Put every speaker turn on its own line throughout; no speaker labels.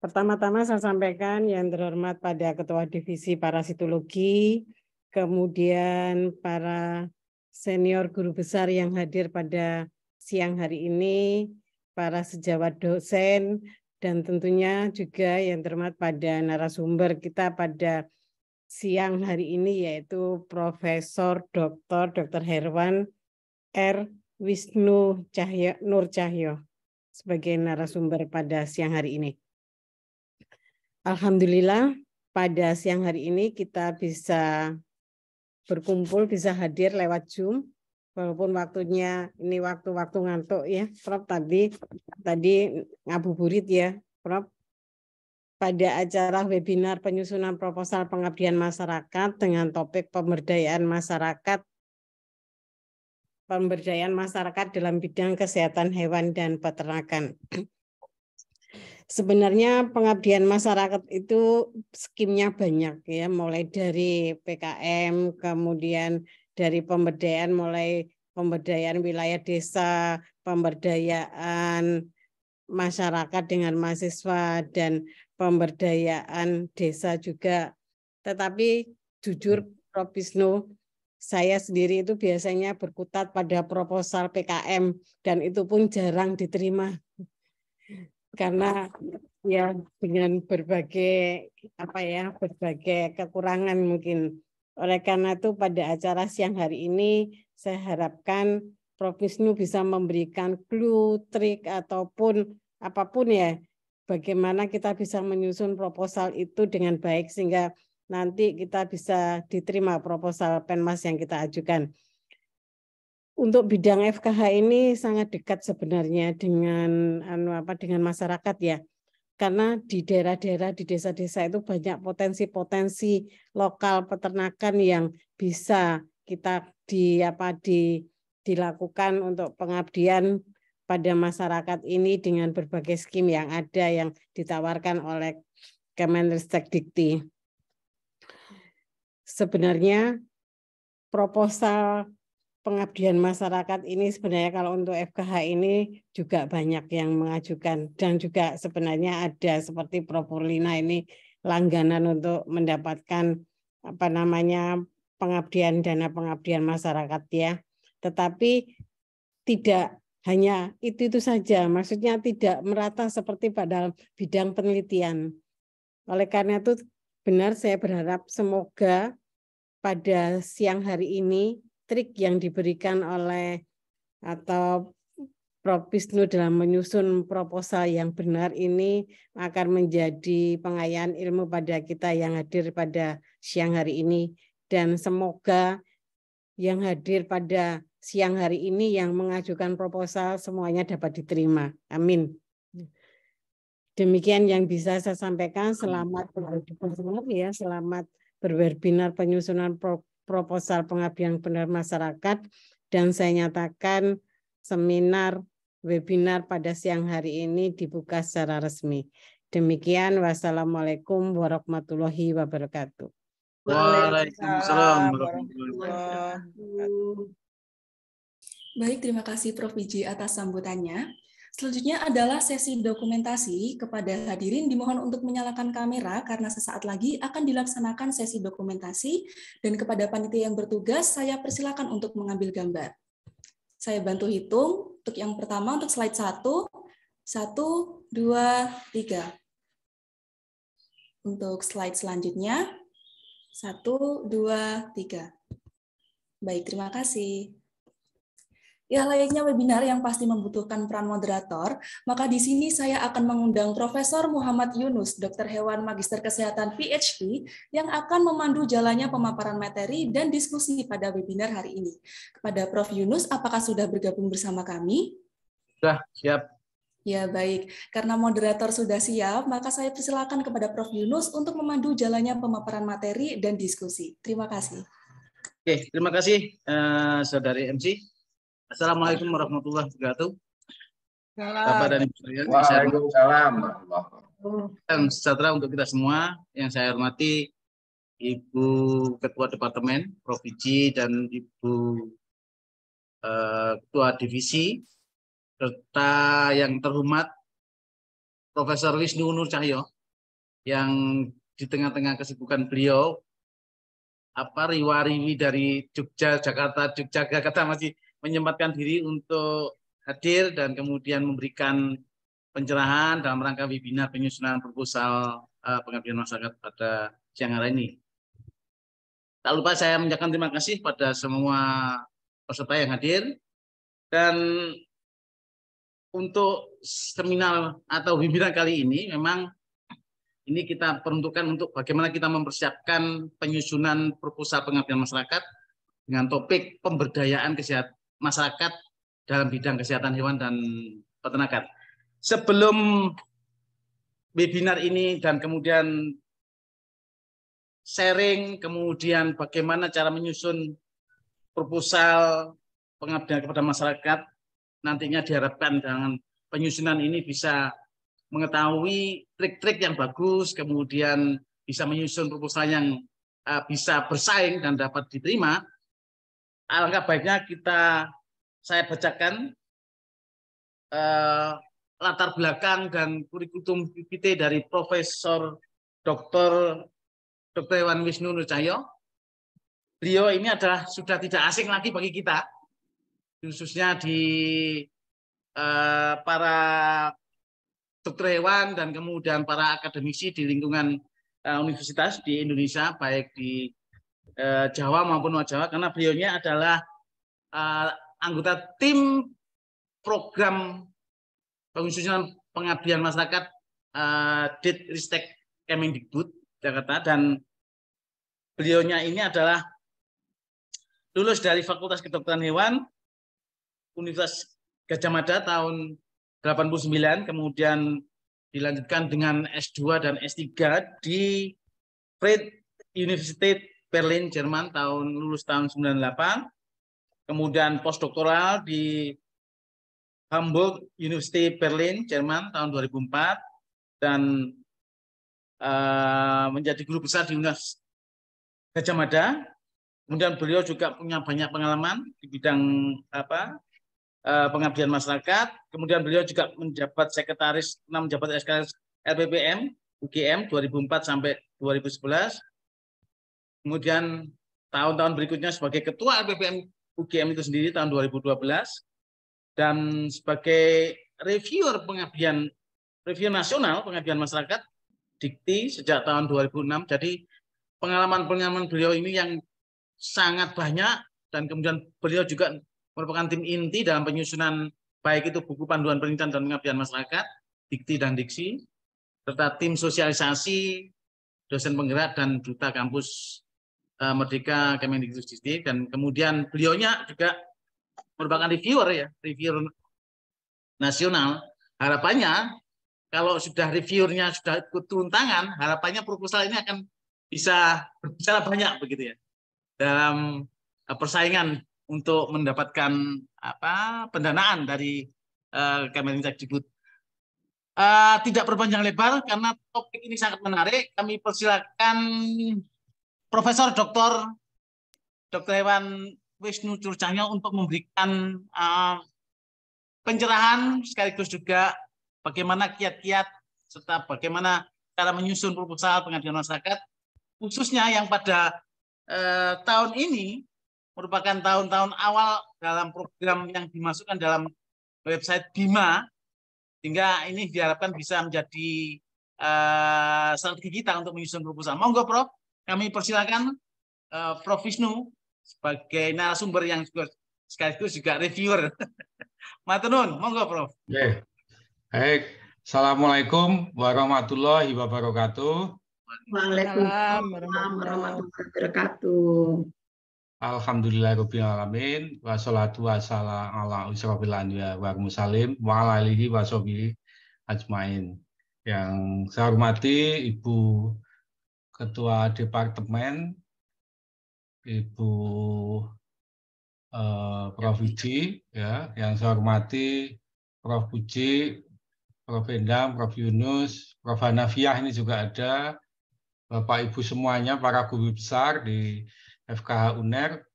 Pertama-tama saya sampaikan yang terhormat pada Ketua Divisi Parasitologi, kemudian para senior guru besar yang hadir pada siang hari ini, para sejawat dosen, dan tentunya juga yang terhormat pada narasumber kita pada siang hari ini, yaitu Profesor Dr. Herwan R. Wisnu Nur Cahyo sebagai narasumber pada siang hari ini. Alhamdulillah pada siang hari ini kita bisa berkumpul, bisa hadir lewat Zoom, walaupun waktunya ini waktu-waktu ngantuk ya, Prof. Tadi ngabuburit ya, Prof. Pada acara webinar penyusunan proposal pengabdian masyarakat dengan topik pemberdayaan masyarakat dalam bidang kesehatan hewan dan peternakan. Sebenarnya pengabdian masyarakat itu skimnya banyak ya, mulai dari PKM, kemudian dari pemberdayaan, mulai pemberdayaan wilayah desa, pemberdayaan masyarakat dengan mahasiswa, dan pemberdayaan desa juga. Tetapi jujur Prof. Wisnu, saya sendiri itu biasanya berkutat pada proposal PKM, dan itu pun jarang diterima. Karena ya dengan berbagai kekurangan mungkin. Oleh karena itu pada acara siang hari ini saya harapkan Prof. Wisnu bisa memberikan clue, trik ataupun apapun ya, bagaimana kita bisa menyusun proposal itu dengan baik sehingga nanti kita bisa diterima proposal Penmas yang kita ajukan. Untuk bidang FKH ini sangat dekat sebenarnya dengan masyarakat ya. Karena di daerah-daerah, di desa-desa itu banyak potensi-potensi lokal peternakan yang bisa kita dilakukan untuk pengabdian pada masyarakat ini dengan berbagai skim yang ada yang ditawarkan oleh Kemenristek-Dikti. Sebenarnya proposal pengabdian masyarakat ini sebenarnya kalau untuk FKH ini juga banyak yang mengajukan, dan juga sebenarnya ada seperti Prof. Purlina ini langganan untuk mendapatkan pengabdian, dana pengabdian masyarakat ya. Tetapi tidak hanya itu saja, maksudnya tidak merata seperti pada bidang penelitian. Oleh karena itu benar saya berharap semoga pada siang hari ini trik yang diberikan oleh atau Prof. Wisnu dalam menyusun proposal yang benar ini akan menjadi pengayaan ilmu pada kita yang hadir pada siang hari ini, dan semoga yang hadir pada siang hari ini yang mengajukan proposal semuanya dapat diterima. Amin. Demikian yang bisa saya sampaikan. Selamat berwebinar penyusunan proposal pengabdian benar masyarakat, dan saya nyatakan seminar webinar pada siang hari ini dibuka secara resmi. Demikian, wassalamualaikum warahmatullahi wabarakatuh.
Waalaikumsalam warahmatullahi wabarakatuh.
Baik, terima kasih Prof. Wiji atas sambutannya. Selanjutnya adalah sesi dokumentasi. Kepada hadirin dimohon untuk menyalakan kamera karena sesaat lagi akan dilaksanakan sesi dokumentasi, dan kepada panitia yang bertugas saya persilakan untuk mengambil gambar. Saya bantu hitung. Untuk yang pertama untuk slide 1, 1, 2, 3. Untuk slide selanjutnya 1, 2, 3. Baik, terima kasih. Ya, layaknya webinar yang pasti membutuhkan peran moderator, maka di sini saya akan mengundang Profesor Muhammad Yunus, Dokter Hewan Magister Kesehatan PhD, yang akan memandu jalannya pemaparan materi dan diskusi pada webinar hari ini. Kepada Prof. Yunus, apakah sudah bergabung bersama kami?
Sudah, siap.
Ya, baik. Karena moderator sudah siap, maka saya persilakan kepada Prof. Yunus untuk memandu jalannya pemaparan materi dan diskusi. Terima kasih.
Oke, terima kasih, Saudari MC. Assalamualaikum warahmatullahi wabarakatuh. Bapak dan Ibu sekalian,
waalaikumsalam.
Salam sejahtera untuk kita semua. Yang saya hormati Ibu Ketua Departemen, Prof. Wiji, dan Ibu Ketua Divisi serta yang terhormat Profesor Wisnu Nur Cahyo, yang di tengah-tengah kesibukan beliau, riwa-riwi dari Jogja, Jakarta masih menyempatkan diri untuk hadir dan kemudian memberikan pencerahan dalam rangka webinar penyusunan proposal pengabdian masyarakat pada siang hari ini. Tak lupa saya mengucapkan terima kasih pada semua peserta yang hadir, dan untuk seminar atau webinar kali ini memang ini kita peruntukkan untuk bagaimana kita mempersiapkan penyusunan proposal pengabdian masyarakat dengan topik pemberdayaan kesehatan masyarakat dalam bidang kesehatan hewan dan peternakan. Sebelum webinar ini dan kemudian sharing, kemudian bagaimana cara menyusun proposal pengabdian kepada masyarakat, nantinya diharapkan dengan penyusunan ini bisa mengetahui trik-trik yang bagus, kemudian bisa menyusun proposal yang bisa bersaing dan dapat diterima. Alangkah baiknya saya bacakan latar belakang dan kurikulum PPT dari Profesor Dr. Hewan Wisnu Nur Cahyo. Beliau ini sudah tidak asing lagi bagi kita, khususnya di para dokter hewan dan kemudian para akademisi di lingkungan universitas di Indonesia, baik di Jawa maupun luar Jawa, karena beliaunya adalah anggota tim program penyusunan pengabdian masyarakat Ditristek Kemendikbud Jakarta, dan beliaunya ini adalah lulus dari Fakultas Kedokteran Hewan Universitas Gadjah Mada tahun 89, kemudian dilanjutkan dengan S2 dan S3 di Freie Universität Berlin, Jerman, lulus tahun 98. Kemudian postdoktoral di Hamburg University Berlin, Jerman, tahun 2004. Dan menjadi guru besar di Universitas Gadjah Mada. Kemudian beliau juga punya banyak pengalaman di bidang pengabdian masyarakat. Kemudian beliau juga menjabat sekretaris LPPM UGM 2004 sampai 2011. Kemudian tahun-tahun berikutnya sebagai ketua LPPM UGM itu sendiri tahun 2012, dan sebagai reviewer nasional pengabdian masyarakat Dikti sejak tahun 2006. Jadi pengalaman beliau ini yang sangat banyak, dan kemudian beliau juga merupakan tim inti dalam penyusunan baik itu buku panduan penelitian dan pengabdian masyarakat, Dikti dan Diksi, serta tim sosialisasi, dosen penggerak, dan duta kampus Merdeka Kemendikbudristek. Dan kemudian beliaunya juga merupakan reviewer nasional. Harapannya kalau sudah reviewernya sudah ikut turun tangan, harapannya proposal ini akan bisa berbicara banyak begitu ya dalam persaingan untuk mendapatkan pendanaan dari Kemendikbud. Tidak berpanjang lebar karena topik ini sangat menarik, kami persilakan Profesor Dr. Hewan Wisnu Nur Cahyo untuk memberikan pencerahan sekaligus juga bagaimana kiat-kiat serta bagaimana cara menyusun proposal pengabdian masyarakat, khususnya yang pada tahun ini merupakan tahun-tahun awal dalam program yang dimasukkan dalam website BIMA, sehingga ini diharapkan bisa menjadi strategi kita untuk menyusun proposal. Monggo Prof, kami persilakan Prof Wisnu sebagai narasumber yang juga sekaligus juga reviewer. Matur nuwun, monggo Prof.
Oke. Baik, Assalamualaikum warahmatullahi wabarakatuh.
Waalaikumsalam warahmatullahi wabarakatuh.
Alhamdulillahirabbil alamin, wassalatu wassalamu ala asyrofil anbiya wal mursalin wa ala alihi washabihi ajmain. Yang saya hormati Ibu Ketua Departemen, Ibu Prof Wiji, ya, yang saya hormati Prof Puji, Prof Endam, Prof Yunus, Prof Hanafiah ini juga ada, Bapak Ibu semuanya, para guru besar di FKH UNER,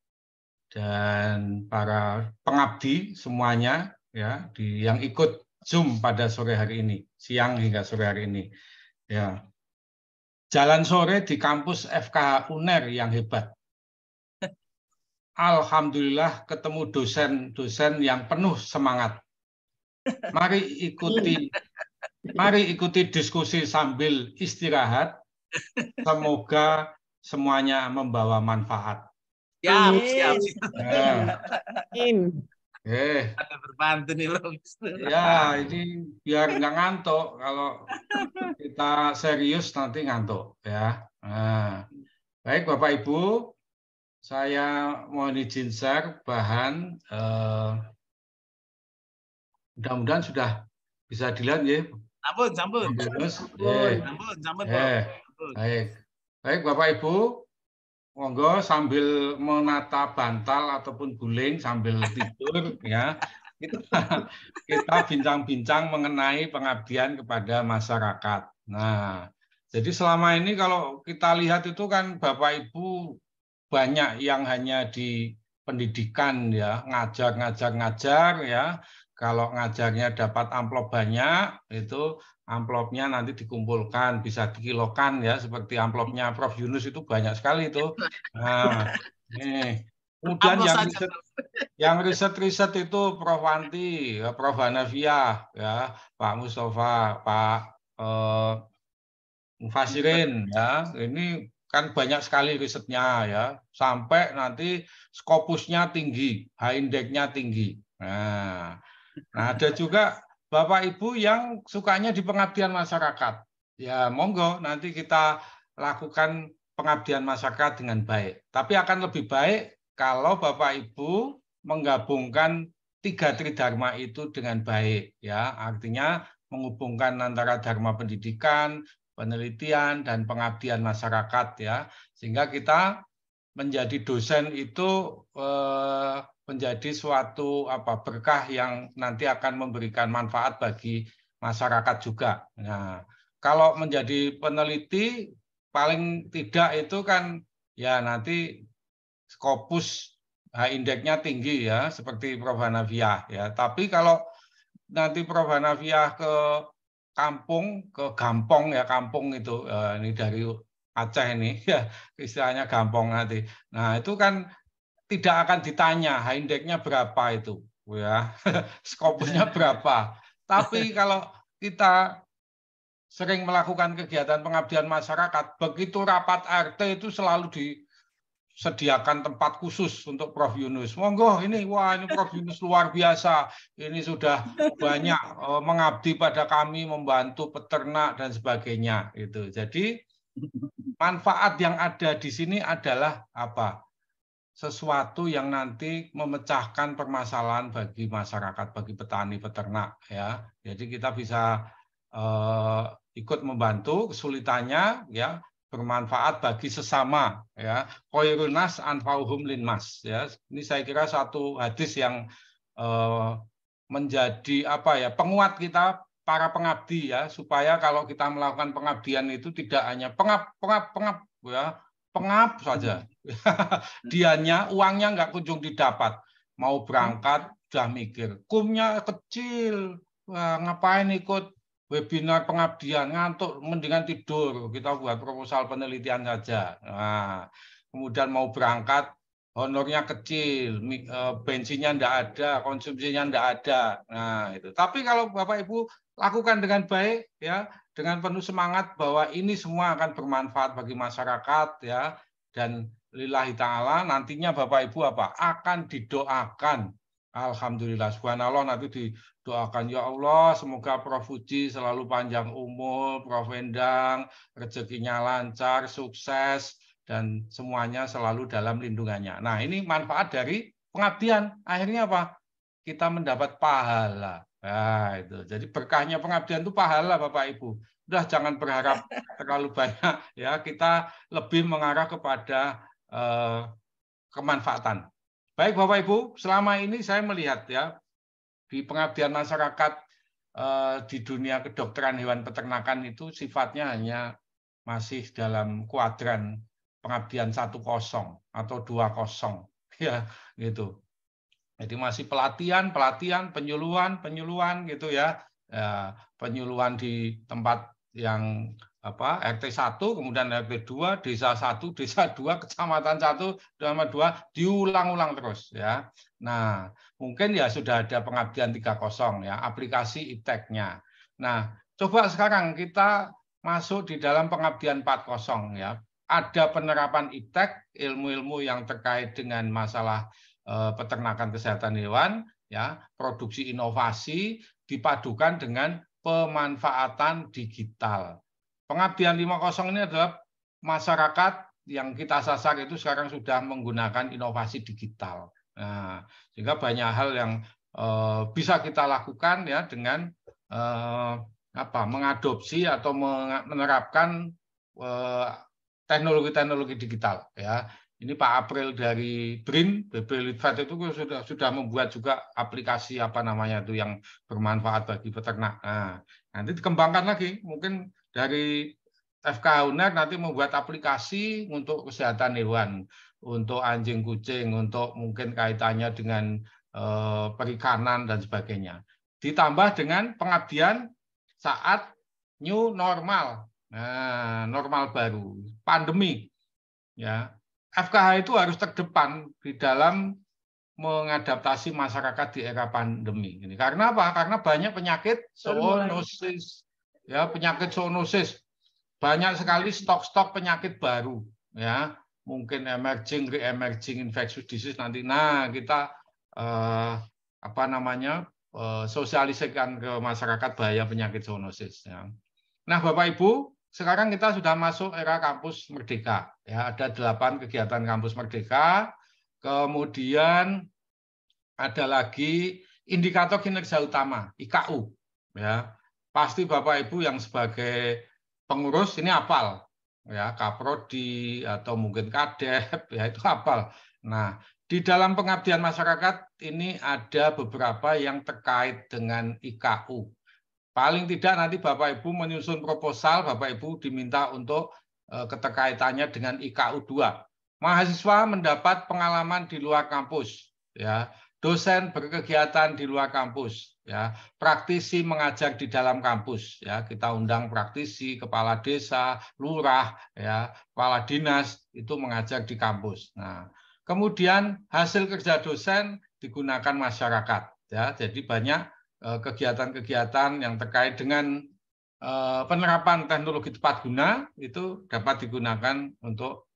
dan para pengabdi semuanya, ya, yang ikut Zoom pada sore hari ini, siang hingga sore hari ini. Ya. Jalan sore di kampus FKH UNER yang hebat. Alhamdulillah ketemu dosen-dosen yang penuh semangat. Mari ikuti diskusi sambil istirahat. Semoga semuanya membawa manfaat.
Siap. Ada berbantu nih loh.
Ya, ini biar nggak ngantuk. Kalau kita serius nanti ngantuk ya. Nah, baik Bapak Ibu, saya mohon izin share bahan. Mudah-mudahan sudah bisa dilihat ya.
Sampun.
Baik Bapak Ibu, monggo sambil menata bantal ataupun guling sambil tidur ya. Kita bincang-bincang mengenai pengabdian kepada masyarakat. Nah, jadi selama ini kalau kita lihat itu kan Bapak Ibu banyak yang hanya di pendidikan ya, ngajar ya. Kalau ngajarnya dapat amplop banyak, itu amplopnya nanti dikumpulkan, bisa dikilokan ya, seperti amplopnya Prof. Yunus itu banyak sekali itu. Nah, nih. Kemudian yang riset itu Prof. Wanti, Prof. Hanafiyah, ya, Pak Mustafa, Pak Mufasirin, ya. Ini kan banyak sekali risetnya ya, sampai nanti Scopusnya tinggi, H-index-nya tinggi. Nah, ada juga Bapak Ibu yang sukanya di pengabdian masyarakat. Ya, monggo nanti kita lakukan pengabdian masyarakat dengan baik. Tapi akan lebih baik kalau Bapak Ibu menggabungkan 3 tridharma itu dengan baik ya. Artinya menghubungkan antara dharma pendidikan, penelitian dan pengabdian masyarakat ya. Sehingga kita menjadi dosen itu menjadi suatu berkah yang nanti akan memberikan manfaat bagi masyarakat juga. Nah, kalau menjadi peneliti paling tidak itu kan ya nanti Scopus H-index-nya tinggi ya seperti Prof. Hanafiyah ya. Tapi kalau nanti Prof. Hanafiyah ke kampung, ke Gampong ya, kampung itu ini dari Aceh ini ya, istilahnya Gampong nanti. Nah, itu kan tidak akan ditanya H-index-nya berapa itu ya. Scopusnya berapa. Tapi kalau kita sering melakukan kegiatan pengabdian masyarakat, begitu rapat RT itu selalu disediakan tempat khusus untuk Prof. Yunus. Monggo ini, wah ini Prof. Yunus luar biasa. Ini sudah banyak mengabdi pada kami, membantu peternak dan sebagainya. Itu. Jadi manfaat yang ada di sini adalah apa? Sesuatu yang nanti memecahkan permasalahan bagi masyarakat, bagi petani, peternak. Ya, jadi kita bisa ikut membantu kesulitannya, ya, bermanfaat bagi sesama. Ya, khairun nas anfa'uhum linnas. Ya, ini saya kira satu hadis yang menjadi penguat kita para pengabdi ya, supaya kalau kita melakukan pengabdian itu tidak hanya pengap ya, pengap saja. Dianya uangnya nggak kunjung didapat. Mau berangkat sudah mikir, kumnya kecil. Wah, ngapain ikut webinar pengabdian, ngantuk mendingan tidur. Kita buat proposal penelitian saja. Nah, kemudian mau berangkat honornya kecil, bensinnya enggak ada, konsumsinya enggak ada. Nah, itu. Tapi kalau Bapak Ibu lakukan dengan baik ya, dengan penuh semangat bahwa ini semua akan bermanfaat bagi masyarakat ya, dan lillahi taala nantinya Bapak Ibu akan didoakan. Alhamdulillah, subhanallah, nanti didoakan ya Allah, semoga Prof. Fuji selalu panjang umur, Prof. Endang rezekinya lancar, sukses, dan semuanya selalu dalam lindungannya. Nah, ini manfaat dari pengabdian. Akhirnya apa? Kita mendapat pahala. Nah, itu. Jadi berkahnya pengabdian itu pahala, Bapak Ibu. Udah jangan berharap terlalu banyak ya. Kita lebih mengarah kepada kemanfaatan. Baik Bapak Ibu, selama ini saya melihat ya di pengabdian masyarakat di dunia kedokteran hewan peternakan itu sifatnya hanya masih dalam kuadran pengabdian 1-0 atau 2-0 ya gitu. Jadi masih pelatihan, penyuluhan gitu ya. Penyuluhan di tempat yang RT 1, kemudian RT 2, desa 1, desa 2, kecamatan 1, kecamatan 2 diulang-ulang terus ya. Nah, mungkin ya sudah ada pengabdian 30 ya, aplikasi ITEK-nya. Nah, coba sekarang kita masuk di dalam pengabdian 40 ya. Ada penerapan ITEK, ilmu-ilmu yang terkait dengan masalah peternakan kesehatan hewan, ya, produksi inovasi dipadukan dengan pemanfaatan digital. Pengabdian 50 ini adalah masyarakat yang kita sasar itu sekarang sudah menggunakan inovasi digital. Nah, sehingga banyak hal yang bisa kita lakukan ya dengan mengadopsi atau menerapkan teknologi-teknologi digital ya. Ini Pak April dari BRIN, BP Litvat itu sudah membuat juga aplikasi itu yang bermanfaat bagi peternak. Nah, nanti dikembangkan lagi, mungkin dari FKH UNER nanti membuat aplikasi untuk kesehatan hewan, untuk anjing kucing, untuk mungkin kaitannya dengan perikanan dan sebagainya. Ditambah dengan pengabdian saat new normal, normal baru, pandemi, ya. FKH itu harus terdepan di dalam mengadaptasi masyarakat di era pandemi ini. Karena apa? Karena banyak penyakit zoonosis, ya, penyakit zoonosis. Banyak sekali stok-stok penyakit baru, ya. Mungkin emerging, re-emerging infectious disease nanti. Nah, kita sosialisasikan ke masyarakat bahaya penyakit zoonosis. Ya. Nah, Bapak Ibu, sekarang kita sudah masuk era kampus merdeka. Ya, ada 8 kegiatan kampus merdeka. Kemudian ada lagi indikator kinerja utama, IKU. Ya, pasti Bapak Ibu yang sebagai pengurus ini hafal. Ya, Kaprodi atau mungkin Kadep, ya itu hafal. Nah, di dalam pengabdian masyarakat ini ada beberapa yang terkait dengan IKU. Paling tidak nanti Bapak Ibu menyusun proposal, Bapak Ibu diminta untuk keterkaitannya dengan IKU 2. Mahasiswa mendapat pengalaman di luar kampus, ya. Dosen berkegiatan di luar kampus, ya. Praktisi mengajar di dalam kampus, ya. Kita undang praktisi, kepala desa, lurah, ya, kepala dinas itu mengajar di kampus. Nah, kemudian hasil kerja dosen digunakan masyarakat, ya. Jadi banyak kegiatan-kegiatan yang terkait dengan penerapan teknologi tepat guna itu dapat digunakan untuk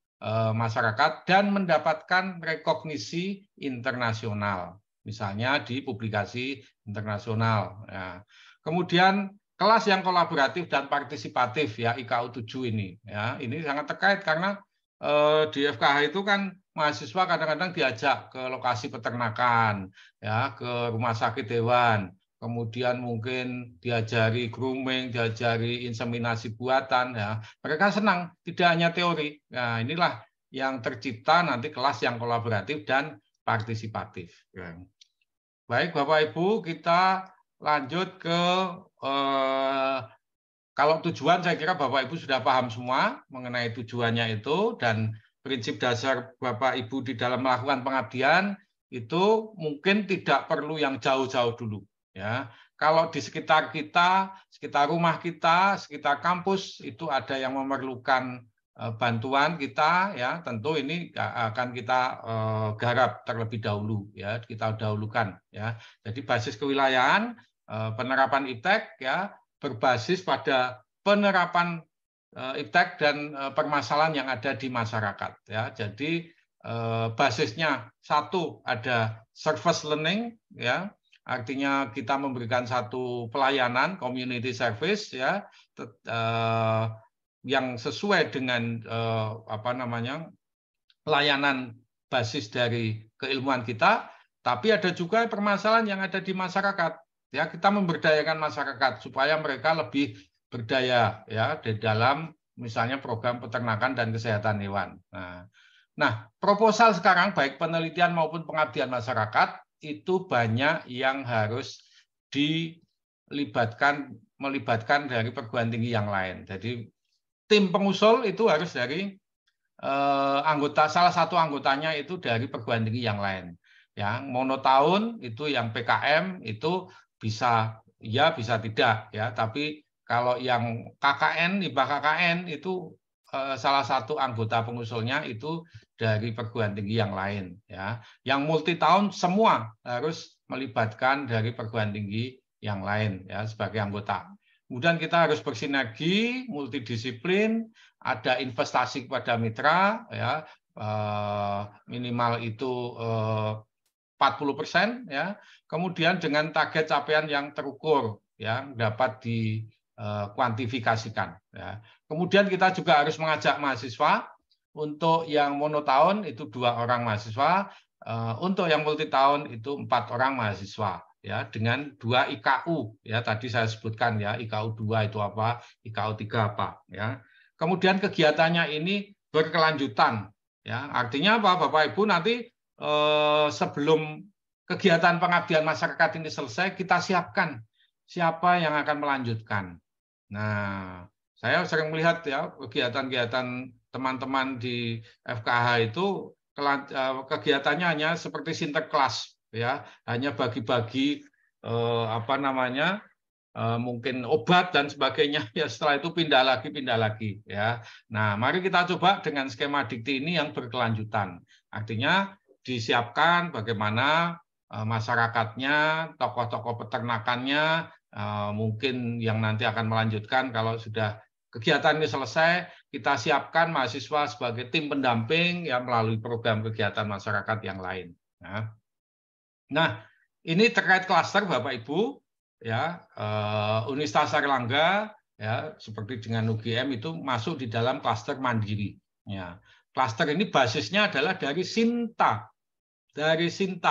masyarakat dan mendapatkan rekognisi internasional, misalnya di publikasi internasional. Ya. Kemudian kelas yang kolaboratif dan partisipatif, ya, IKU 7 ini, ya, ini sangat terkait karena di FKH itu kan mahasiswa kadang-kadang diajak ke lokasi peternakan, ya, ke rumah sakit hewan. Kemudian mungkin diajari grooming, diajari inseminasi buatan, ya. Mereka senang, tidak hanya teori. Nah, inilah yang tercipta nanti kelas yang kolaboratif dan partisipatif. Ya. Baik, Bapak Ibu, kita lanjut ke kalau tujuan, saya kira Bapak Ibu sudah paham semua mengenai tujuannya itu, dan prinsip dasar Bapak Ibu di dalam melakukan pengabdian itu mungkin tidak perlu yang jauh-jauh dulu. Ya, kalau di sekitar kita, sekitar rumah kita, sekitar kampus itu ada yang memerlukan bantuan kita, ya tentu ini akan kita garap terlebih dahulu, ya kita dahulukan, ya. Jadi basis kewilayahan, penerapan ITEK, ya berbasis pada penerapan ITEK dan permasalahan yang ada di masyarakat, ya. Jadi basisnya satu ada service learning, ya. Artinya kita memberikan satu pelayanan community service, ya, yang sesuai dengan pelayanan basis dari keilmuan kita. Tapi ada juga permasalahan yang ada di masyarakat, ya, kita memberdayakan masyarakat supaya mereka lebih berdaya, ya, di dalam misalnya program peternakan dan kesehatan hewan. Nah, proposal sekarang baik penelitian maupun pengabdian masyarakat itu banyak yang harus melibatkan dari perguruan tinggi yang lain. Jadi tim pengusul itu harus dari salah satu anggotanya itu dari perguruan tinggi yang lain. Yang monotahun itu yang PKM itu bisa ya bisa tidak ya, tapi kalau yang KKN, hibah KKN itu salah satu anggota pengusulnya itu dari perguruan tinggi yang lain ya. Yang multi tahun semua harus melibatkan dari perguruan tinggi yang lain ya sebagai anggota. Kemudian kita harus bersinergi, multidisiplin, ada investasi kepada mitra ya, minimal itu 40% ya. Kemudian dengan target capaian yang terukur yang dapat dikuantifikasikan ya. Kemudian kita juga harus mengajak mahasiswa. Untuk yang monotahun itu 2 orang mahasiswa, untuk yang multi tahun itu 4 orang mahasiswa ya, dengan 2 IKU ya, tadi saya sebutkan ya, IKU 2 itu apa, IKU 3 apa ya. Kemudian kegiatannya ini berkelanjutan ya, artinya apa Bapak Ibu, nanti sebelum kegiatan pengabdian masyarakat ini selesai, kita siapkan siapa yang akan melanjutkan. Nah, saya sering melihat ya kegiatan-kegiatan teman-teman di FKH itu kegiatannya hanya seperti sinterklas ya, hanya bagi-bagi mungkin obat dan sebagainya ya, setelah itu pindah lagi ya. Nah, mari kita coba dengan skema dikti ini yang berkelanjutan. Artinya disiapkan bagaimana masyarakatnya, tokoh-tokoh peternakannya, mungkin yang nanti akan melanjutkan kalau sudah kegiatan ini selesai, kita siapkan mahasiswa sebagai tim pendamping yang melalui program kegiatan masyarakat yang lain. Nah, ini terkait klaster Bapak Ibu, ya, Universitas Airlangga, ya, seperti dengan UGM itu masuk di dalam klaster mandiri. Ya, klaster ini basisnya adalah dari Sinta,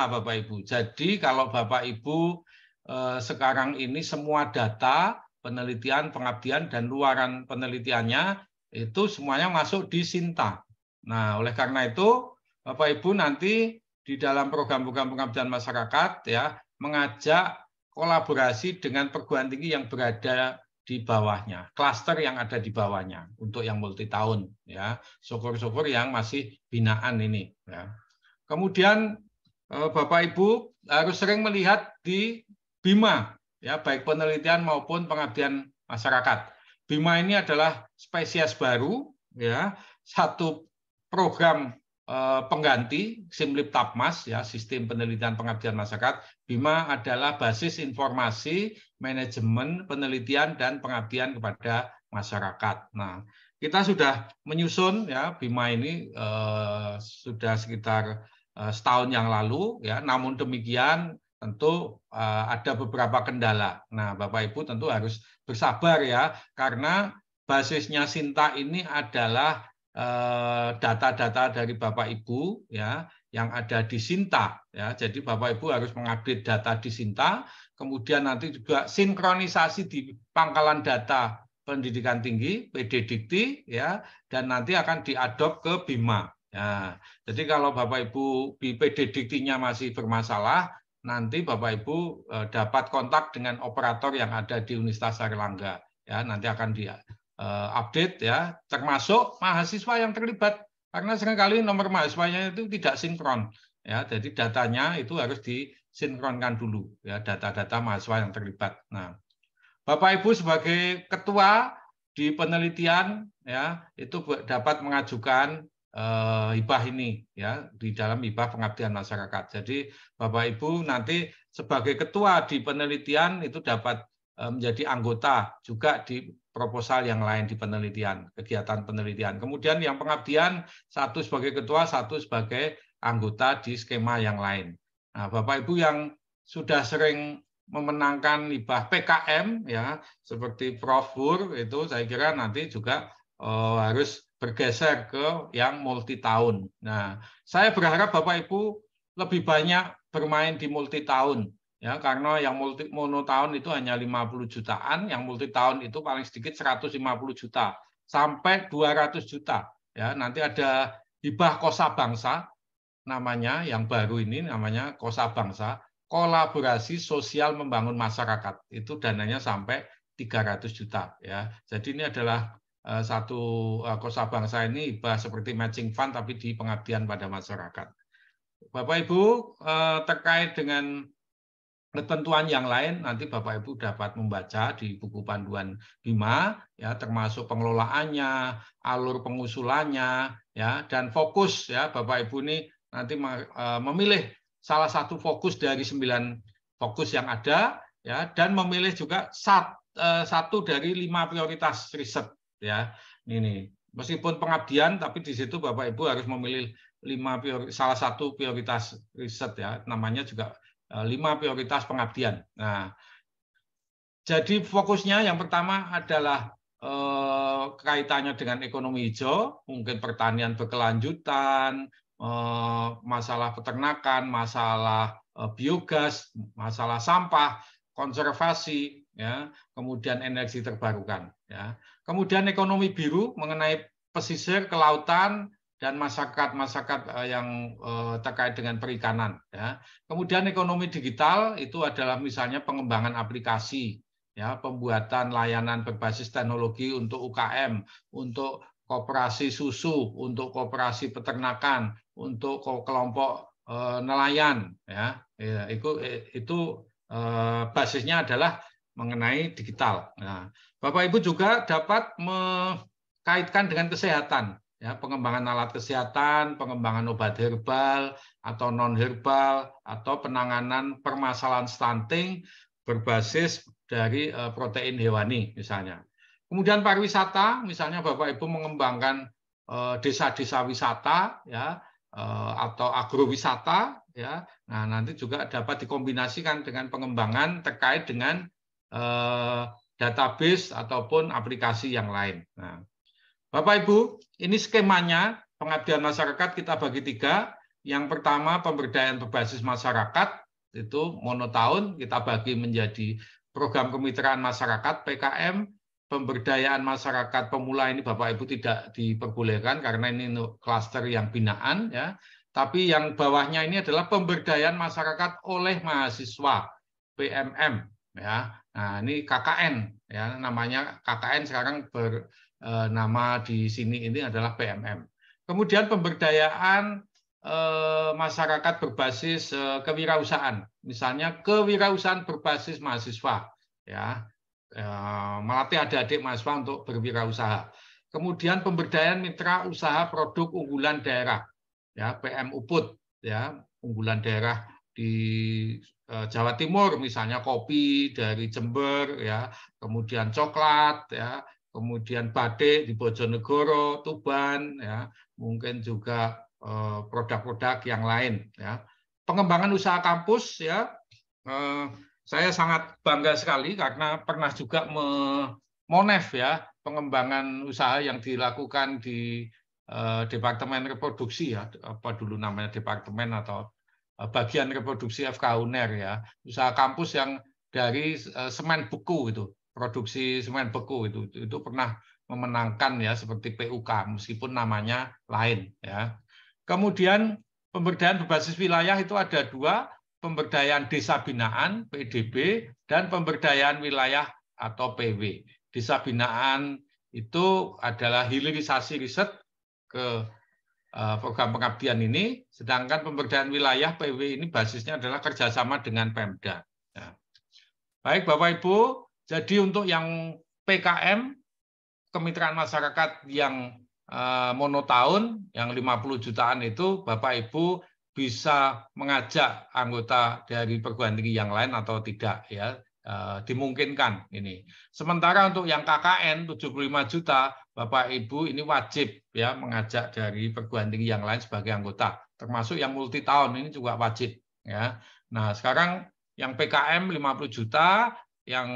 Bapak Ibu. Jadi kalau Bapak Ibu sekarang ini semua data penelitian, pengabdian, dan luaran penelitiannya itu semuanya masuk di Sinta. Nah, oleh karena itu, Bapak Ibu nanti di dalam program-program pengabdian masyarakat ya mengajak kolaborasi dengan perguruan tinggi yang berada di bawahnya, klaster yang ada di bawahnya untuk yang multi tahun ya. Syukur-syukur yang masih binaan ini ya. Kemudian Bapak Ibu harus sering melihat di BIMA ya, baik penelitian maupun pengabdian masyarakat. BIMA ini adalah spesies baru ya, satu program pengganti Simlip Tapmas ya, sistem penelitian pengabdian masyarakat. BIMA adalah basis informasi manajemen penelitian dan pengabdian kepada masyarakat. Nah, kita sudah menyusun ya BIMA ini sudah sekitar setahun yang lalu ya, namun demikian tentu ada beberapa kendala. Nah, Bapak Ibu tentu harus bersabar ya, karena basisnya Sinta ini adalah data-data dari Bapak Ibu ya yang ada di Sinta ya. Jadi Bapak Ibu harus mengupdate data di Sinta, kemudian nanti juga sinkronisasi di pangkalan data pendidikan tinggi PD Dikti ya, dan nanti akan diadop ke BIMA. Ya, jadi kalau Bapak Ibu di PD Diktinya masih bermasalah, nanti Bapak Ibu dapat kontak dengan operator yang ada di Universitas Airlangga ya, nanti akan update ya, termasuk mahasiswa yang terlibat, karena seringkali nomor mahasiswanya itu tidak sinkron ya, jadi datanya itu harus disinkronkan dulu ya, data-data mahasiswa yang terlibat. Nah, Bapak Ibu sebagai ketua di penelitian ya itu dapat mengajukan hibah ini ya di dalam hibah pengabdian masyarakat. Jadi Bapak Ibu nanti sebagai ketua di penelitian itu dapat menjadi anggota juga di proposal yang lain di penelitian, kegiatan penelitian. Kemudian yang pengabdian satu sebagai ketua, satu sebagai anggota di skema yang lain. Nah, Bapak Ibu yang sudah sering memenangkan hibah PKM ya seperti Prof. Hur itu saya kira nanti juga harus bergeser ke yang multi tahun. Nah, saya berharap Bapak Ibu lebih banyak bermain di multi tahun ya, karena yang mono tahun itu hanya 50 jutaan, yang multi tahun itu paling sedikit 150 juta sampai 200 juta ya. Nanti ada hibah Kosa Bangsa namanya, yang baru ini namanya Kosa Bangsa, kolaborasi sosial membangun masyarakat. Itu dananya sampai 300 juta ya. Jadi ini adalah satu Kosa Bangsa ini hibah seperti matching fund tapi di pengabdian pada masyarakat. Bapak Ibu terkait dengan ketentuan yang lain nanti Bapak Ibu dapat membaca di buku panduan BIMA ya, termasuk pengelolaannya, alur pengusulannya ya, dan fokus ya. Bapak Ibu ini nanti memilih salah satu fokus dari 9 fokus yang ada ya, dan memilih juga satu dari 5 prioritas riset ya. Ini meskipun pengabdian tapi di situ Bapak Ibu harus memilih salah satu prioritas riset ya, namanya juga 5 prioritas pengabdian. Nah, jadi fokusnya yang pertama adalah kaitannya dengan ekonomi hijau, mungkin pertanian berkelanjutan, masalah peternakan, masalah biogas, masalah sampah, konservasi, ya, kemudian energi terbarukan. Ya. Kemudian ekonomi biru mengenai pesisir, kelautan, dan masyarakat yang terkait dengan perikanan. Ya. Kemudian ekonomi digital itu adalah misalnya pengembangan aplikasi, ya, pembuatan layanan berbasis teknologi untuk UKM, untuk koperasi susu, untuk koperasi peternakan, untuk kelompok nelayan. Ya. Itu basisnya adalah mengenai digital. Nah, Bapak Ibu juga dapat mengkaitkan dengan kesehatan. Ya, pengembangan alat kesehatan, pengembangan obat herbal atau non herbal, atau penanganan permasalahan stunting berbasis dari protein hewani misalnya. Kemudian pariwisata, misalnya Bapak Ibu mengembangkan desa-desa wisata ya, atau agrowisata ya. Nah, nanti juga dapat dikombinasikan dengan pengembangan terkait dengan database ataupun aplikasi yang lain. Nah, Bapak Ibu, ini skemanya pengabdian masyarakat kita bagi 3. Yang pertama pemberdayaan berbasis masyarakat, itu monotahun kita bagi menjadi program kemitraan masyarakat PKM. Pemberdayaan masyarakat pemula ini Bapak Ibu tidak diperbolehkan karena ini klaster yang binaan ya. Tapi yang bawahnya ini adalah pemberdayaan masyarakat oleh mahasiswa PMM ya. Nah, ini KKN ya, namanya KKN sekarang nama di sini ini adalah PMM. Kemudian pemberdayaan masyarakat berbasis kewirausahaan, misalnya kewirausahaan berbasis mahasiswa, ya, melatih adik-adik mahasiswa untuk berwirausaha. Kemudian pemberdayaan mitra usaha produk unggulan daerah, ya, PM UPUD, ya, unggulan daerah di Jawa Timur, misalnya kopi dari Jember, ya, kemudian coklat, ya. Kemudian batik di Bojonegoro, Tuban, ya, mungkin juga produk-produk yang lain. Ya. Pengembangan usaha kampus, ya, saya sangat bangga sekali karena pernah juga monef ya, pengembangan usaha yang dilakukan di Departemen Reproduksi ya, apa dulu namanya departemen atau bagian reproduksi FK UNER ya, usaha kampus yang dari semen beku itu. Produksi semen beku itu pernah memenangkan ya, seperti PUK meskipun namanya lain ya. Kemudian pemberdayaan berbasis wilayah itu ada 2, pemberdayaan desa binaan PDB dan pemberdayaan wilayah atau PW. Desa binaan itu adalah hilirisasi riset ke program pengabdian ini, sedangkan pemberdayaan wilayah PW ini basisnya adalah kerjasama dengan Pemda. Ya. Baik Bapak Ibu. Jadi untuk yang PKM, kemitraan masyarakat yang monotahun, yang 50 jutaan itu, Bapak Ibu bisa mengajak anggota dari perguruan tinggi yang lain atau tidak, ya, dimungkinkan ini. Sementara untuk yang KKN 75 juta, Bapak Ibu ini wajib ya mengajak dari perguruan tinggi yang lain sebagai anggota, termasuk yang multi tahun ini juga wajib. Ya. Nah sekarang yang PKM 50 juta, yang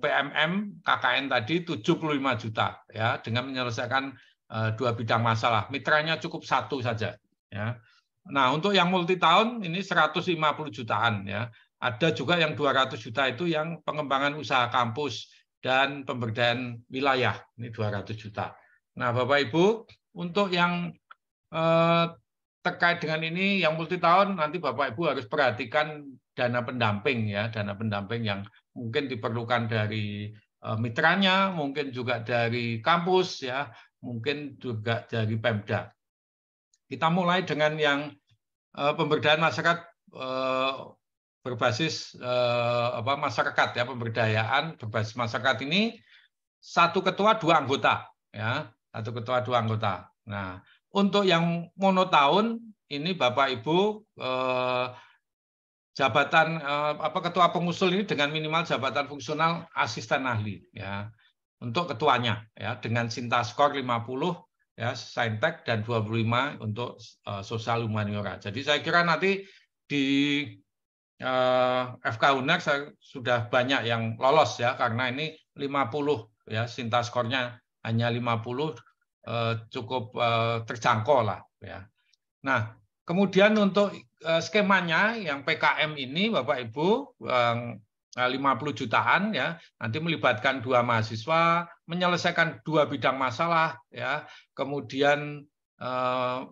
PMM KKN tadi 75 juta ya, dengan menyelesaikan 2 bidang masalah. Mitranya cukup 1 saja ya. Nah, untuk yang multi tahun ini 150 jutaan ya. Ada juga yang 200 juta itu yang pengembangan usaha kampus dan pemberdayaan wilayah. Ini 200 juta. Nah, Bapak Ibu, untuk yang terkait dengan ini yang multi tahun nanti Bapak Ibu harus perhatikan dana pendamping ya, dana pendamping yang mungkin diperlukan dari mitranya, mungkin juga dari kampus ya, mungkin juga dari Pemda. Kita mulai dengan yang pemberdayaan masyarakat berbasis masyarakat ya, pemberdayaan berbasis masyarakat ini 1 ketua 2 anggota ya, 1 ketua 2 anggota. Nah, untuk yang monotahun ini Bapak Ibu jabatan ketua pengusul ini dengan minimal jabatan fungsional asisten ahli ya. Untuk ketuanya ya, dengan Sinta skor 50 ya, Saintek, dan 25 untuk sosial humaniora. Jadi saya kira nanti di FK UNER sudah banyak yang lolos ya, karena ini 50 ya, Sinta skornya hanya 50, cukup terjangkau lah ya. Nah, kemudian untuk skemanya yang PKM ini Bapak Ibu 50 jutaan ya, nanti melibatkan 2 mahasiswa, menyelesaikan 2 bidang masalah ya, kemudian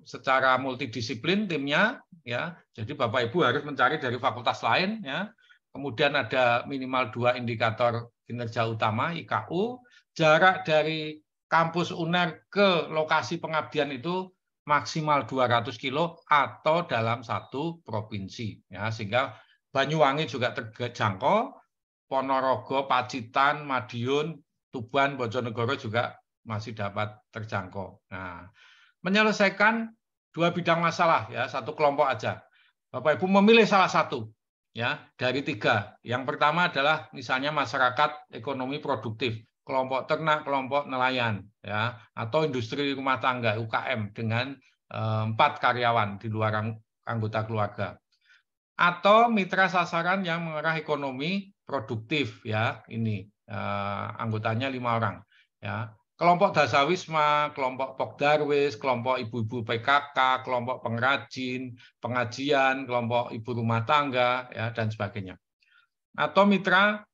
secara multidisiplin timnya ya. Jadi Bapak Ibu harus mencari dari fakultas lain ya. Kemudian ada minimal 2 indikator kinerja utama IKU, jarak dari kampus UNER ke lokasi pengabdian itu maksimal 200 kilo atau dalam 1 provinsi ya, sehingga Banyuwangi juga terjangkau, Ponorogo, Pacitan, Madiun, Tuban, Bojonegoro juga masih dapat terjangkau. Nah, menyelesaikan 2 bidang masalah ya, 1 kelompok aja. Bapak Ibu memilih salah satu ya dari 3. Yang pertama adalah misalnya masyarakat ekonomi produktif, kelompok ternak, kelompok nelayan ya, atau industri rumah tangga UKM dengan 4 karyawan di luar anggota keluarga. Atau mitra sasaran yang mengarah ekonomi produktif ya, ini anggotanya 5 orang ya. Kelompok dasawisma, kelompok pokdarwis, kelompok ibu-ibu PKK, kelompok pengrajin, pengajian, kelompok ibu rumah tangga ya, dan sebagainya. Atau mitra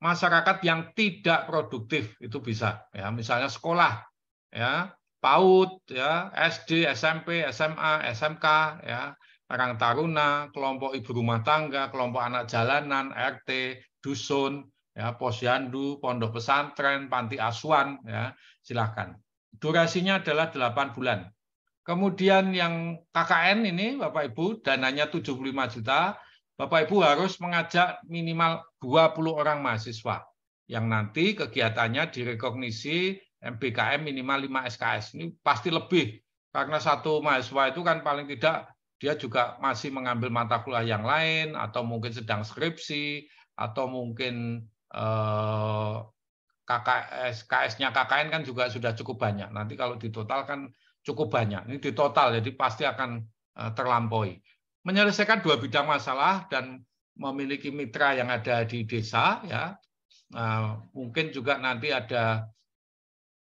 masyarakat yang tidak produktif, itu bisa ya, misalnya sekolah ya, PAUD ya, SD, SMP, SMA, SMK ya, Karang Taruna, kelompok ibu rumah tangga, kelompok anak jalanan, RT, dusun, ya, posyandu, pondok pesantren, panti asuhan, ya, silakan. Durasinya adalah 8 bulan. Kemudian yang KKN ini, Bapak Ibu, dananya 75 juta, Bapak Ibu harus mengajak minimal 20 orang mahasiswa, yang nanti kegiatannya direkognisi MBKM minimal 5 SKS. Ini pasti lebih, karena 1 mahasiswa itu kan paling tidak dia juga masih mengambil mata kuliah yang lain, atau mungkin sedang skripsi, atau mungkin KS-nya KKN kan juga sudah cukup banyak. Nanti kalau ditotal kan cukup banyak. Ini ditotal, jadi pasti akan terlampaui. Menyelesaikan 2 bidang masalah dan memiliki mitra yang ada di desa, ya. Mungkin juga nanti ada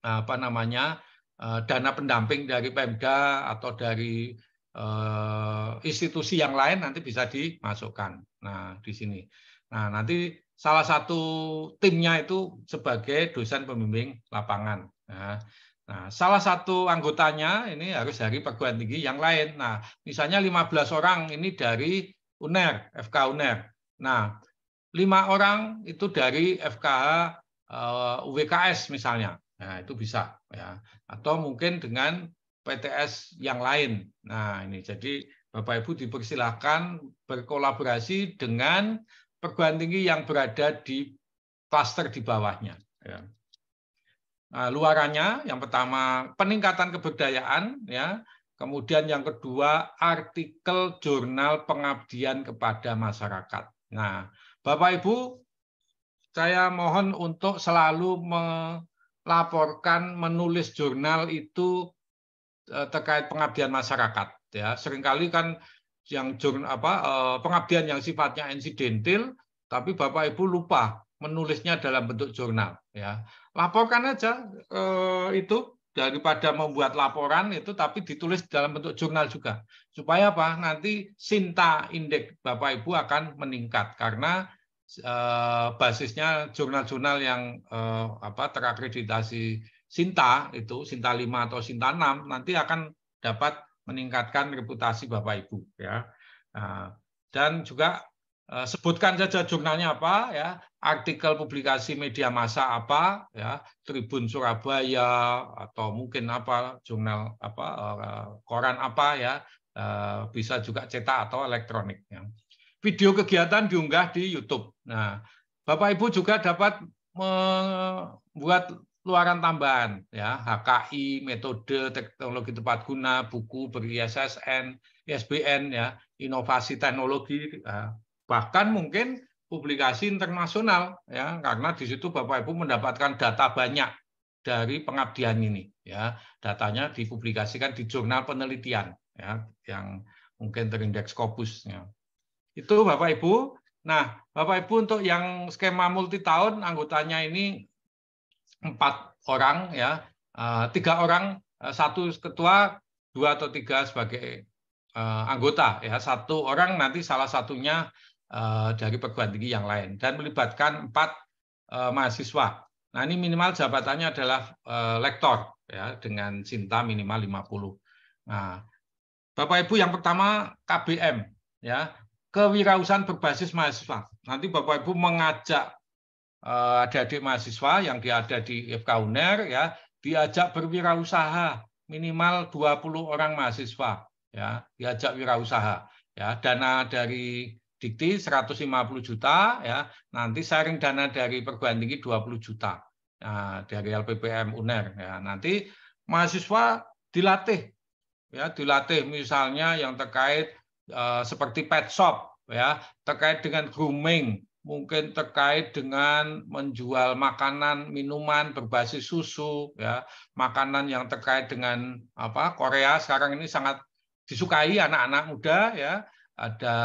dana pendamping dari Pemda atau dari institusi yang lain nanti bisa dimasukkan. Nah, di sini. Nah, nanti salah satu timnya itu sebagai dosen pembimbing lapangan. Nah, salah satu anggotanya ini harus dari perguruan tinggi yang lain. Nah, misalnya 15 orang ini dari UNER, FK UNER. Nah, 5 orang itu dari FKH UWKS misalnya. Nah, itu bisa ya. Atau mungkin dengan PTS yang lain. Nah, ini jadi Bapak Ibu dipersilahkan berkolaborasi dengan perguruan tinggi yang berada di klaster di bawahnya. Ya. Nah, luarannya yang pertama peningkatan kebudayaan, ya. Kemudian yang kedua artikel jurnal pengabdian kepada masyarakat. Nah, Bapak Ibu, saya mohon untuk selalu melaporkan, menulis jurnal itu terkait pengabdian masyarakat, ya. Seringkali kan yang pengabdian yang sifatnya insidentil, tapi Bapak Ibu lupa menulisnya dalam bentuk jurnal, ya. Laporkan aja itu daripada membuat laporan itu, tapi ditulis dalam bentuk jurnal juga, supaya apa? Nanti Sinta indeks Bapak Ibu akan meningkat karena basisnya jurnal-jurnal yang terakreditasi Sinta itu, Sinta 5 atau Sinta 6, nanti akan dapat meningkatkan reputasi Bapak Ibu, ya. Nah, dan juga sebutkan saja jurnalnya apa, ya, artikel publikasi media massa apa, ya, Tribun Surabaya atau mungkin apa, jurnal apa, koran apa, ya, bisa juga cetak atau elektronik. Ya. Video kegiatan diunggah di YouTube. Nah, Bapak Ibu juga dapat membuat luaran tambahan, ya, HKI, metode teknologi tepat guna, buku ber-ISSN, ISBN, ya, inovasi teknologi, bahkan mungkin publikasi internasional, ya, karena di situ Bapak Ibu mendapatkan data banyak dari pengabdian ini, ya, datanya dipublikasikan di jurnal penelitian, ya, yang mungkin terindeks Scopus, ya. Itu Bapak Ibu. Nah, Bapak Ibu untuk yang skema multi tahun anggotanya ini 4 orang, ya, 3 orang, 1 ketua, 2 atau 3 sebagai anggota, ya, 1 orang nanti salah satunya dari perguruan tinggi yang lain, dan melibatkan 4 mahasiswa. Nah, ini minimal jabatannya adalah lektor, ya, dengan cinta minimal 50. Nah, Bapak Ibu yang pertama KBM, ya, kewirausahaan berbasis mahasiswa. Nanti Bapak Ibu mengajak adik-adik mahasiswa yang ada di FK UNER, ya, diajak berwirausaha minimal 20 orang mahasiswa, ya, diajak wirausaha, ya, dana dari Dikti 150 juta, ya, nanti sharing dana dari perguruan tinggi 20 juta, nah, dari LPPM UNER, ya, nanti mahasiswa dilatih, ya, dilatih misalnya yang terkait seperti pet shop, ya, terkait dengan grooming, mungkin terkait dengan menjual makanan, minuman berbasis susu, ya, makanan yang terkait dengan Korea sekarang ini sangat disukai anak-anak muda, ya, ada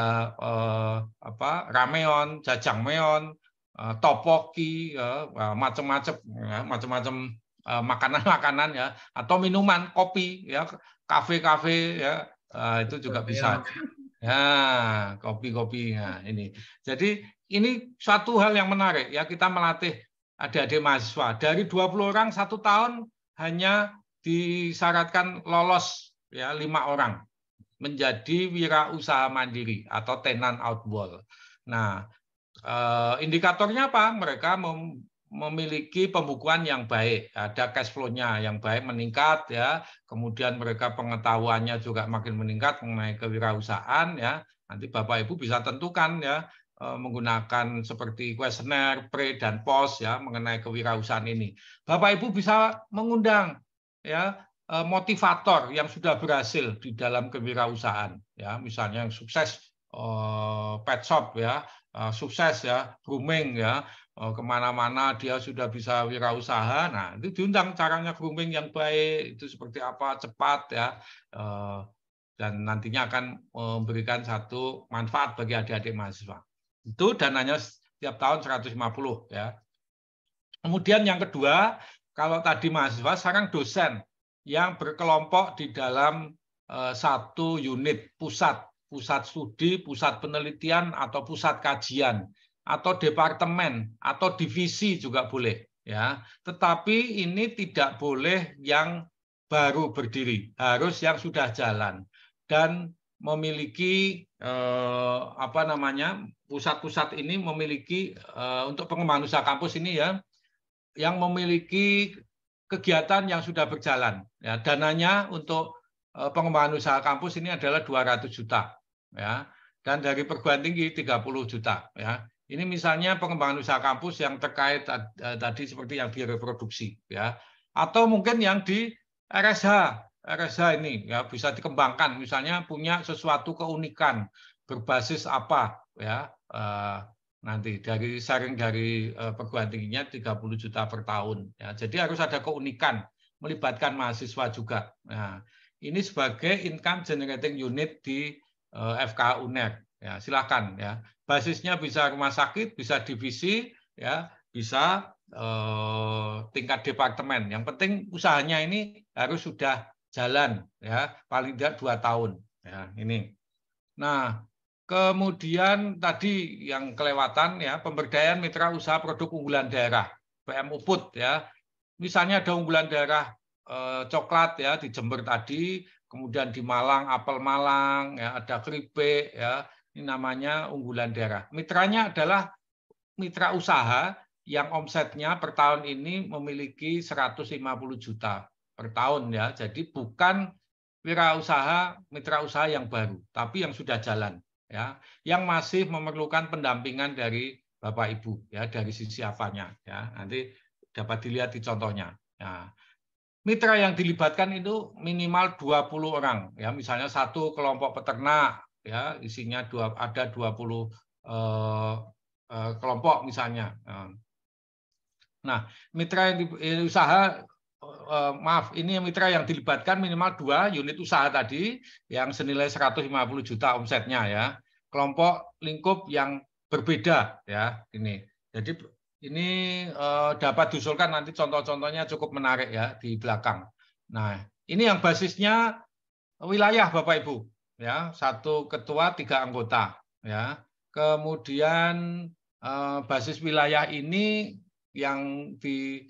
rameon, jajangmyeon, tteokbokki, ya, macam-macam makanan-makanan, ya, atau minuman, kopi, ya, kafe-kafe, ya, itu juga bisa. Ya, kopi-kopi. Nah, ini. Jadi ini suatu hal yang menarik, ya, kita melatih adik-adik mahasiswa. Dari 20 orang 1 tahun hanya disyaratkan lolos, ya, 5 orang menjadi wirausaha mandiri atau tenant outwall. Nah, indikatornya apa? Mereka memiliki pembukuan yang baik, ada cash flow-nya yang baik meningkat, ya. Kemudian mereka pengetahuannya juga makin meningkat mengenai kewirausahaan, ya. Nanti Bapak Ibu bisa tentukan, ya, menggunakan seperti kuesioner, pre dan post, ya, mengenai kewirausahaan ini. Bapak Ibu bisa mengundang, ya, motivator yang sudah berhasil di dalam kewirausahaan, ya, misalnya yang sukses pet shop, ya, sukses, ya, grooming, ya, kemana-mana dia sudah bisa wirausaha. Nah, itu diundang caranya grooming yang baik itu seperti apa, cepat, ya, dan nantinya akan memberikan satu manfaat bagi adik-adik mahasiswa. Itu dananya setiap tahun 150, ya. Kemudian yang kedua, kalau tadi mahasiswa, sekarang dosen yang berkelompok di dalam satu unit pusat studi, pusat penelitian atau pusat kajian, atau departemen atau divisi juga boleh, ya. Tetapi ini tidak boleh yang baru berdiri, harus yang sudah jalan dan memiliki pusat-pusat ini memiliki untuk pengembangan usaha kampus ini, ya, yang memiliki kegiatan yang sudah berjalan, ya. Dananya untuk pengembangan usaha kampus ini adalah 200 juta, ya. Dan dari perguruan tinggi 30 juta, ya. Ini misalnya pengembangan usaha kampus yang terkait tadi seperti yang biaya reproduksi, ya, atau mungkin yang di RSH ini, ya, bisa dikembangkan, misalnya punya sesuatu keunikan berbasis apa, ya, nanti dari sharing dari perguruan tingginya 30 juta per tahun, ya. Jadi harus ada keunikan, melibatkan mahasiswa juga. Nah, ini sebagai income generating unit di FK UNER, ya, silakan, ya. Basisnya bisa rumah sakit, bisa divisi, ya, bisa tingkat departemen. Yang penting usahanya ini harus sudah jalan, ya, paling tidak 2 tahun, ya, ini. Nah, kemudian tadi yang kelewatan, ya, pemberdayaan mitra usaha produk unggulan daerah, PMUPUT, ya. Misalnya ada unggulan daerah coklat, ya, di Jember tadi, kemudian di Malang apel Malang, ya, ada keripik, ya. Ini namanya unggulan daerah. Mitranya adalah mitra usaha yang omsetnya per tahun ini memiliki 150 juta per tahun, ya. Jadi bukan wirausaha, mitra usaha yang baru, tapi yang sudah jalan, ya, yang masih memerlukan pendampingan dari Bapak Ibu, ya, dari sisi apanya, ya, nanti dapat dilihat di contohnya. Ya. Mitra yang dilibatkan itu minimal 20 orang, ya, misalnya satu kelompok peternak, ya, isinya ada 20 kelompok misalnya. Nah, mitra yang usaha, maaf, ini mitra yang dilibatkan minimal 2 unit usaha tadi yang senilai 150 juta omsetnya, ya. Kelompok lingkup yang berbeda, ya, ini. Jadi ini dapat diusulkan, nanti contoh-contohnya cukup menarik, ya, di belakang. Nah, ini yang basisnya wilayah Bapak Ibu, ya, 1 ketua 3 anggota, ya. Kemudian basis wilayah ini yang di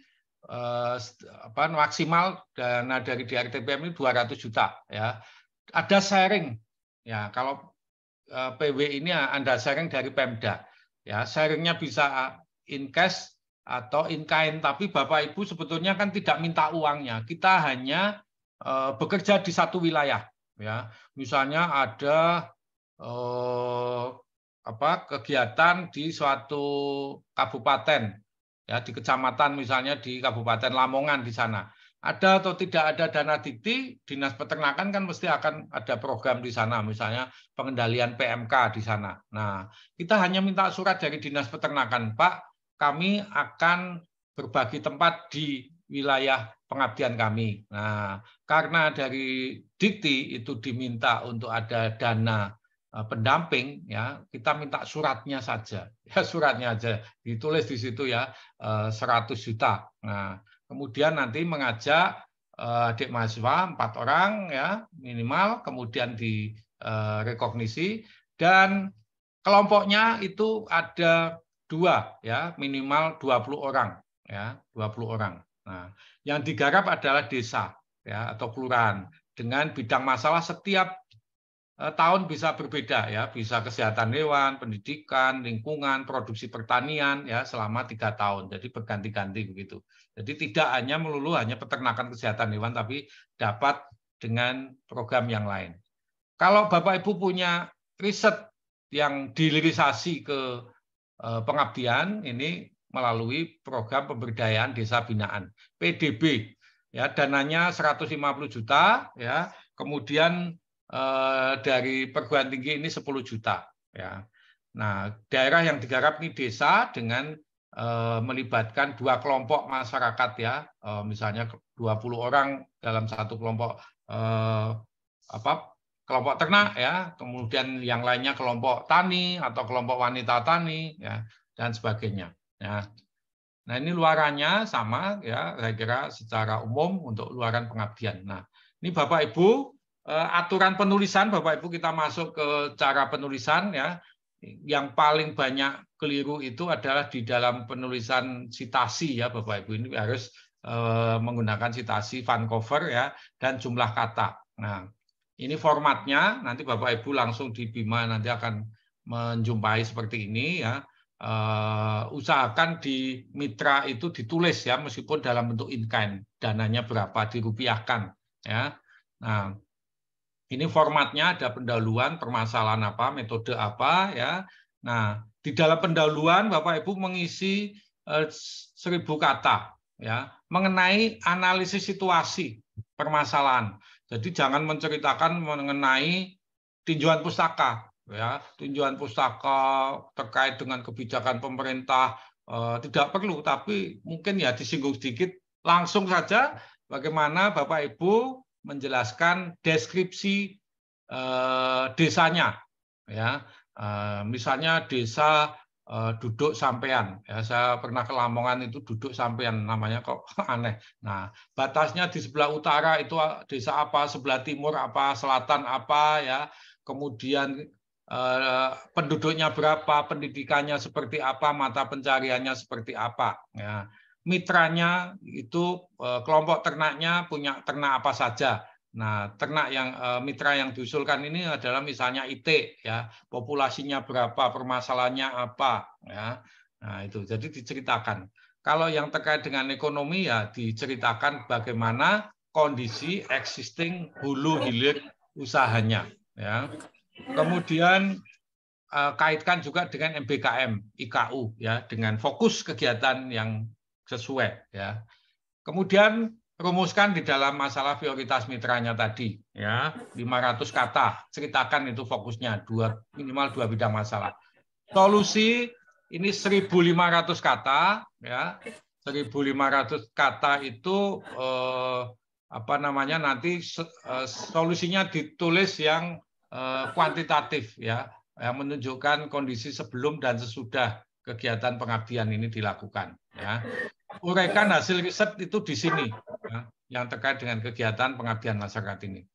maksimal dana dari DRTPM ini 200 juta, ya. Ada sharing, ya, kalau PW ini Anda sharing dari Pemda, ya, sharingnya bisa in cash atau in kind, tapi Bapak Ibu sebetulnya kan tidak minta uangnya, kita hanya bekerja di satu wilayah, ya. Misalnya ada kegiatan di suatu kabupaten, ya, di kecamatan, misalnya di Kabupaten Lamongan di sana. Ada atau tidak ada dana dikti, Dinas Peternakan kan mesti akan ada program di sana, misalnya pengendalian PMK di sana. Nah, kita hanya minta surat dari Dinas Peternakan, Pak, kami akan berbagi tempat di wilayah pengabdian kami. Nah, karena dari dikti itu diminta untuk ada dana pendamping, ya, kita minta suratnya saja, ya, suratnya aja ditulis di situ, ya, 100 juta. Nah, kemudian nanti mengajak adik mahasiswa 4 orang, ya, minimal, kemudian direkognisi, dan kelompoknya itu ada 2, ya, minimal 20 orang, ya, 20 orang. Nah, yang digarap adalah desa, ya, atau kelurahan dengan bidang masalah setiap tahun bisa berbeda, ya, bisa kesehatan hewan, pendidikan, lingkungan, produksi pertanian, ya, selama 3 tahun. Jadi berganti-ganti begitu. Jadi tidak hanya melulu hanya peternakan kesehatan hewan, tapi dapat dengan program yang lain. Kalau Bapak Ibu punya riset yang dihilirisasi ke pengabdian, ini melalui program pemberdayaan desa binaan PDB, ya, dananya 150 juta, ya, kemudian dari perguruan tinggi ini 10 juta, ya. Nah, daerah yang digarap ini desa dengan melibatkan 2 kelompok masyarakat, ya, misalnya 20 orang dalam satu kelompok kelompok ternak, ya, kemudian yang lainnya kelompok tani atau kelompok wanita tani, ya, dan sebagainya, ya. Nah, ini luarannya sama, ya, saya kira secara umum untuk luaran pengabdian. Nah, ini Bapak Ibu, aturan penulisan, Bapak Ibu, kita masuk ke cara penulisan, ya. Yang paling banyak keliru itu adalah di dalam penulisan citasi, ya, Bapak Ibu, ini harus menggunakan citasi Vancouver, ya, dan jumlah kata. Nah, ini formatnya, nanti Bapak Ibu langsung di Bima nanti akan menjumpai seperti ini, ya. Usahakan di mitra itu ditulis, ya, meskipun dalam bentuk in-kind, dananya berapa, dirupiahkan, ya. Nah, ini formatnya ada pendahuluan, permasalahan apa, metode apa, ya. Nah, di dalam pendahuluan Bapak Ibu mengisi 1000 kata, ya, mengenai analisis situasi permasalahan. Jadi jangan menceritakan mengenai tinjauan pustaka, ya, tinjauan pustaka terkait dengan kebijakan pemerintah, tidak perlu, tapi mungkin, ya, disinggung sedikit, langsung saja bagaimana Bapak Ibu menjelaskan deskripsi desanya, ya, misalnya desa duduk sampean, ya, saya pernah ke Lamongan itu duduk sampean, namanya kok aneh. Nah, batasnya di sebelah utara itu desa apa, sebelah timur apa, selatan apa, ya, kemudian penduduknya berapa, pendidikannya seperti apa, mata pencariannya seperti apa, ya. Mitranya itu kelompok ternaknya punya ternak apa saja. Nah, ternak yang mitra yang diusulkan ini adalah misalnya IT, ya, populasinya berapa, permasalahannya apa, ya. Nah, itu jadi diceritakan. Kalau yang terkait dengan ekonomi, ya, diceritakan bagaimana kondisi existing hulu hilir usahanya, ya. Kemudian kaitkan juga dengan MBKM, IKU, ya, dengan fokus kegiatan yang sesuai, ya. Kemudian rumuskan di dalam masalah prioritas mitranya tadi, ya, 500 kata, ceritakan itu fokusnya, minimal 2 bidang masalah. Solusi ini 1.500 kata, ya, 1.500 kata itu nanti solusinya ditulis yang kuantitatif, ya, yang menunjukkan kondisi sebelum dan sesudah kegiatan pengabdian ini dilakukan, ya. Uraikan hasil riset itu di sini, ya, yang terkait dengan kegiatan pengabdian masyarakat ini.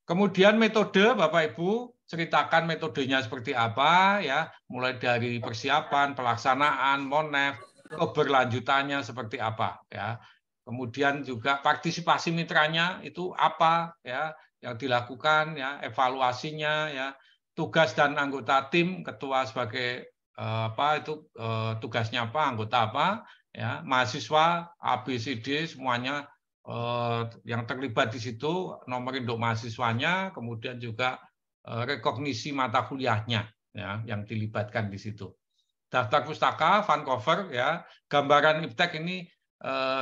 Kemudian metode, Bapak Ibu, ceritakan metodenya seperti apa, ya, mulai dari persiapan, pelaksanaan, monef, keberlanjutannya seperti apa, ya. Kemudian juga partisipasi mitranya itu apa, ya, yang dilakukan, ya, evaluasinya, ya, tugas dan anggota tim, ketua sebagai tugasnya apa, anggota apa, ya, mahasiswa, ABCD semuanya. Yang terlibat di situ, nomor induk mahasiswanya, kemudian juga rekognisi mata kuliahnya, ya, yang dilibatkan di situ. Daftar pustaka, fund cover, ya, gambaran iptek ini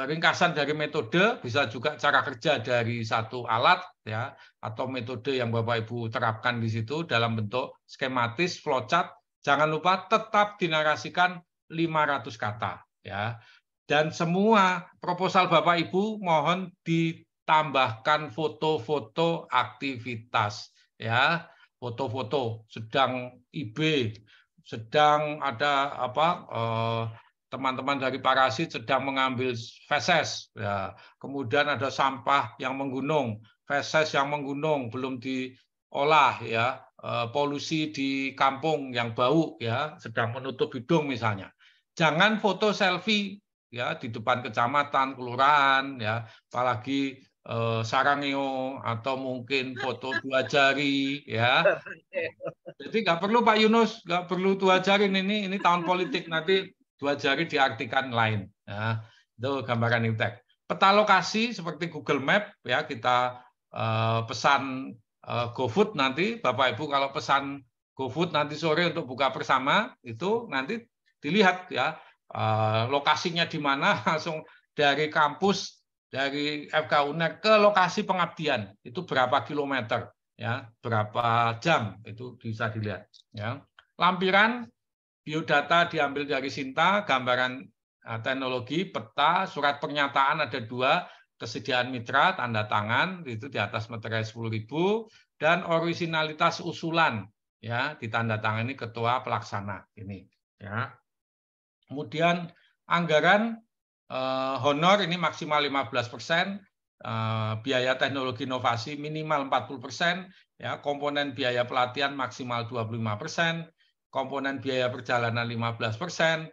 ringkasan dari metode, bisa juga cara kerja dari satu alat, ya, atau metode yang Bapak Ibu terapkan di situ dalam bentuk skematis, flowchart. Jangan lupa tetap dinarasikan 500 kata, ya. Dan semua proposal Bapak Ibu mohon ditambahkan foto-foto aktivitas, ya, foto-foto sedang IB, sedang ada teman-teman dari Parasit sedang mengambil feses, ya. Kemudian ada sampah yang menggunung, feses yang menggunung belum diolah, ya, polusi di kampung yang bau, ya, sedang menutup hidung misalnya. Jangan foto selfie, ya, di depan kecamatan, kelurahan, ya, apalagi sarangeo atau mungkin foto 2 jari, ya. Jadi nggak perlu Pak Yunus, nggak perlu 2 jari, ini tahun politik, nanti 2 jari diartikan lain, ya. Itu gambaran iptek. Peta lokasi seperti Google Map, ya, kita pesan GoFood nanti, Bapak Ibu kalau pesan GoFood nanti sore untuk buka bersama, itu nanti dilihat, ya, lokasinya di mana, langsung dari kampus, dari FK UNER ke lokasi pengabdian itu berapa kilometer, ya, berapa jam, itu bisa dilihat, ya. Lampiran biodata diambil dari Sinta, gambaran teknologi, peta, surat pernyataan ada 2, kesediaan mitra, tanda tangan itu di atas meterai 10.000, dan originalitas usulan, ya, ditandatangani ketua pelaksana ini, ya. Kemudian anggaran honor ini maksimal 15%, biaya teknologi inovasi minimal 40%, ya, komponen biaya pelatihan maksimal 25%, komponen biaya perjalanan 15%,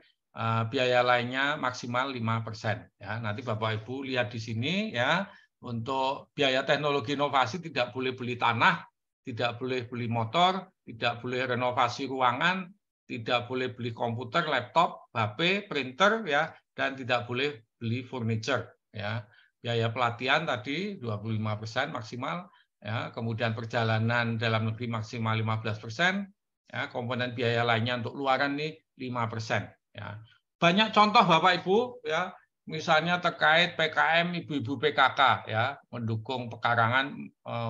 biaya lainnya maksimal 5%. Ya, nanti Bapak Ibu lihat di sini, ya, untuk biaya teknologi inovasi tidak boleh beli tanah, tidak boleh beli motor, tidak boleh renovasi ruangan, tidak boleh beli komputer, laptop, HP, printer, ya, dan tidak boleh beli furniture, ya. Biaya pelatihan tadi 25% maksimal, ya. Kemudian perjalanan dalam negeri maksimal 15%, ya. Komponen biaya lainnya untuk luaran nih 5%, ya. Banyak contoh Bapak Ibu, ya. Misalnya terkait PKM ibu-ibu PKK, ya, mendukung pekarangan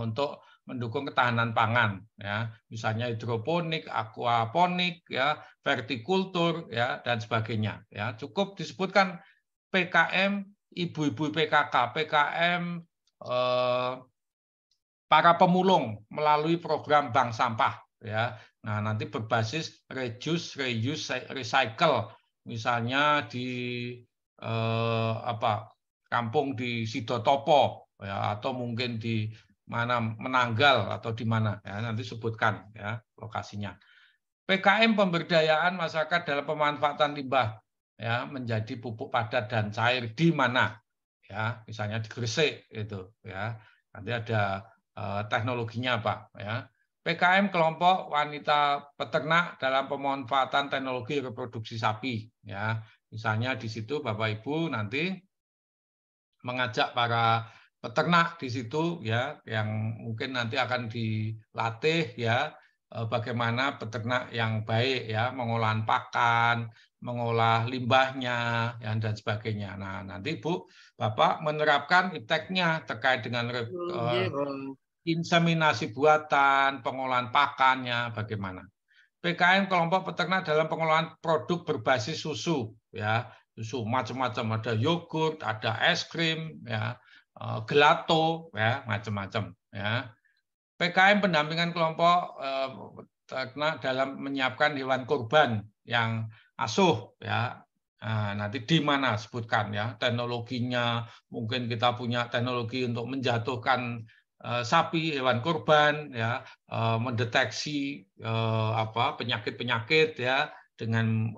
untuk mendukung ketahanan pangan, ya, misalnya hidroponik, aquaponik, ya, vertikultur, ya, dan sebagainya, ya. Cukup disebutkan PKM ibu-ibu PKK, PKM para pemulung melalui program bank sampah, ya. Nah, nanti berbasis reduce, reuse, recycle, misalnya di kampung di Sidotopo, ya, atau mungkin di mana Menanggal atau di mana, ya, nanti sebutkan, ya, lokasinya. PKM pemberdayaan masyarakat dalam pemanfaatan limbah, ya, menjadi pupuk padat dan cair di mana, ya, misalnya di Gresik itu, ya, nanti ada teknologinya apa, ya. PKM kelompok wanita peternak dalam pemanfaatan teknologi reproduksi sapi, ya, misalnya di situ Bapak Ibu nanti mengajak para peternak di situ ya, yang mungkin nanti akan dilatih ya, bagaimana peternak yang baik ya, mengolahan pakan, mengolah limbahnya dan sebagainya. Nah, nanti Bu, Bapak menerapkan ipteknya terkait dengan inseminasi buatan, pengolahan pakannya bagaimana. PKM kelompok peternak dalam pengolahan produk berbasis susu ya, susu macam-macam, ada yogurt, ada es krim ya, gelato ya, macam-macam ya. PKM pendampingan kelompok peternak dalam menyiapkan hewan kurban yang asuh ya. Nah, nanti di mana sebutkan ya teknologinya, mungkin kita punya teknologi untuk menjatuhkan sapi hewan kurban ya, mendeteksi penyakit-penyakit ya dengan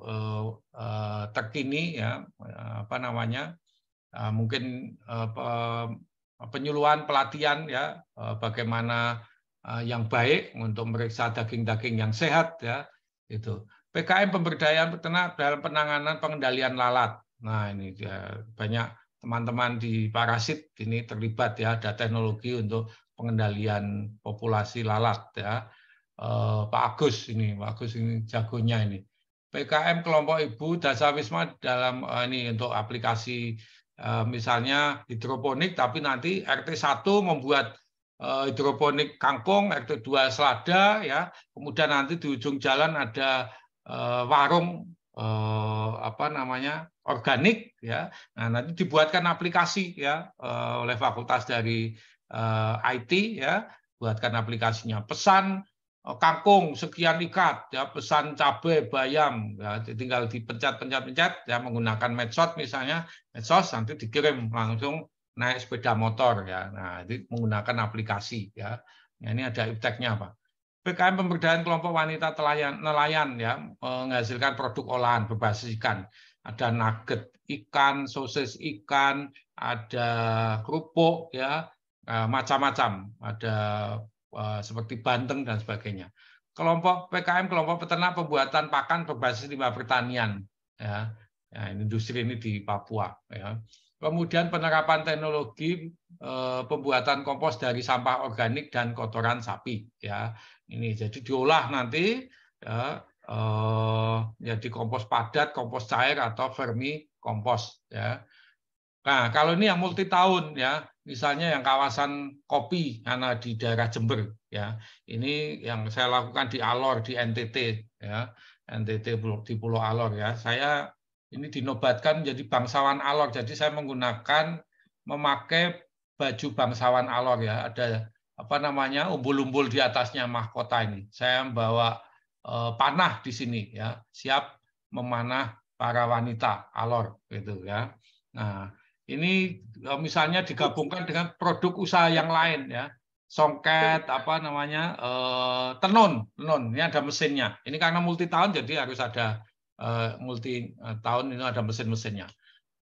terkini ya, apa namanya, mungkin penyuluhan pelatihan ya, bagaimana yang baik untuk meriksa daging-daging yang sehat ya, itu. PKM pemberdayaan peternak dalam penanganan pengendalian lalat. Nah, ini ya, banyak teman-teman di parasit ini terlibat ya, ada teknologi untuk pengendalian populasi lalat ya. Pak Agus ini jagonya ini. PKM kelompok ibu Dasawisma dalam ini untuk aplikasi misalnya hidroponik, tapi nanti RT 1 membuat hidroponik kangkung, RT 2 selada ya. Kemudian nanti di ujung jalan ada warung apa namanya organik ya. Nah, nanti dibuatkan aplikasi ya oleh fakultas dari IT ya, buatkan aplikasinya, pesan kangkung sekian ikat ya, pesan cabai bayam ya, tinggal dipencet-pencet ya, menggunakan medsos misalnya, medsos nanti dikirim langsung naik sepeda motor ya. Nah, ini menggunakan aplikasi ya. Nah, ini ada ipteknya Pak. PKM pemberdayaan kelompok wanita nelayan ya, menghasilkan produk olahan berbasis ikan. Ada nugget ikan, sosis ikan, ada kerupuk ya, macam-macam. Ada seperti bandeng dan sebagainya. Kelompok PKM kelompok peternak pembuatan pakan berbasis limbah pertanian ya. Nah, industri ini di Papua ya. Kemudian penerapan teknologi pembuatan kompos dari sampah organik dan kotoran sapi ya. Ini jadi diolah nanti ya, jadi kompos padat, kompos cair atau vermi kompos ya. Nah, kalau ini yang multi tahun ya, misalnya yang kawasan kopi karena di daerah Jember ya. Ini yang saya lakukan di Alor di NTT ya. NTT di Pulau Alor ya. Saya ini dinobatkan menjadi bangsawan Alor. Jadi saya memakai baju bangsawan Alor ya. Ada apa namanya, umbul-umbul di atasnya mahkota ini. Saya membawa panah di sini ya, siap memanah para wanita Alor gitu ya. Nah, ini misalnya digabungkan dengan produk usaha yang lain ya. Songket apa namanya, tenun. Ini ada mesinnya. Ini karena multi tahun jadi harus ada multi tahun, ini ada mesin-mesinnya.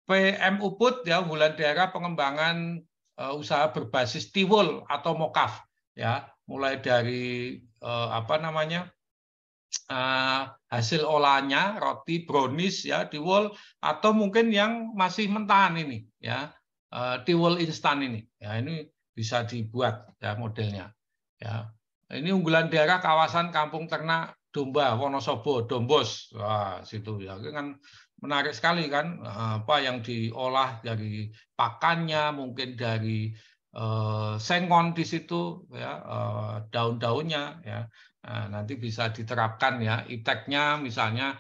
PM Uput ya, unggulan daerah pengembangan usaha berbasis tiwul atau mokaf ya, mulai dari apa namanya, hasil olahannya roti, brownies ya, tiwul, atau mungkin yang masih mentahan ini ya, tiwul instan ini ya, ini bisa dibuat ya modelnya ya. Ini unggulan daerah kawasan kampung ternak domba Wonosobo, Dombos. Wah, situ ya kan menarik sekali kan, apa yang diolah dari pakannya, mungkin dari sengon di situ ya, daun-daunnya ya. Nah, nanti bisa diterapkan ya ipteknya, misalnya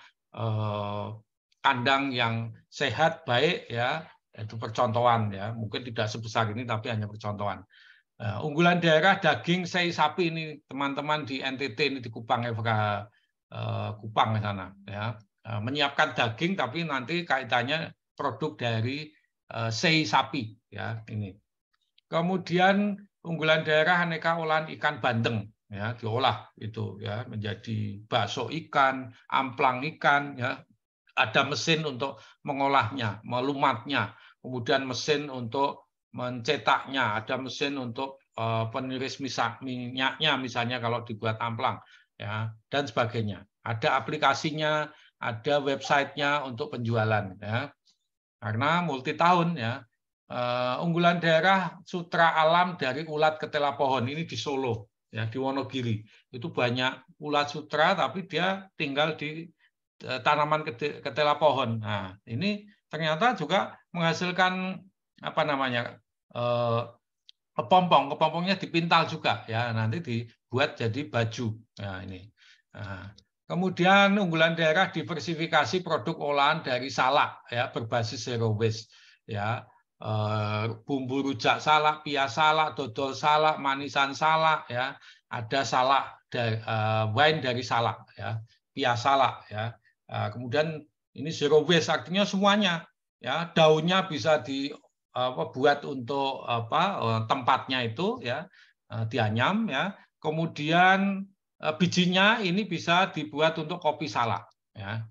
kandang yang sehat baik ya, itu percontohan ya, mungkin tidak sebesar ini tapi hanya percontohan. Unggulan daerah daging sei sapi ini teman-teman di NTT ini di Kupang Kupang di sana ya, menyiapkan daging tapi nanti kaitannya produk dari sei sapi ya ini. Kemudian unggulan daerah aneka olahan ikan bandeng ya, diolah itu ya menjadi bakso ikan, amplang ikan ya. Ada mesin untuk mengolahnya, melumatnya, kemudian mesin untuk mencetaknya, ada mesin untuk peniris minyaknya misalnya kalau dibuat amplang ya, dan sebagainya. Ada aplikasinya, ada websitenya untuk penjualan ya. Karena multi tahun ya. unggulan daerah sutra alam dari ulat ketela pohon ini di Solo, ya, di Wonogiri. Itu banyak ulat sutra, tapi dia tinggal di tanaman ketela pohon. Nah, ini ternyata juga menghasilkan apa namanya kepompong. Kepompongnya dipintal juga, ya, nanti dibuat jadi baju. Nah, ini. Nah, kemudian unggulan daerah diversifikasi produk olahan dari salak, ya, berbasis zero waste, ya. Bumbu rujak salak, pia salak, dodol salak, manisan salak, ya, ada salak wine dari salak, ya, pia salak, ya. Kemudian ini zero waste artinya semuanya, ya, daunnya bisa dibuat untuk tempatnya itu, ya, dianyam, ya. Kemudian bijinya ini bisa dibuat untuk kopi salak, ya.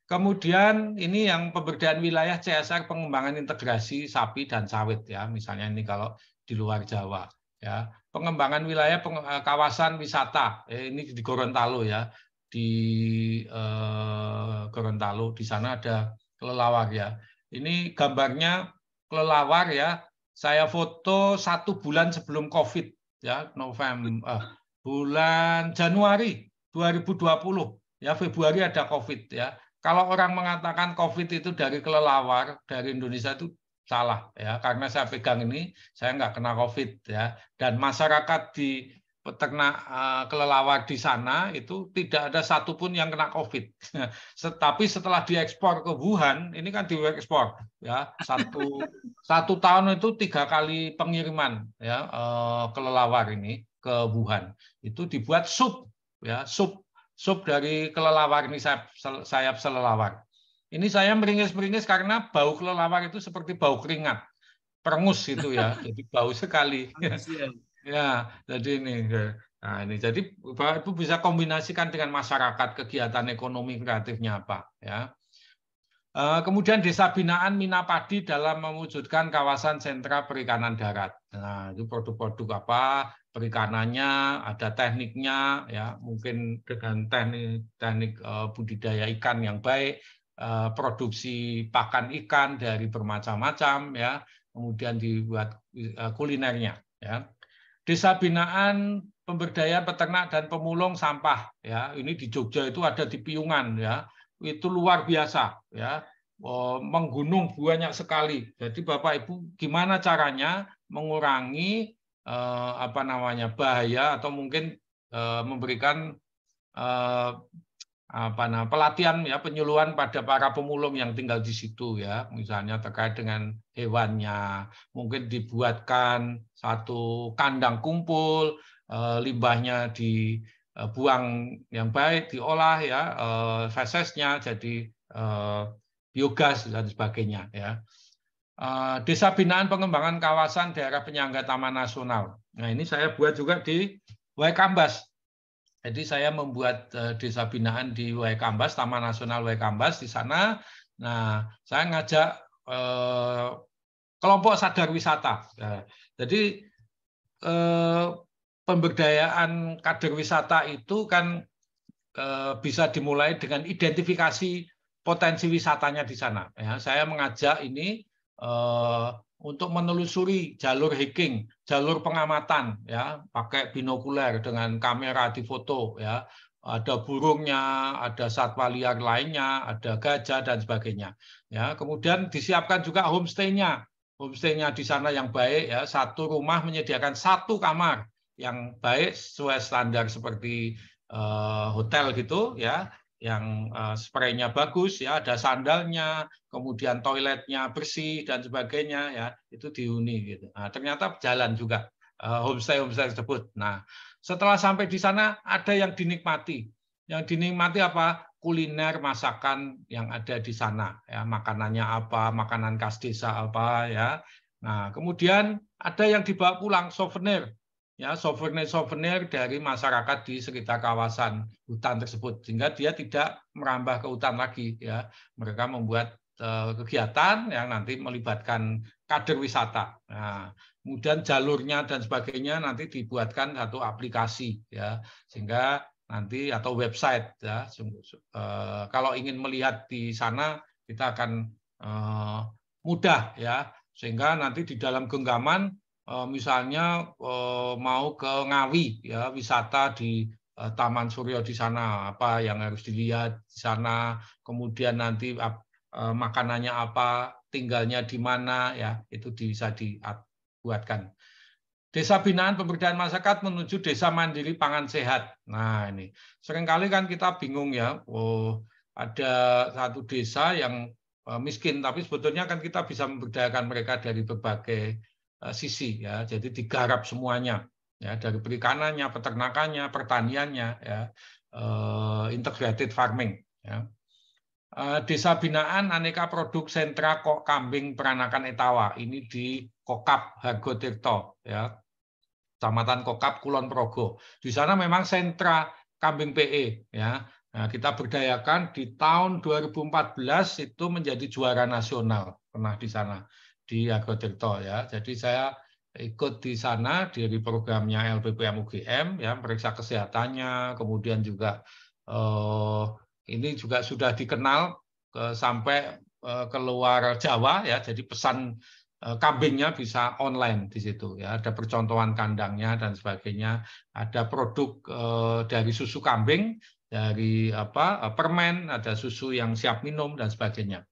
Kemudian ini yang pemberdayaan wilayah CSR pengembangan integrasi sapi dan sawit, ya, misalnya ini kalau di luar Jawa, ya, pengembangan wilayah kawasan wisata, ini di Gorontalo, ya, di Gorontalo, di sana ada kelelawar, ya. Ini gambarnya kelelawar, ya, saya foto 1 bulan sebelum COVID, ya, bulan Januari 2020, ya, Februari ada COVID, ya. Kalau orang mengatakan COVID itu dari kelelawar dari Indonesia itu salah, ya, karena saya pegang ini saya nggak kena COVID, ya, dan masyarakat di peternak kelelawar di sana itu tidak ada satupun yang kena COVID. Tapi setelah diekspor ke Wuhan, ini kan diekspor, ya, satu tahun itu 3 kali pengiriman, ya, kelelawar ini ke Wuhan itu dibuat sup, ya, sup dari kelelawar ini, sayap selelawar. Ini saya meringis-meringis karena bau kelelawar itu seperti bau keringat, perengus itu, ya, jadi bau sekali. Ya, jadi ini. Nah, ini jadi Bapak Ibu bisa kombinasikan dengan masyarakat kegiatan ekonomi kreatifnya apa, ya. Kemudian desa binaan Minapadi dalam mewujudkan kawasan sentra perikanan darat. Nah, itu produk-produk apa? Perikanannya, ada tekniknya, ya, mungkin dengan teknik budidaya ikan yang baik, produksi pakan ikan dari bermacam-macam, ya, kemudian dibuat kulinernya, ya. Desa binaan pemberdayaan peternak dan pemulung sampah, ya, ini di Jogja itu ada di Piungan, ya, itu luar biasa, ya, menggunung banyak sekali. Jadi Bapak Ibu gimana caranya mengurangi bahaya atau mungkin memberikan pelatihan, ya, penyuluhan pada para pemulung yang tinggal di situ, ya, misalnya terkait dengan hewannya, mungkin dibuatkan satu kandang kumpul, limbahnya dibuang yang baik, diolah, ya, fesesnya jadi biogas dan sebagainya, ya. Desa binaan pengembangan kawasan daerah penyangga Taman Nasional. Nah, ini saya buat juga di Waikambas. Jadi saya membuat desa binaan di Waikambas, Taman Nasional Waikambas di sana. Nah, saya ngajak kelompok sadar wisata. Jadi pemberdayaan kader wisata itu kan bisa dimulai dengan identifikasi potensi wisatanya di sana. Ya, saya mengajak ini untuk menelusuri jalur hiking, jalur pengamatan, ya, pakai binokuler dengan kamera di foto, ya, ada burungnya, ada satwa liar lainnya, ada gajah dan sebagainya. Ya, kemudian disiapkan juga homestay-nya di sana yang baik, ya, satu rumah menyediakan 1 kamar yang baik sesuai standar seperti hotel gitu, ya, yang spraynya bagus, ya, ada sandalnya, kemudian toiletnya bersih dan sebagainya, ya, itu dihuni gitu. Nah, ternyata jalan juga homestay tersebut. Nah, setelah sampai di sana ada yang dinikmati. Yang dinikmati apa? Kuliner masakan yang ada di sana, ya, makanannya apa, makanan khas desa apa, ya. Nah, kemudian ada yang dibawa pulang souvenir. Ya, souvenir dari masyarakat di sekitar kawasan hutan tersebut, sehingga dia tidak merambah ke hutan lagi, ya. Mereka membuat kegiatan yang nanti melibatkan kader wisata. Nah, kemudian jalurnya dan sebagainya nanti dibuatkan satu aplikasi, ya, sehingga nanti atau website, ya. Kalau ingin melihat di sana kita akan mudah, ya, Sehingga nanti di dalam genggaman misalnya mau ke Ngawi ya, wisata di Taman Suryo di sana, apa yang harus dilihat di sana, kemudian nanti makanannya apa, tinggalnya di mana ya, itu bisa dibuatkan. Desa binaan pemberdayaan masyarakat menuju desa mandiri pangan sehat. Nah, ini seringkali kan kita bingung ya, ada satu desa yang miskin, tapi sebetulnya kan kita bisa memberdayakan mereka dari berbagai sisi ya, jadi digarap semuanya. Ya, dari perikanannya, peternakannya, pertaniannya, ya, integrated farming. Ya. Desa binaan aneka produk sentra kambing peranakan Etawa, ini di Kokap Hargotirto, ya, Kecamatan Kokap Kulon Progo. Di sana memang sentra kambing PE, ya. Nah, kita berdayakan di tahun 2014 itu menjadi juara nasional, pernah di sana di Hargotirto, ya. Jadi saya ikut di sana dari programnya LPPM UGM, ya, periksa kesehatannya, kemudian juga ini juga sudah dikenal sampai keluar Jawa, ya, jadi pesan kambingnya bisa online di situ, ya, ada percontohan kandangnya dan sebagainya, ada produk dari susu kambing, dari permen, ada susu yang siap minum dan sebagainya.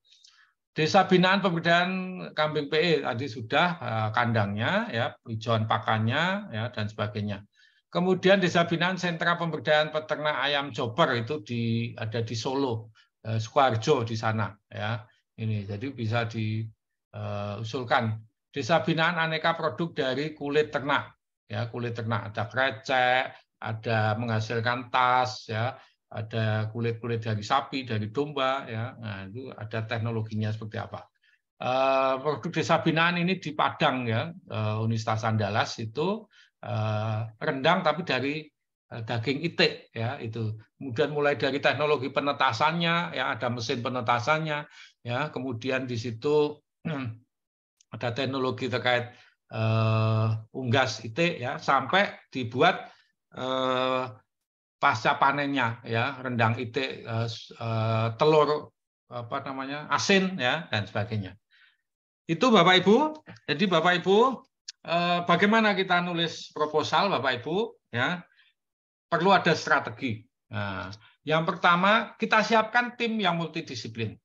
Desa binaan pemberdayaan kambing PE tadi sudah kandangnya, ya, hijauan pakannya, ya, dan sebagainya. Kemudian desa binaan sentra pemberdayaan peternak ayam Joper itu ada di Solo, Sukoharjo di sana, ya. Ini jadi bisa diusulkan. Desa binaan aneka produk dari kulit ternak, ya, kulit ternak, ada krecek, ada menghasilkan tas, ya, ada kulit-kulit dari sapi, dari domba, ya. Nah, itu ada teknologinya seperti apa. Produk desa binaan ini di Padang, ya, Universitas Andalas itu rendang tapi dari daging itik, ya, itu. Kemudian mulai dari teknologi penetasannya, ya, ada mesin penetasannya, ya. Kemudian di situ ada teknologi terkait unggas itik, ya, sampai dibuat pasca panennya, ya, rendang itik, telur asin, ya, dan sebagainya. Itu Bapak Ibu. Jadi Bapak Ibu, bagaimana kita nulis proposal Bapak Ibu, ya, perlu ada strategi. Nah, yang pertama kita siapkan tim yang multidisiplin.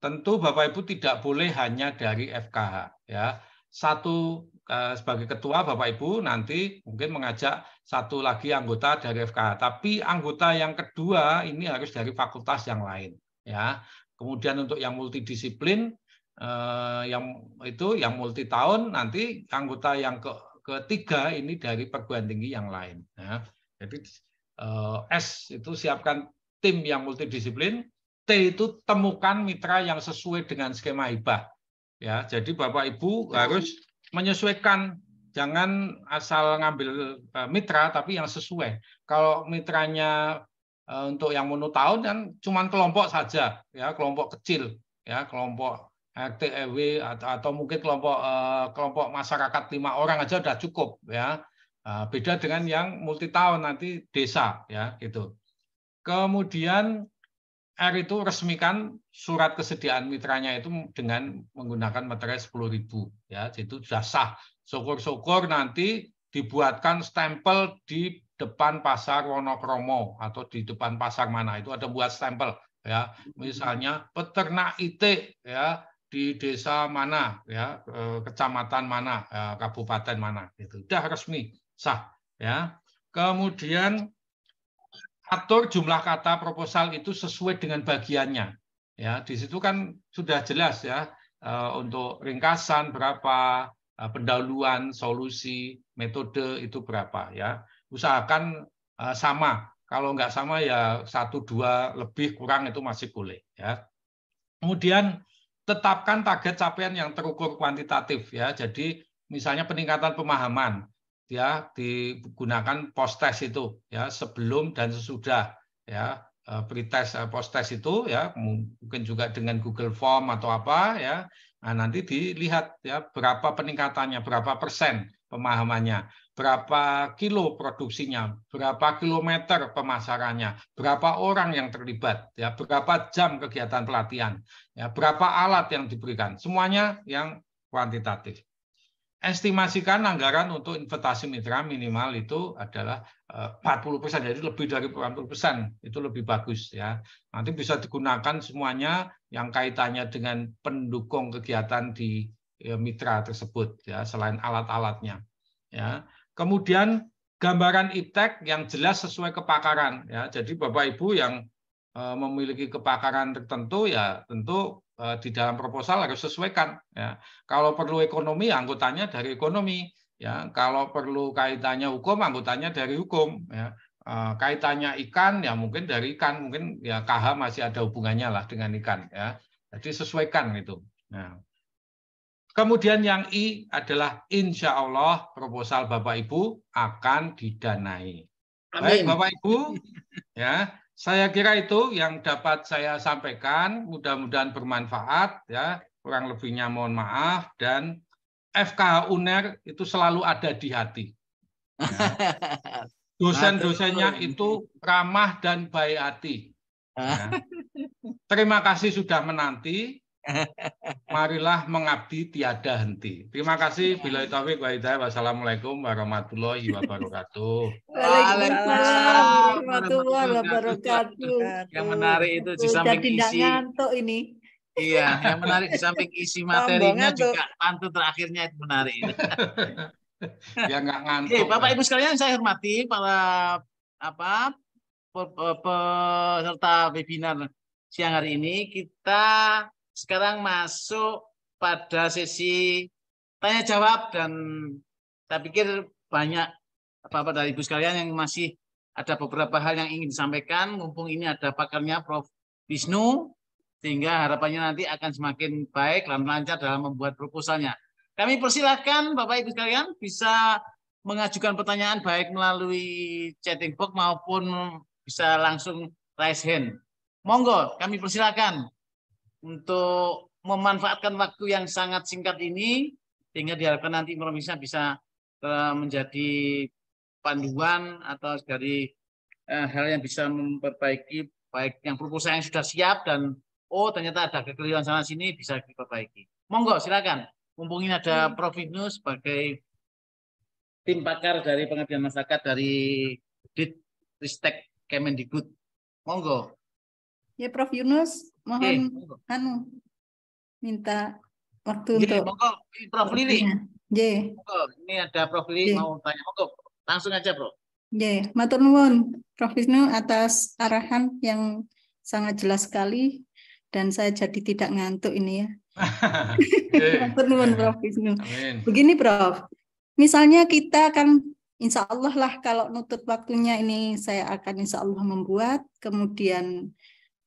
Tentu Bapak Ibu tidak boleh hanya dari FKH, ya. Satu sebagai ketua Bapak Ibu nanti mungkin mengajak satu lagi anggota dari FKH, tapi anggota yang kedua ini harus dari fakultas yang lain, ya. Kemudian untuk yang multidisiplin yang multi tahun, nanti anggota yang ketiga ini dari perguruan tinggi yang lain, ya. Jadi S itu siapkan tim yang multidisiplin, T itu temukan mitra yang sesuai dengan skema hibah, ya. Jadi Bapak Ibu harus menyesuaikan, jangan asal ngambil mitra tapi yang sesuai. Kalau mitranya untuk yang monotahun kan cuma kelompok saja, ya, kelompok kecil, ya, kelompok RT RW atau mungkin kelompok masyarakat 5 orang aja sudah cukup, ya. Beda dengan yang multi tahun nanti desa, ya, gitu. Kemudian R itu resmikan surat kesediaan mitranya itu dengan menggunakan materai 10.000, ya, itu sudah sah. Syukur-syukur nanti dibuatkan stempel di depan pasar Wonokromo atau di depan pasar mana itu ada buat stempel, ya, misalnya peternak itik, ya, di desa mana, ya, kecamatan mana, ya, kabupaten mana, itu sudah resmi sah, ya. Kemudian atur jumlah kata proposal itu sesuai dengan bagiannya, ya. Di situ kan sudah jelas, ya, untuk ringkasan berapa, pendahuluan, solusi, metode itu berapa, ya. Usahakan sama. Kalau nggak sama ya 1, 2 lebih kurang itu masih boleh, ya. Kemudian tetapkan target capaian yang terukur kuantitatif, ya. Jadi misalnya peningkatan pemahaman, ya, digunakan post-test itu, ya, sebelum dan sesudah, ya, pre-test, post-test itu, ya, mungkin juga dengan Google Form atau apa, ya. Nah, nanti dilihat, ya, berapa peningkatannya, berapa persen pemahamannya, berapa kilo produksinya, berapa kilometer pemasarannya, berapa orang yang terlibat, ya, berapa jam kegiatan pelatihan, ya, berapa alat yang diberikan, semuanya yang kuantitatif. Estimasikan anggaran untuk investasi mitra minimal itu adalah 40%, jadi lebih dari 40%, itu lebih bagus ya. Nanti bisa digunakan semuanya yang kaitannya dengan pendukung kegiatan di mitra tersebut ya, selain alat-alatnya ya. Kemudian gambaran iptek yang jelas sesuai kepakaran ya. Jadi Bapak Ibu yang memiliki kepakaran tertentu ya tentu di dalam proposal harus sesuaikan ya. Kalau perlu ekonomi, anggotanya dari ekonomi ya. Kalau perlu kaitannya hukum, anggotanya dari hukum ya. Kaitannya ikan ya mungkin dari ikan, mungkin ya KH masih ada hubungannya lah dengan ikan ya. Jadi sesuaikan itu. Nah, kemudian yang I adalah insya Allah proposal Bapak Ibu akan didanai.
Amin.
Baik Bapak Ibu ya. Saya kira itu yang dapat saya sampaikan, mudah-mudahan bermanfaat ya, kurang lebihnya mohon maaf, dan FKH UNER itu selalu ada di hati. Ya. Dosen-dosennya itu ramah dan baik hati. Ya. Terima kasih sudah menanti. Marilah mengabdi tiada henti. Terima kasih. Billahi taufiq wal hidayah. Wassalamualaikum warahmatullahi wabarakatuh.
Waalaikumsalam warahmatullahi wabarakatuh.
Yang menarik itu di samping
Jadi
isi.
ngantuk ini.
Iya, yang menarik di samping isi materinya juga pantun terakhirnya itu menarik.
Ya nggak ngantuk.
Oke, Bapak Ibu sekalian saya hormati para peserta webinar siang hari ini. Kita sekarang masuk pada sesi tanya jawab, dan saya pikir banyak Bapak dan Ibu sekalian yang masih ada beberapa hal yang ingin disampaikan. Mumpung ini ada pakarnya Prof. Wisnu, sehingga harapannya nanti akan semakin baik dan lancar dalam membuat proposalnya. Kami persilahkan Bapak Ibu sekalian bisa mengajukan pertanyaan baik melalui chatting box maupun bisa langsung raise hand. Monggo, kami persilahkan untuk memanfaatkan waktu yang sangat singkat ini, sehingga diharapkan nanti informasinya bisa menjadi panduan atau dari hal yang bisa memperbaiki baik yang proposal yang sudah siap dan ternyata ada kekeliruan sana sini bisa diperbaiki. Monggo silakan. Mumpung ini ada Prof. Wisnu sebagai tim pakar dari pengabdian masyarakat dari Ditristek Kemendikbud. Monggo.
Ya Prof. Yunus, mohon minta waktu untuk
monggo Prof. Lili.
Monggo,
ini ada Prof. Lili mau tanya. Monggo, langsung aja, Bro.
Matur nuwun Prof. Wisnu atas arahan yang sangat jelas sekali dan saya jadi tidak ngantuk ini ya. Matur nuwun Prof. Wisnu. Begini Prof, misalnya kita kan insya Allah lah kalau nutut waktunya ini saya akan insya Allah membuat, kemudian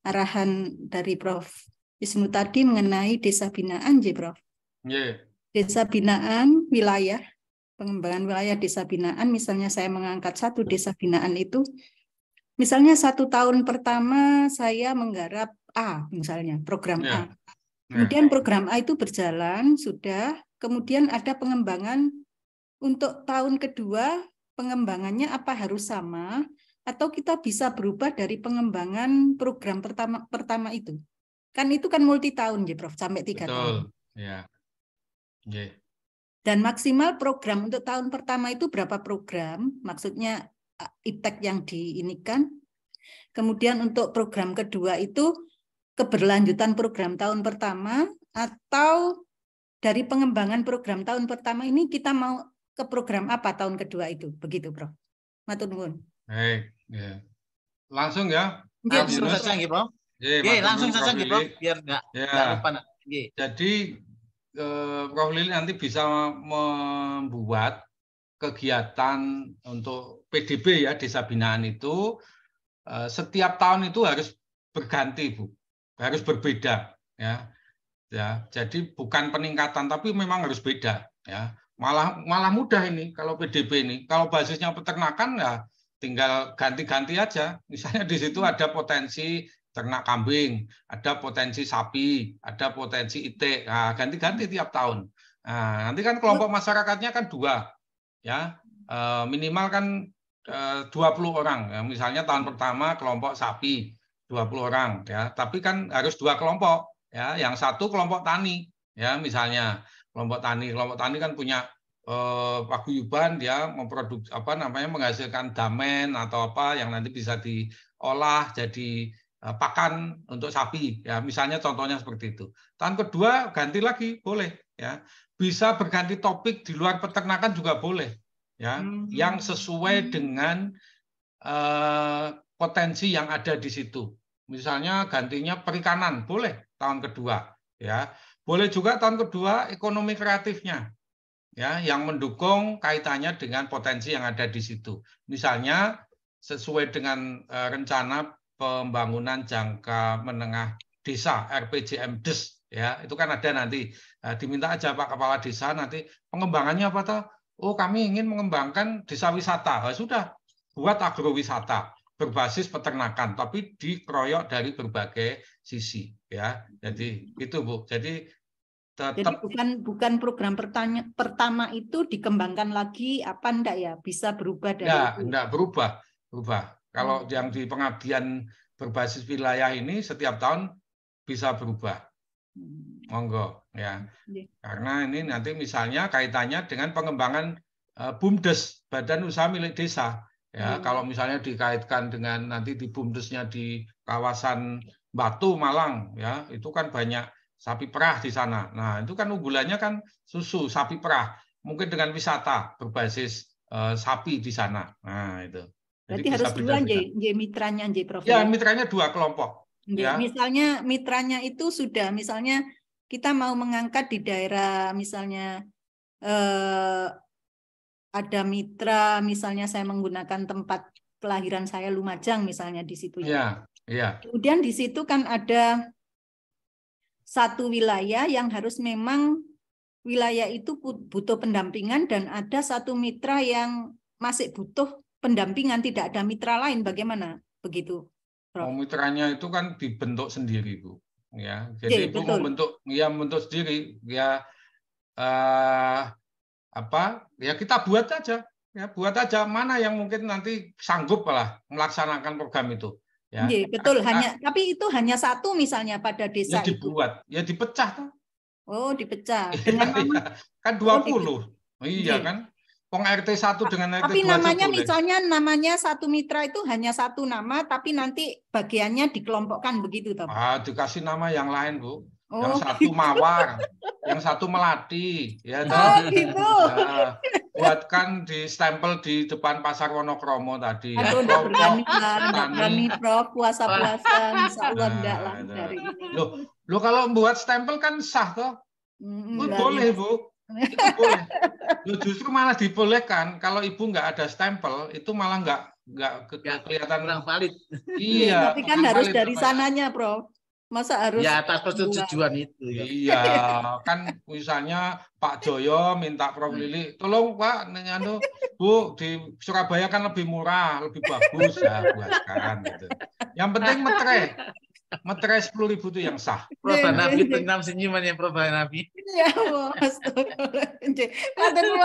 arahan dari Prof. Wisnu tadi mengenai desa binaan, Prof. Desa binaan wilayah, pengembangan wilayah desa binaan, misalnya saya mengangkat satu desa binaan itu, misalnya 1 tahun pertama saya menggarap A, misalnya program A. Kemudian program A itu berjalan, sudah, kemudian ada pengembangan untuk tahun kedua, pengembangannya apa harus sama, atau kita bisa berubah dari pengembangan program pertama itu. Kan itu kan multi tahun, Prof, sampai 3 tahun.
Ya.
Dan maksimal program untuk tahun pertama itu berapa program? Maksudnya iptek yang diinikan. Kemudian untuk program kedua itu keberlanjutan program tahun pertama, atau dari pengembangan program tahun pertama ini kita mau ke program apa tahun kedua itu? Begitu, Prof. Matur nuwun.
Baik, ya. Langsung ya.
Langsung saja, Bro. Langsung saja, Bro, biar enggak lupa.
Jadi Prof. Lili nanti bisa membuat kegiatan untuk PDB ya, desa binaan itu setiap tahun itu harus berganti, Bu. Harus berbeda ya. Jadi bukan peningkatan tapi memang harus beda ya. Malah mudah ini kalau PDB ini. Kalau basisnya peternakan ya tinggal ganti-ganti aja. Misalnya di situ ada potensi ternak kambing, ada potensi sapi, ada potensi itik. Nah, ganti-ganti tiap tahun. Nah, nanti kan kelompok masyarakatnya kan 2 ya. Minimal kan 20 orang. Ya. Misalnya tahun pertama kelompok sapi 20 orang ya. Tapi kan harus 2 kelompok ya. Yang satu kelompok tani ya misalnya. Kelompok tani kan punya paguyuban, dia memproduksi menghasilkan damen atau apa yang nanti bisa diolah jadi pakan untuk sapi ya, misalnya contohnya seperti itu. Tahun kedua ganti lagi boleh ya, bisa berganti topik di luar peternakan juga boleh ya, yang sesuai dengan potensi yang ada di situ. Misalnya gantinya perikanan boleh tahun kedua ya, boleh juga tahun kedua ekonomi kreatifnya ya, yang mendukung kaitannya dengan potensi yang ada di situ. Misalnya sesuai dengan rencana pembangunan jangka menengah desa RPJMDes ya, itu kan ada nanti. Diminta aja Pak Kepala Desa nanti pengembangannya apa toh? Oh, kami ingin mengembangkan desa wisata. Sudah, buat agrowisata berbasis peternakan tapi dikeroyok dari berbagai sisi ya. Jadi itu Bu. Jadi
bukan program pertama itu dikembangkan lagi apa enggak ya, bisa berubah dari itu?
Enggak berubah. Kalau yang di pengabdian berbasis wilayah ini setiap tahun bisa berubah. Monggo ya. Karena ini nanti misalnya kaitannya dengan pengembangan BUMDes, Badan Usaha Milik Desa. Ya, kalau misalnya dikaitkan dengan nanti di BUMDesnya di kawasan Batu Malang ya, itu kan banyak sapi perah di sana. Nah, itu kan unggulannya kan susu sapi perah. Mungkin dengan wisata berbasis sapi di sana. Nah, itu.
Jadi harus dua mitranya Prof.
Ya, mitranya 2 kelompok. Ya.
Misalnya mitranya itu sudah, misalnya kita mau mengangkat di daerah, misalnya ada mitra, misalnya saya menggunakan tempat kelahiran saya Lumajang misalnya di situ ya.
Iya.
Kemudian di situ kan ada satu wilayah yang harus memang wilayah itu butuh pendampingan dan ada satu mitra yang masih butuh pendampingan, tidak ada mitra lain, bagaimana begitu, Prof?
Mitranya itu kan dibentuk sendiri, Bu. Ya, jadi Ibu membentuk sendiri ya, ya kita buat aja, ya buat aja mana yang mungkin nanti sanggup lah melaksanakan program itu. Ya.
Betul, tapi itu hanya satu misalnya pada desa
ya dibuat, itu. Ya dipecah tuh.
Oh, dipecah. Dengan nama
kan 20. Iya kan? Pong RT 1 dengan RT 2.
Tapi namanya misalnya namanya satu mitra itu hanya satu nama, tapi nanti bagiannya dikelompokkan begitu toh?
Dikasih nama yang lain, Bu. Yang satu Mawar, yang satu Melati, ya
gitu.
Buatkan di stempel di depan Pasar Wonokromo tadi.
Aduh, berani Prof, puasa-puasa, insya Allah enggak lah dari ini.
Loh kalau membuat stempel kan sah toh? Boleh, Bu. Itu boleh. Justru malah dibolehkan kalau Ibu nggak ada stempel itu malah nggak kelihatan
valid.
Iya.
Tapi kan harus dari sananya, Prof. Masa harus
ya atas persetujuan itu.
Iya, kan misalnya Pak Joyo minta Prof Lili, tolong Pak, Bu di Surabaya kan lebih murah, lebih bagus ya buatkan gitu. Yang penting metre 10.000 itu yang sah.
Prof Hanafi tentang senyuman ya Prof Hanafi.
Ya, astagfirullah.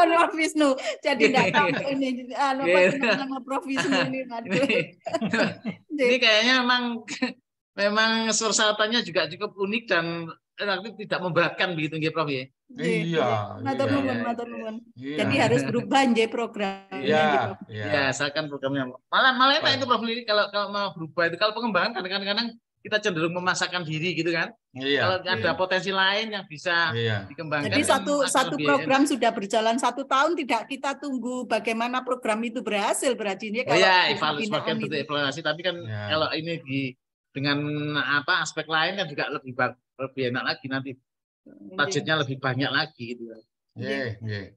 Prof Wisnu. Jadi enggak tahu ini nama Prof Wisnu ini.
Ini kayaknya memang suasananya juga cukup unik dan relatif tidak memberatkan begitu nggih Prof ya.
Iya.
Matur nuwun. Jadi harus berubah nggih programnya.
Iya, asalkan programnya. Malah enak itu Prof Lili kalau mau berubah itu kalau pengembangan kadang-kadang kita cenderung memasakkan diri gitu kan.
Iya.
Kalau ada potensi lain yang bisa dikembangkan.
Jadi satu program sudah berjalan 1 tahun, tidak kita tunggu bagaimana program itu berhasil berarti ini kalau
evaluasi tapi kan kalau ini dengan aspek lain kan juga lebih enak lagi nanti budgetnya lebih banyak lagi gitu.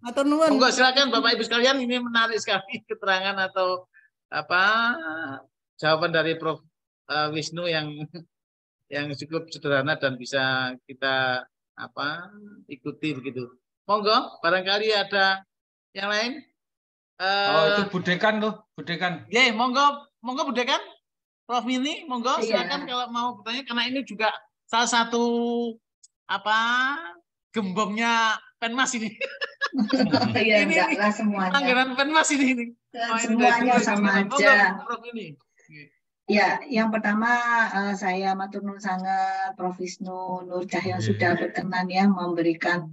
Matur nuwun.
Monggo silakan Bapak Ibu sekalian, ini menarik sekali keterangan atau jawaban dari Prof Wisnu yang cukup sederhana dan bisa kita ikuti begitu. Monggo, barangkali ada yang lain.
Itu Budekan tuh, Budekan.
Monggo Budekan. Prof Mini, monggo silakan kalau mau bertanya karena ini juga salah satu gembongnya Penmas ini.
Iya, enggak lah semuanya.
Anggaran Penmas ini.
Semuanya sama aja.
Prof Mini.
Ya, yang pertama saya matur nuwun sangat Prof Wisnu Nur Cahyo sudah berkenan ya memberikan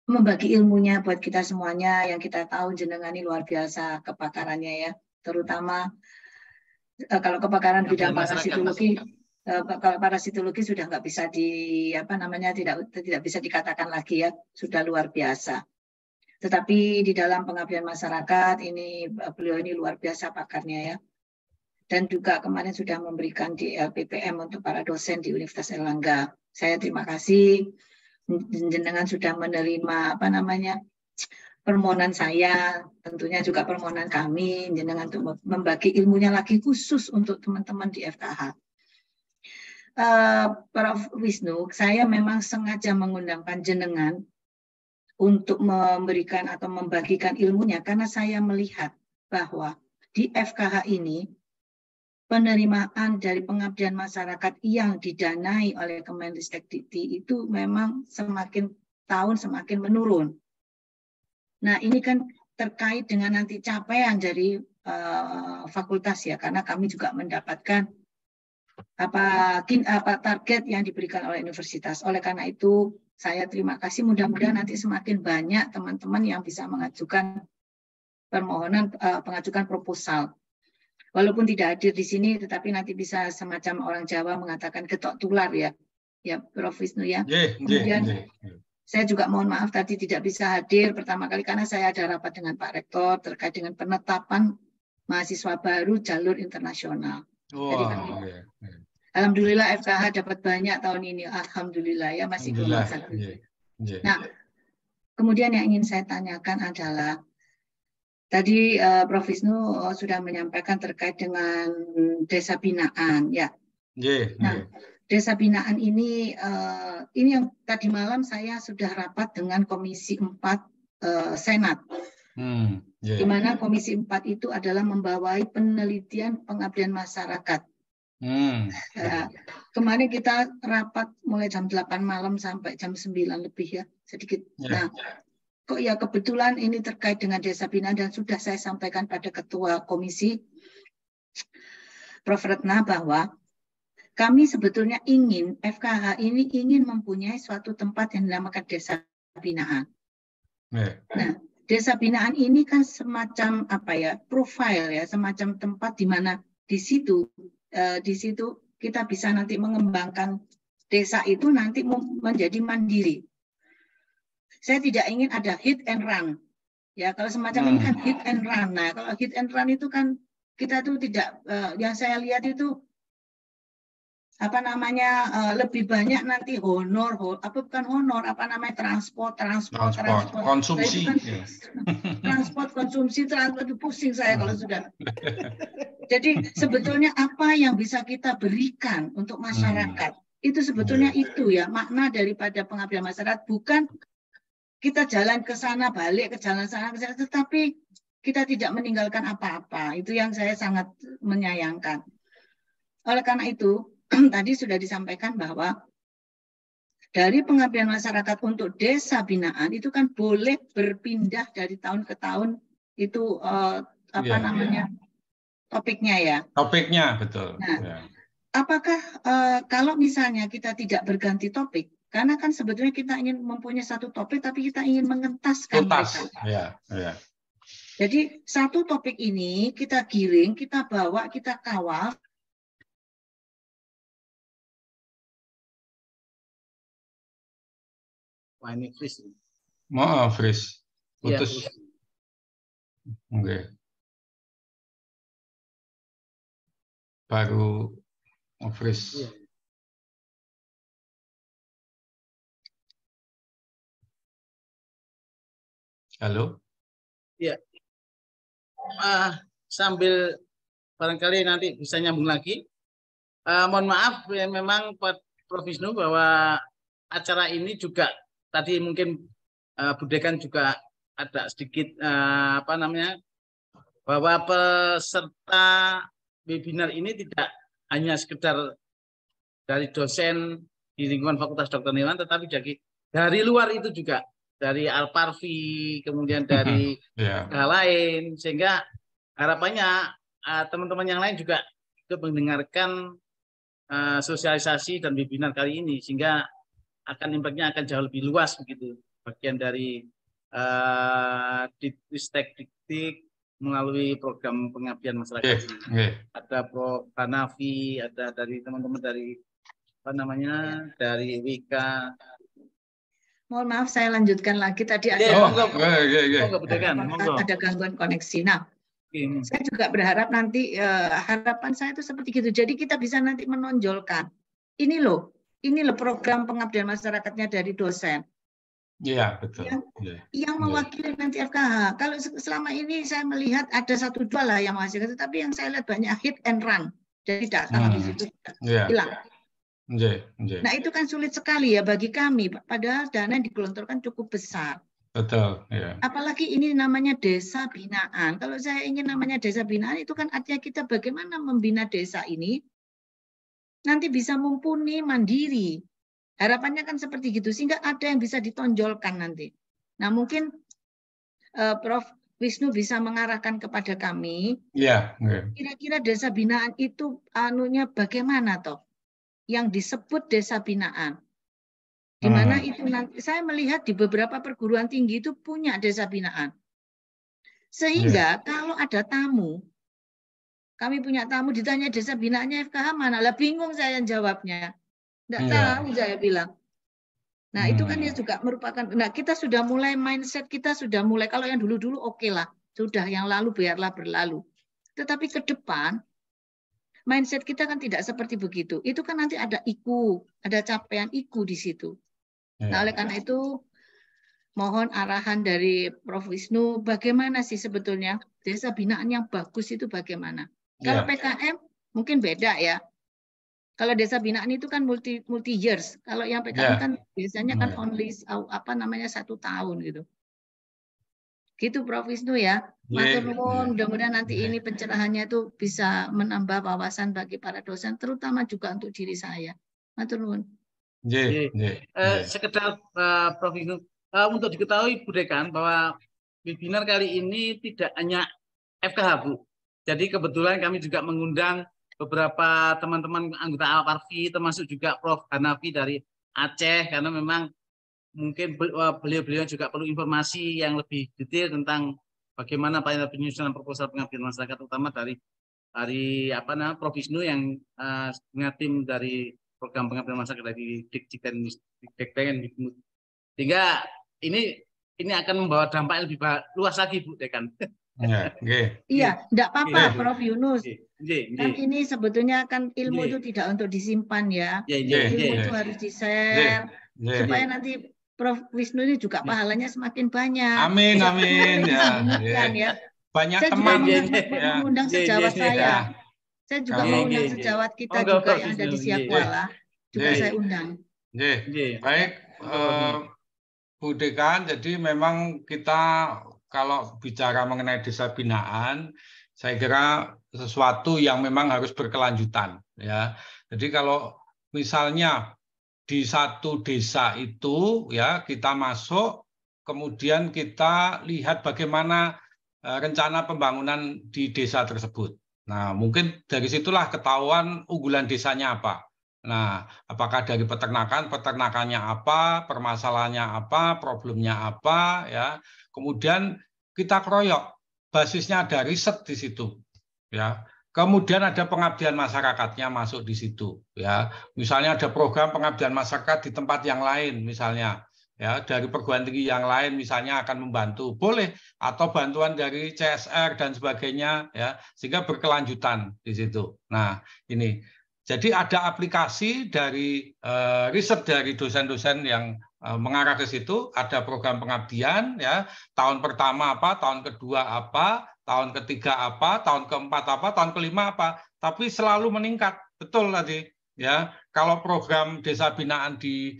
membagi ilmunya buat kita semuanya, yang kita tahu jenengan ini luar biasa kepakarannya ya, terutama kalau kebakaran bidang parasitologi. Kalau parasitologi sudah nggak bisa tidak bisa dikatakan lagi ya, sudah luar biasa. Tetapi di dalam pengabdian masyarakat ini beliau ini luar biasa pakarnya ya. Dan juga kemarin sudah memberikan di LPPM untuk para dosen di Universitas Airlangga. Saya terima kasih jenengan sudah menerima permohonan saya, tentunya juga permohonan kami jenengan untuk membagi ilmunya lagi khusus untuk teman-teman di FKH. Prof. Wisnu, saya memang sengaja mengundangkan jenengan untuk memberikan atau membagikan ilmunya karena saya melihat bahwa di FKH ini penerimaan dari pengabdian masyarakat yang didanai oleh Kemenristek-Dikti itu memang semakin tahun semakin menurun. Nah, ini kan terkait dengan nanti capaian dari fakultas ya, karena kami juga mendapatkan target yang diberikan oleh universitas. Oleh karena itu, saya terima kasih. Mudah-mudahan nanti semakin banyak teman-teman yang bisa mengajukan permohonan, mengajukan proposal. Walaupun tidak hadir di sini, tetapi nanti bisa semacam orang Jawa mengatakan getok tular ya, Prof. Wisnu ya. Kemudian saya juga mohon maaf tadi tidak bisa hadir pertama kali karena saya ada rapat dengan Pak Rektor terkait dengan penetapan mahasiswa baru jalur internasional. Jadi alhamdulillah FKH dapat banyak tahun ini. Alhamdulillah ya, masih gelombang satu. Nah, kemudian yang ingin saya tanyakan adalah tadi Prof. Wisnu sudah menyampaikan terkait dengan desa binaan ya. Nah, desa binaan ini yang tadi malam saya sudah rapat dengan Komisi 4 Senat. Di mana Komisi 4 itu adalah membawai penelitian pengabdian masyarakat. Kemarin kita rapat mulai jam 8 malam sampai jam 9 lebih ya, sedikit. Nah, kok ya kebetulan ini terkait dengan desa binaan dan sudah saya sampaikan pada Ketua Komisi Prof. Retna bahwa kami sebetulnya ingin, FKH ini ingin mempunyai suatu tempat yang dinamakan desa binaan. Nah, desa binaan ini kan semacam profil ya, semacam tempat di mana di situ kita bisa nanti mengembangkan desa itu nanti menjadi mandiri. Saya tidak ingin ada hit and run. Ya, kalau semacam ini kan hit and run. Nah, kalau hit and run itu kan kita tuh tidak yang saya lihat itu lebih banyak nanti transport konsumsi transport konsumsi itu pusing saya kalau sudah. Jadi sebetulnya apa yang bisa kita berikan untuk masyarakat itu sebetulnya itu ya makna daripada pengabdian masyarakat, bukan kita jalan ke sana balik ke jalan sana tetapi kita tidak meninggalkan apa-apa. Itu yang saya sangat menyayangkan. Oleh karena itu tadi sudah disampaikan bahwa dari pengabdian masyarakat untuk desa binaan itu kan boleh berpindah dari tahun ke tahun itu topiknya ya. Topiknya betul. Nah, apakah kalau misalnya kita tidak berganti topik, karena kan sebetulnya kita ingin mempunyai satu topik tapi kita ingin mengentaskan mereka. Jadi satu topik ini kita giring, kita bawa, kita kawal.
Wah, ini Fris.
Maaf, Fris. Putus.
Ya,
Oke. Baru Fris. Ya. Halo.
Ya. Sambil barangkali nanti bisa nyambung lagi. Mohon maaf ya, memang Prof. Wisnu bahwa acara ini juga tadi mungkin Budekan juga ada sedikit bahwa peserta webinar ini tidak hanya sekedar dari dosen di lingkungan Fakultas Dokter Nilan, tetapi dari luar itu juga dari Alparvi, kemudian dari hal lain, sehingga harapannya teman-teman yang lain juga ikut mendengarkan sosialisasi dan webinar kali ini, sehingga impact-nya akan jauh lebih luas begitu bagian dari Diktik melalui program pengabdian masyarakat. Ada Prof. Hanafi, ada dari teman-teman dari dari Wika.
Mohon maaf, saya lanjutkan lagi. Tadi ada ada gangguan koneksi. Nah, saya juga berharap nanti harapan saya itu seperti itu. Jadi kita bisa nanti menonjolkan ini loh program pengabdian masyarakatnya dari dosen.
Iya, betul.
Yang mewakili nanti FKH. Kalau selama ini saya melihat ada 1-2 lah yang menghasilkan, tapi yang saya lihat banyak hit and run. Jadi datang habis itu hilang. Nah, itu kan sulit sekali ya bagi kami, padahal dana yang digelontorkan cukup besar.
Betul. Ya.
Apalagi ini namanya desa binaan. Kalau saya ingin namanya desa binaan, itu kan artinya kita bagaimana membina desa ini nanti bisa mumpuni, mandiri. Harapannya kan seperti gitu, sehingga ada yang bisa ditonjolkan nanti. Nah, mungkin Prof. Wisnu bisa mengarahkan kepada kami.
Iya.
Kira-kira desa binaan itu anunya bagaimana toh? Yang disebut desa binaan. Di mana itu nanti saya melihat di beberapa perguruan tinggi itu punya desa binaan. Sehingga kalau ada tamu, kami punya tamu ditanya desa binaannya FKH mana? Lah bingung saya jawabnya. Enggak tahu saya bilang. Nah, itu kan ya juga merupakan, nah kita sudah mulai mindset kita sudah mulai, kalau yang dulu-dulu oke lah, sudah yang lalu biarlah berlalu. Tetapi ke depan mindset kita kan tidak seperti begitu. Itu kan nanti ada IKU, ada capaian IKU di situ. Nah, oleh karena itu, mohon arahan dari Prof. Wisnu, bagaimana sih sebetulnya desa binaan yang bagus itu bagaimana? Kalau PKM mungkin beda ya. Kalau desa binaan itu kan multi years. Kalau yang PKM kan biasanya kan only 1 tahun gitu. Gitu Prof. Wisnu ya. Matur nuwun, mudah-mudahan nanti ini pencerahannya itu bisa menambah wawasan bagi para dosen, terutama juga untuk diri saya. Matur nuwun.
Sekedar Prof. Wisnu, untuk diketahui Bu Dekan bahwa webinar kali ini tidak hanya FKH Bu. Jadi kebetulan kami juga mengundang beberapa teman-teman anggota Alparvi, termasuk juga Prof. Hanafi dari Aceh, karena memang mungkin beliau-beliau juga perlu informasi yang lebih detail tentang bagaimana penyusunan proposal pengabdian masyarakat, terutama dari Prof. Wisnu yang punya tim dari program pengabdian masyarakat dari Diktek. Sehingga ini akan membawa dampak yang lebih luas lagi Bu Dekan.
Iya, enggak apa-apa Prof. Yunus. Kan ini sebetulnya kan ilmu itu tidak untuk disimpan ya. Ilmu itu harus di-share supaya nanti Prof. Wisnu ini juga pahalanya semakin banyak.
Amin.
Ya.
Banyak
saya
teman
juga mengundang sejawat saya. Saya juga mengundang sejawat kita juga yang ada di Siakuala. Juga saya undang.
Baik, Bu Dekan, jadi memang kita kalau bicara mengenai desa binaan, saya kira sesuatu yang memang harus berkelanjutan ya. Jadi kalau misalnya di satu desa itu ya kita masuk, kemudian kita lihat bagaimana rencana pembangunan di desa tersebut. Nah, mungkin dari situlah ketahuan unggulan desanya apa. Nah, apakah dari peternakannya apa, permasalahannya apa, problemnya apa ya. Kemudian kita keroyok, basisnya ada riset di situ ya. Kemudian ada pengabdian masyarakatnya masuk di situ ya. Misalnya ada program pengabdian masyarakat di tempat yang lain misalnya ya, dari perguruan tinggi yang lain misalnya akan membantu, boleh, atau bantuan dari CSR dan sebagainya ya, sehingga berkelanjutan di situ. Nah, ini jadi ada aplikasi dari riset dari dosen-dosen yang mengarah ke situ, ada program pengabdian ya, tahun pertama apa, tahun kedua apa, tahun ketiga apa, tahun keempat apa, tahun kelima apa, tapi selalu meningkat. Betul tadi ya. Kalau program desa binaan di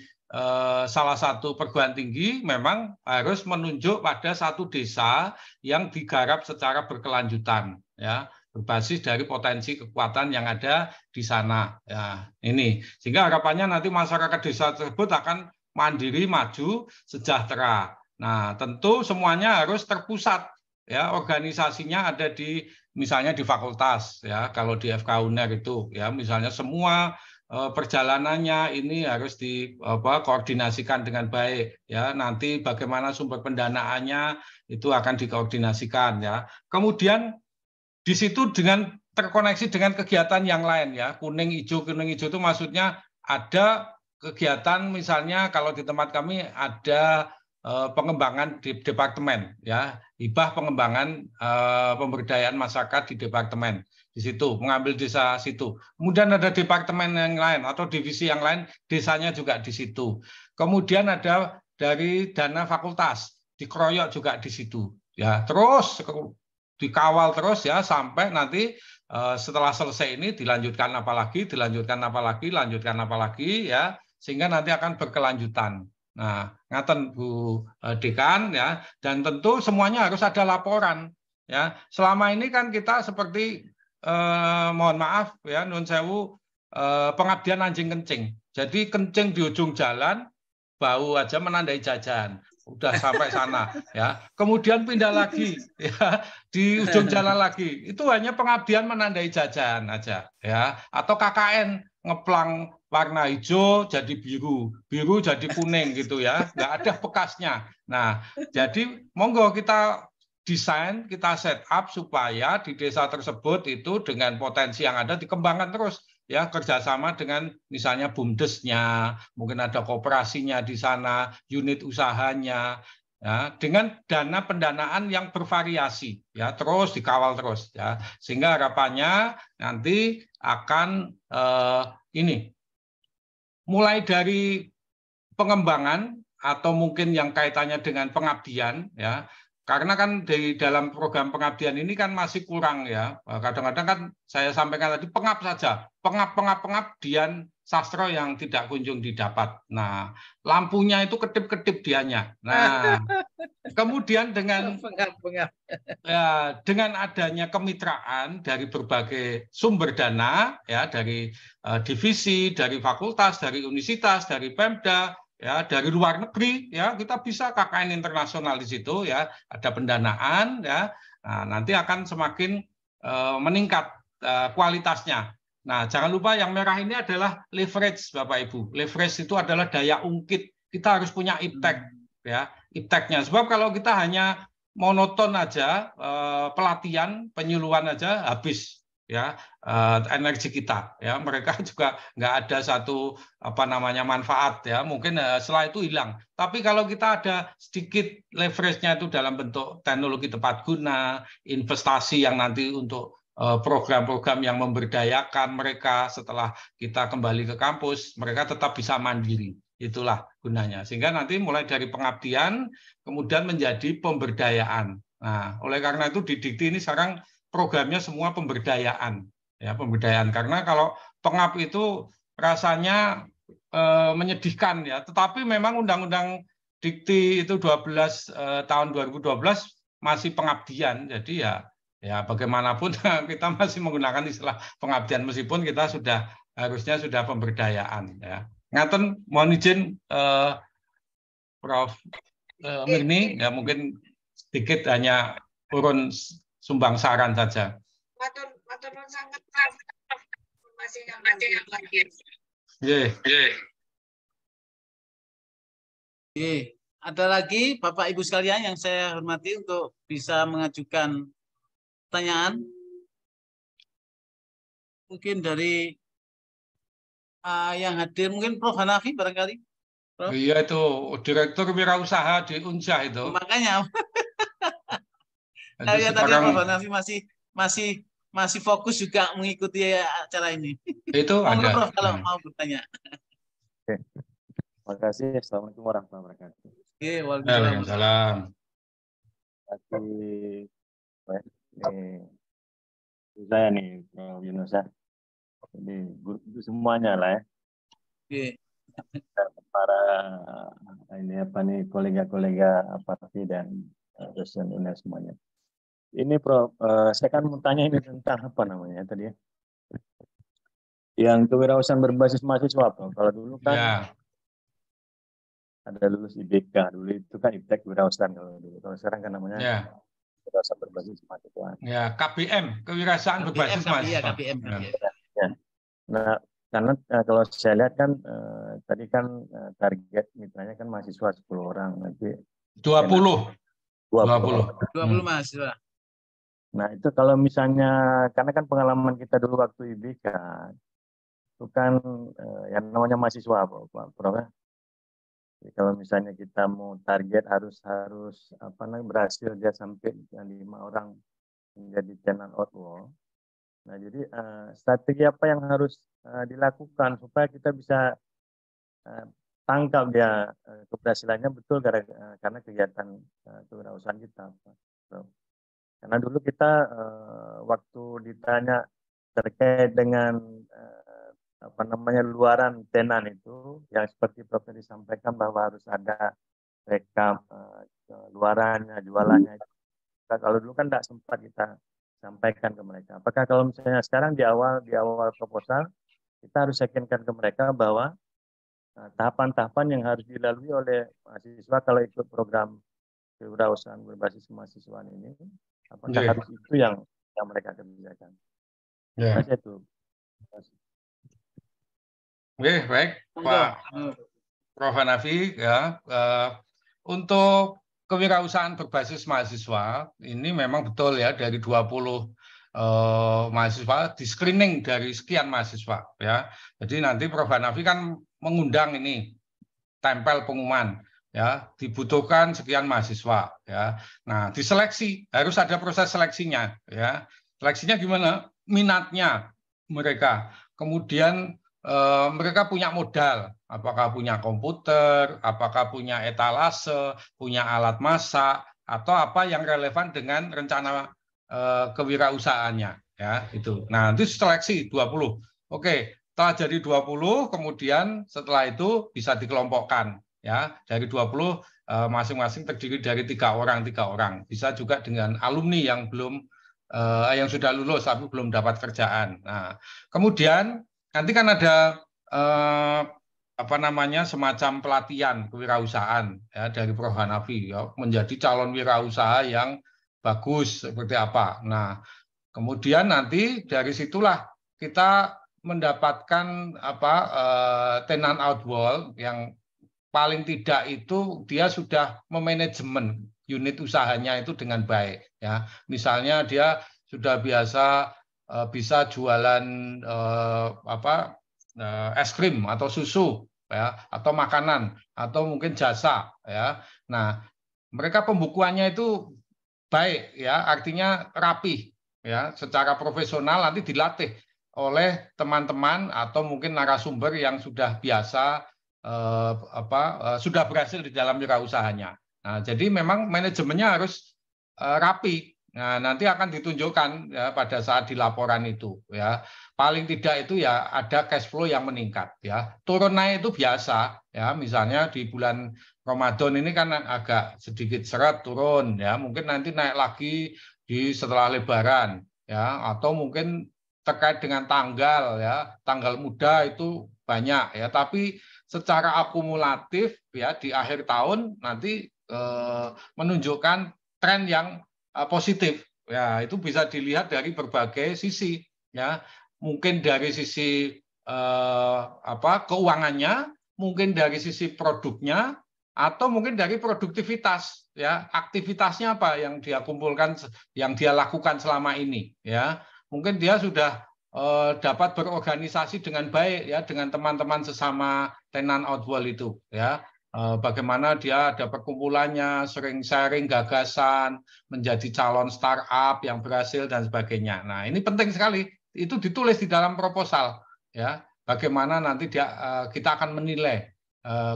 salah satu perguruan tinggi memang harus menunjuk pada satu desa yang digarap secara berkelanjutan ya, berbasis dari potensi kekuatan yang ada di sana ya. Ini sehingga harapannya nanti masyarakat desa tersebut akan mandiri, maju, sejahtera. Nah, tentu semuanya harus terpusat ya, organisasinya ada di misalnya di fakultas ya, kalau di FK UNER itu ya, misalnya semua perjalanannya ini harus koordinasikan dengan baik ya. Nanti bagaimana sumber pendanaannya itu akan dikoordinasikan ya. Kemudian di situ dengan terkoneksi dengan kegiatan yang lain ya. Kuning hijau itu maksudnya ada kegiatan, misalnya kalau di tempat kami ada pengembangan di departemen ya, hibah pengembangan pemberdayaan masyarakat di departemen. Di situ mengambil desa situ. Kemudian ada departemen yang lain atau divisi yang lain, desanya juga di situ. Kemudian ada dari dana fakultas, dikeroyok juga di situ. Ya, terus dikawal terus ya sampai nanti setelah selesai ini dilanjutkan apa lagi ya, sehingga nanti akan berkelanjutan. Nah, ngaten Bu Dekan ya, dan tentu semuanya harus ada laporan ya. Selama ini kan kita seperti mohon maaf ya, nun sewu, pengabdian anjing kencing. Jadi kencing di ujung jalan, bau aja menandai jajan. Udah sampai sana ya. Kemudian pindah lagi ya di ujung jalan lagi. Itu hanya pengabdian menandai jajan aja ya. Atau KKN ngeplang warna hijau jadi biru, biru jadi kuning gitu ya. Nggak ada bekasnya. Nah, jadi monggo kita desain, kita set up supaya di desa tersebut itu dengan potensi yang ada dikembangkan terus ya, kerjasama dengan misalnya BUMDes-nya, mungkin ada kooperasinya di sana, unit usahanya ya, dengan dana pendanaan yang bervariasi ya, terus dikawal terus ya, sehingga harapannya nanti akan ini mulai dari pengembangan atau mungkin yang kaitannya dengan pengabdian ya. Karena kan di dalam program pengabdian ini kan masih kurang ya. Kadang-kadang kan saya sampaikan tadi pengab saja, pengabdian sastra yang tidak kunjung didapat. Nah, lampunya itu kedip-kedip dianya. Nah, kemudian dengan dengan adanya kemitraan dari berbagai sumber dana ya, dari divisi, dari fakultas, dari universitas, dari Pemda, ya dari luar negeri ya, kita bisa KKN internasional di situ ya, ada pendanaan ya. Nah, nanti akan semakin meningkat kualitasnya. Nah, jangan lupa yang merah ini adalah leverage Bapak Ibu. Leverage itu adalah daya ungkit. Kita harus punya iptek ya, ipteknya. Sebab kalau kita hanya monoton aja pelatihan, penyuluhan aja habis ya energi kita ya, mereka juga nggak ada satu manfaat ya, mungkin setelah itu hilang. Tapi kalau kita ada sedikit leverage-nya itu dalam bentuk teknologi tepat guna, investasi yang nanti untuk program-program yang memberdayakan mereka setelah kita kembali ke kampus, mereka tetap bisa mandiri. Itulah gunanya. Sehingga nanti mulai dari pengabdian kemudian menjadi pemberdayaan. Nah, oleh karena itu di Dikti ini sekarang programnya semua pemberdayaan ya, pemberdayaan. Karena kalau pengab itu rasanya menyedihkan ya, tetapi memang Undang-Undang Dikti itu 12 tahun 2012 masih pengabdian. Jadi ya bagaimanapun kita masih menggunakan istilah pengabdian meskipun kita harusnya sudah pemberdayaan ya. Ngaten, mohon izin Prof. Mirni ya, mungkin sedikit hanya urun sumbang saran saja.
Matur nuwun sangat informasi yang lagi.
Ada lagi Bapak Ibu sekalian yang saya hormati untuk bisa mengajukan pertanyaan? Mungkin dari yang hadir, mungkin Prof. Hanafi barangkali. Prof?
Iya, itu Direktur Wirausaha di Unja itu.
Makanya. Saya tadi Prof. Hanafi masih fokus juga mengikuti acara ini.
Itu ada.
Prof, kalau mau bertanya.
Oke. Terima kasih. Assalamualaikum warahmatullahi wabarakatuh.
Oke, waalaikumsalam.
Ini saya nih, Prof. Yunus. Ini guru semuanya lah ya.
Oke.
Para kolega-kolega aparti dan dosen UNER semuanya. Ini Prof, saya kan mau tanya ini tentang apa namanya tadi ya? Yang kewirausahaan berbasis mahasiswa, Prof. Kalau dulu kan ada lulus IBK, dulu itu kan iptek kewirausahaan kalau dulu. Kalau sekarang kan namanya kewirausahaan berbasis mahasiswa.
Ya, KBM, kewirausahaan berbasis mahasiswa.
Nah, Karena kalau saya lihat kan tadi kan target mitranya kan mahasiswa 10 orang, nanti
20
mahasiswa.
Nah itu kalau misalnya, karena kan pengalaman kita dulu waktu IBK itu kan yang namanya mahasiswa Pak Prof. Jadi kalau misalnya kita mau target harus apa namanya berhasil dia sampai 5 orang menjadi tenant outwall. Nah jadi strategi apa yang harus dilakukan supaya kita bisa tangkap dia keberhasilannya betul karena kegiatan kewirausahaan kita. Karena dulu kita waktu ditanya terkait dengan apa namanya luaran tenan itu, yang seperti Prof tadi sampaikan bahwa harus ada rekap luarannya, jualannya. Kalau dulu kan tidak sempat kita sampaikan ke mereka. Apakah kalau misalnya sekarang di awal proposal kita harus yakinkan ke mereka bahwa tahapan-tahapan yang harus dilalui oleh mahasiswa kalau ikut program kewirausahaan berbasis kemahasiswaan ini, apakah harus itu yang mereka kerjakan? Terima kasih itu.
Baik, Pak Prof. Hanafi, ya. Untuk kewirausahaan berbasis mahasiswa ini memang betul ya, dari 20 mahasiswa di screening dari sekian mahasiswa ya. Jadi nanti Prof. Hanafi kan mengundang ini, tempel pengumuman ya, dibutuhkan sekian mahasiswa ya. Nah, diseleksi, harus ada proses seleksinya ya. Seleksinya gimana? Minatnya mereka. Kemudian mereka punya modal, apakah punya komputer, apakah punya etalase, punya alat masak, atau apa yang relevan dengan rencana kewirausahaannya ya itu. Nah, itu seleksi 20. Oke, setelah jadi 20, kemudian setelah itu bisa dikelompokkan ya. Dari 20 masing-masing terdiri dari 3 orang. Bisa juga dengan alumni yang yang sudah lulus tapi belum dapat kerjaan. Nah, kemudian nanti kan ada apa namanya semacam pelatihan kewirausahaan ya dari Prof. Hanafi ya, menjadi calon wirausaha yang bagus seperti apa. Nah, kemudian nanti dari situlah kita mendapatkan tenant outwall yang paling tidak itu dia sudah memanajemen unit usahanya itu dengan baik ya. Misalnya dia sudah biasa bisa jualan es krim atau susu ya, atau makanan atau mungkin jasa ya. Nah, mereka pembukuannya itu baik ya, artinya rapih ya, secara profesional nanti dilatih oleh teman-teman atau mungkin narasumber yang sudah biasa sudah berhasil di dalam wirausahanya. Nah, jadi memang manajemennya harus rapi. Nah, nanti akan ditunjukkan ya pada saat di laporan itu ya. Paling tidak itu ya ada cash flow yang meningkat ya. Turun naik itu biasa ya. Misalnya di bulan Ramadan ini kan agak sedikit seret turun ya. Mungkin nanti naik lagi di setelah Lebaran ya, atau mungkin terkait dengan tanggal ya. Tanggal muda itu banyak ya, tapi secara akumulatif ya di akhir tahun nanti menunjukkan tren yang positif ya. Itu bisa dilihat dari berbagai sisi ya, mungkin dari sisi keuangannya, mungkin dari sisi produknya, atau mungkin dari produktivitas ya, aktivitasnya apa yang dia kumpulkan, yang dia lakukan selama ini ya. Mungkin dia sudah dapat berorganisasi dengan baik ya dengan teman-teman sesama tenant outwall itu ya. Bagaimana dia ada perkumpulannya, sering sharing gagasan, menjadi calon startup yang berhasil dan sebagainya. Nah, ini penting sekali. Itu ditulis di dalam proposal ya. Bagaimana nanti kita akan menilai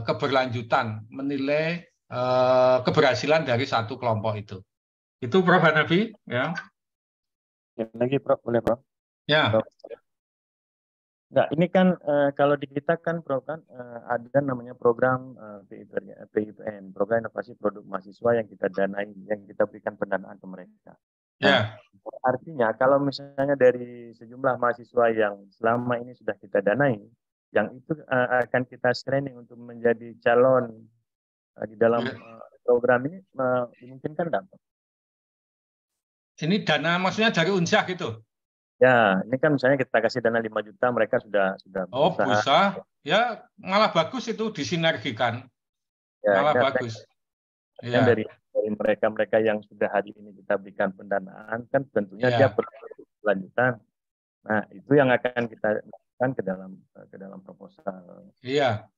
keberlanjutan, menilai keberhasilan dari satu kelompok itu. Itu Prof. Hanafi ya.
Lagi Prof, boleh Prof?
Ya.
Nah, ini kan kalau di kita kan Prof kan ada namanya program PIPN, Program Inovasi Produk Mahasiswa yang kita danai, yang kita berikan pendanaan ke mereka.
Ya.
Artinya kalau misalnya dari sejumlah mahasiswa yang selama ini sudah kita danai, yang itu akan kita screening untuk menjadi calon di dalam program ini, dimungkinkan enggak?
Ini dana maksudnya dari Unsyah gitu?
Ya, ini kan misalnya kita kasih dana 5 juta, mereka sudah
berusaha. Ya, malah bagus itu disinergikan.
Ya,
malah bagus.
Ya. Dari mereka yang sudah hari ini kita berikan pendanaan, kan tentunya dia perlu kelanjutan. Nah, itu yang akan kita lakukan ke dalam proposal.
Iya.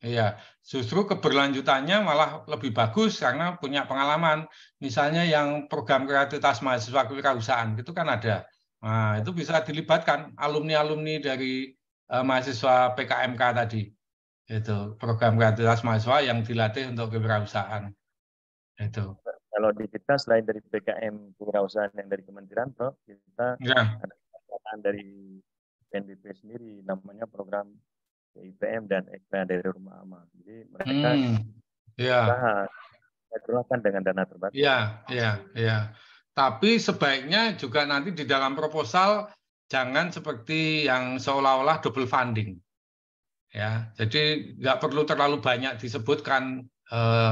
Justru keberlanjutannya malah lebih bagus karena punya pengalaman. Misalnya yang program kreativitas mahasiswa kewirausahaan itu kan ada. Nah, itu bisa dilibatkan alumni-alumni dari mahasiswa PKMK tadi. Itu program kreativitas mahasiswa yang dilatih untuk kewirausahaan. Itu.
Kalau di kita selain dari PKM kewirausahaan yang dari Kementerian, kita ada dari PNBP sendiri, namanya program IPM dan EKA dari rumah amal. Jadi mereka usaha dengan dana terbatas.
Iya. Tapi sebaiknya juga nanti di dalam proposal jangan seperti yang seolah-olah double funding. Ya, jadi nggak perlu terlalu banyak disebutkan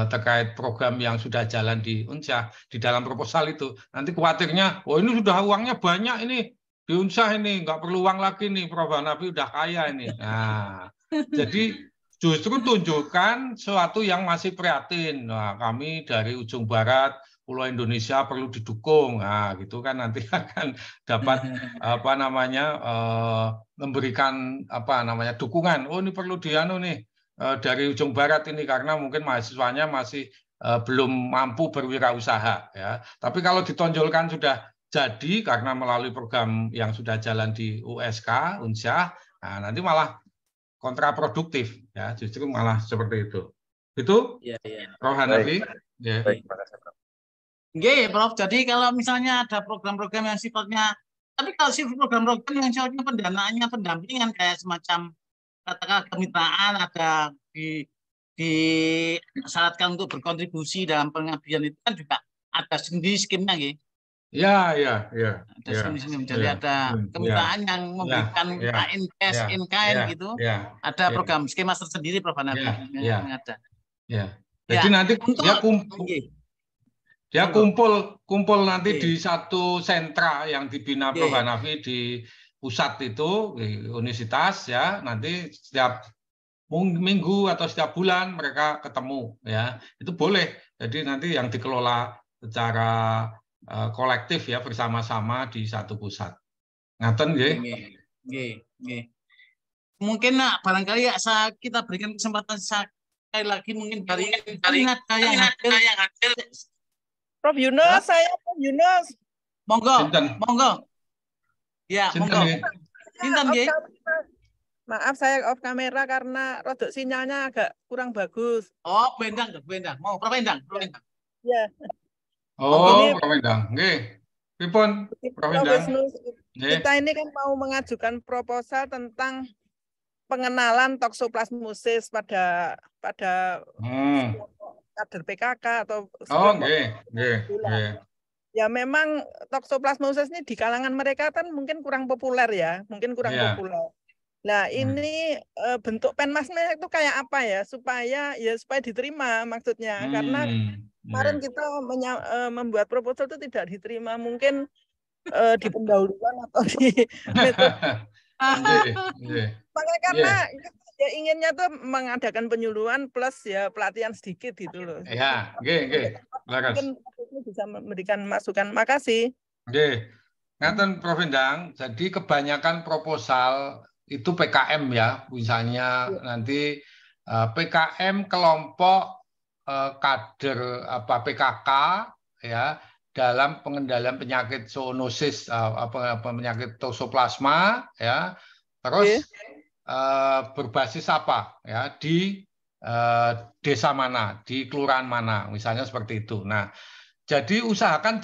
terkait program yang sudah jalan di Unsah di dalam proposal itu. Nanti khawatirnya, ini sudah uangnya banyak ini di Unsah ini, nggak perlu uang lagi nih, Prof. Hanafi udah kaya ini. Nah, jadi justru tunjukkan sesuatu yang masih prihatin. Nah, kami dari ujung barat Pulau Indonesia perlu didukung. Nah, gitu kan nanti akan dapat memberikan dukungan. Oh, ini perlu dianu nih dari ujung barat ini karena mungkin mahasiswanya masih belum mampu berwirausaha ya. Tapi kalau ditonjolkan sudah jadi karena melalui program yang sudah jalan di USK, Unsah, nah nanti malah kontraproduktif ya, justru malah seperti itu. Itu? Prof. Hanafi?
Baik, terima kasih, Prof.
Oke, Prof. Jadi kalau misalnya ada program-program yang sifatnya, tapi kalau program-program yang sifatnya pendanaannya pendampingan kayak semacam katakanlah kemitraan, ada disyaratkan untuk berkontribusi dalam pengabdian itu kan juga ada sendiri skimnya, gitu.
Ya.
Ada skim. Jadi ada kemitraan yang memberikan ANKES, NKN gitu. Ada program skema tersendiri, Prof. Hanafi. Yang ada.
Jadi nanti dia kumpul nanti di satu sentra yang dibina Prof. Hanafi di pusat itu di universitas ya. Nanti setiap minggu atau setiap bulan mereka ketemu ya. Itu boleh. Jadi nanti yang dikelola secara kolektif ya bersama-sama di satu pusat. Ngaten nggih?
Nggih. Mungkin barangkali ya kita berikan kesempatan sekali lagi mungkin dari yang hadir.
Prof Yunus, saya Prof Yunus.
Monggo. Ya, monggo.
Sinten nggih? Maaf saya off kamera karena rodok sinyalnya agak kurang bagus.
Oh, Bendang. Mau Prof Bendang.
Ya.
Oh, Prof Bendang. Nggih. Pripun, Prof Bendang?
Kita ini kan mau mengajukan proposal tentang pengenalan toksoplasmosis pada kader PKK atau
nggih.
Ya memang toksoplasmosis ini di kalangan mereka kan mungkin kurang populer ya, populer. Nah, ini bentuk penmasnya itu kayak apa ya supaya diterima maksudnya. Karena kemarin kita membuat proposal itu tidak diterima, mungkin di pendahuluan atau di metode. Makanya karena ya inginnya tuh mengadakan penyuluhan plus ya pelatihan sedikit gitu loh.
Ya, nggih.
Mungkin bisa memberikan masukan. Makasih.
Nggih. Ngaten Prof Endang, jadi kebanyakan proposal itu PKM ya, misalnya nanti PKM kelompok kader PKK ya dalam pengendalian penyakit zoonosis penyakit toksoplasma ya. Terus berbasis apa ya di desa mana, di kelurahan mana, misalnya seperti itu. Nah, jadi usahakan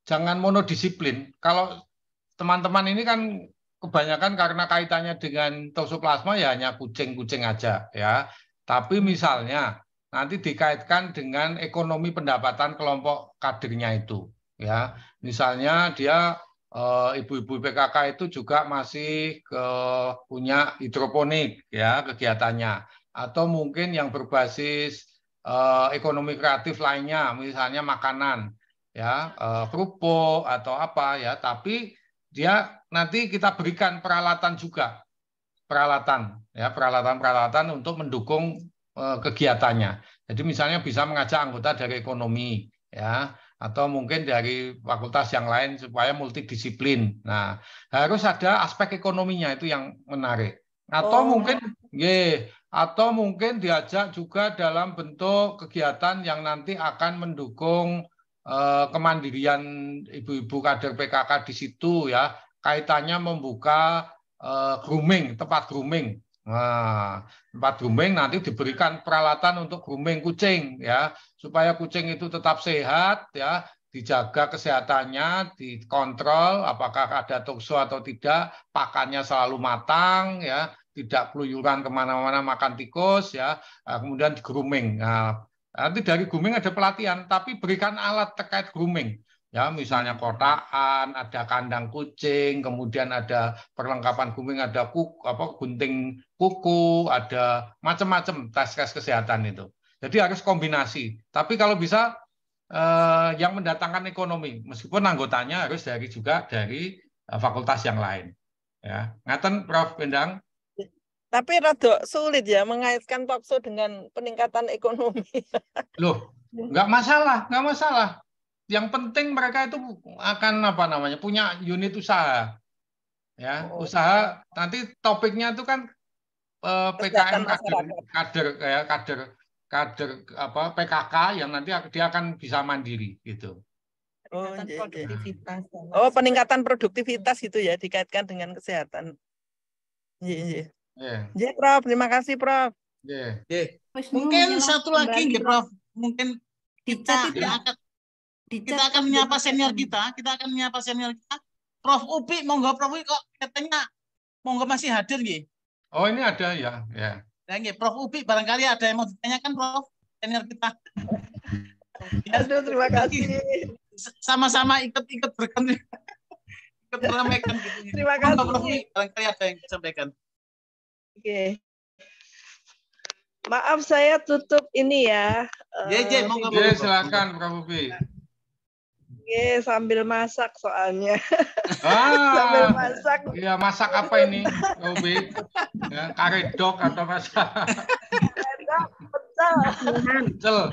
jangan monodisiplin. Kalau teman-teman ini kan kebanyakan karena kaitannya dengan toksoplasma ya hanya kucing-kucing aja ya. Tapi misalnya nanti dikaitkan dengan ekonomi pendapatan kelompok kadernya itu ya. Misalnya dia ibu-ibu PKK itu juga masih punya hidroponik ya kegiatannya, atau mungkin yang berbasis ekonomi kreatif lainnya, misalnya makanan ya, kerupuk atau apa ya, tapi dia nanti kita berikan peralatan juga, peralatan untuk mendukung kegiatannya. Jadi misalnya bisa mengajak anggota dari ekonomi, ya, atau mungkin dari fakultas yang lain supaya multidisiplin. Nah, harus ada aspek ekonominya, itu yang menarik. Atau mungkin diajak juga dalam bentuk kegiatan yang nanti akan mendukung kemandirian ibu-ibu kader PKK di situ, ya, kaitannya membuka grooming, tempat grooming. Nah, tempat grooming nanti diberikan peralatan untuk grooming kucing, ya, supaya kucing itu tetap sehat, ya, dijaga kesehatannya, dikontrol apakah ada tukso atau tidak, pakannya selalu matang, ya, tidak keluyuran kemana-mana makan tikus, ya, kemudian di grooming. Nah, nanti dari grooming ada pelatihan, tapi berikan alat terkait grooming. Ya, misalnya kotaan, ada kandang kucing, kemudian ada perlengkapan grooming, ada gunting kuku, ada macam-macam tes kesehatan itu. Jadi harus kombinasi. Tapi kalau bisa yang mendatangkan ekonomi, meskipun anggotanya harus juga dari fakultas yang lain. Ya, ngaten Prof. Endang.
Tapi rada sulit ya mengaitkan talkshow dengan peningkatan ekonomi.
Loh, nggak masalah. Yang penting mereka itu akan punya unit usaha, ya, usaha. Nanti topiknya itu kan PKM kader PKK yang nanti dia akan bisa mandiri gitu.
Produktivitas. Peningkatan produktivitas itu ya dikaitkan dengan kesehatan. Iya. Prof, terima kasih Prof.
Mungkin satu lagi nggih Prof. Mungkin kita akan menyapa senior kita. Prof Upi, monggo Prof Upi, kok katanya monggo masih hadir nggih.
Oh, ini ada ya.
Nah, nggih, Prof Upi barangkali ada yang mau ditanyakan Prof, senior kita.
Aduh, terima kasih.
Sama-sama ikut berkan. Ikut meramaikan gitu.
Terima kasih.
Prof Upi, barangkali ada yang disampaikan.
Oke. Maaf saya tutup ini ya.
Monggo.
Silakan Prof Upi.
Sambil masak soalnya. Sambil masak.
Iya, masak apa ini, Ubi? Ya, karedok atau masak? Pecel.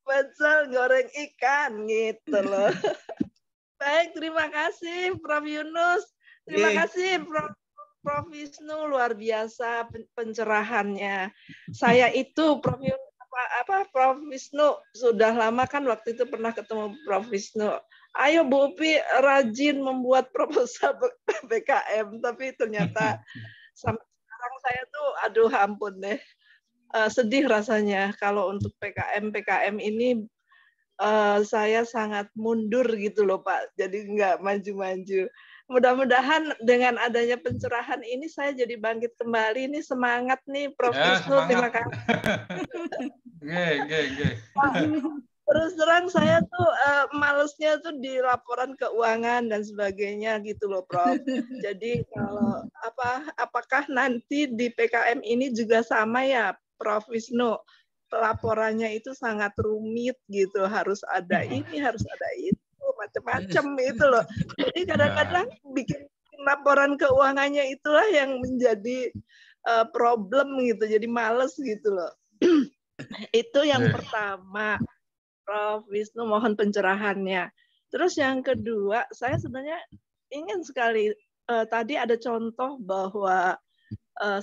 Pecel goreng ikan gitu loh. Baik, terima kasih Prof Yunus. Terima kasih Prof Wisnu, luar biasa pencerahannya. Saya itu Prof Yunus Prof Wisnu sudah lama kan waktu itu pernah ketemu Prof Wisnu. Ayo Bu Upi rajin membuat proposal PKM, tapi ternyata sampai sekarang saya tuh aduh ampun deh. Sedih rasanya kalau untuk PKM ini saya sangat mundur gitu loh Pak. Jadi nggak maju-maju. Mudah-mudahan dengan adanya pencerahan ini saya jadi bangkit kembali. Ini semangat nih Prof Wisnu, terima kasih. Terus terang saya tuh malesnya tuh di laporan keuangan dan sebagainya gitu loh Prof. Jadi kalau apakah nanti di PKM ini juga sama ya Prof Wisnu? Pelaporannya itu sangat rumit gitu, harus ada ini, harus ada itu. Macam-macam itu loh. Jadi kadang-kadang bikin laporan keuangannya itulah yang menjadi problem gitu. Jadi males gitu loh. Itu yang pertama. Prof Wisnu mohon pencerahannya. Terus yang kedua, saya sebenarnya ingin sekali tadi ada contoh bahwa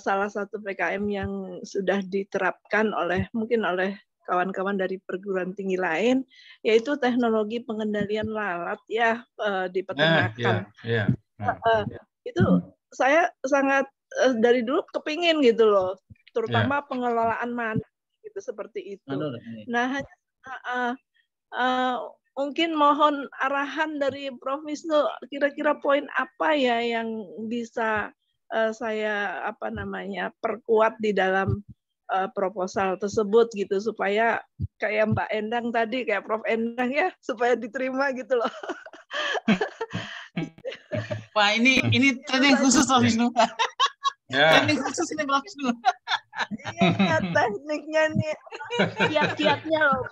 salah satu PKM yang sudah diterapkan mungkin oleh kawan-kawan dari perguruan tinggi lain, yaitu teknologi pengendalian lalat ya di peternakan. Itu saya sangat dari dulu kepingin gitu loh, terutama pengelolaan mandi gitu seperti itu. Nah, mungkin mohon arahan dari Prof Wisnu, kira-kira poin apa ya yang bisa saya perkuat di dalam proposal tersebut gitu supaya kayak Mbak Endang tadi, kayak Prof Endang ya, supaya diterima gitu loh.
Wah, ini training khusus Prof Wisnu. Training khusus ini Prof Wisnu.
Iya, tekniknya nih, kiat-kiatnya loh,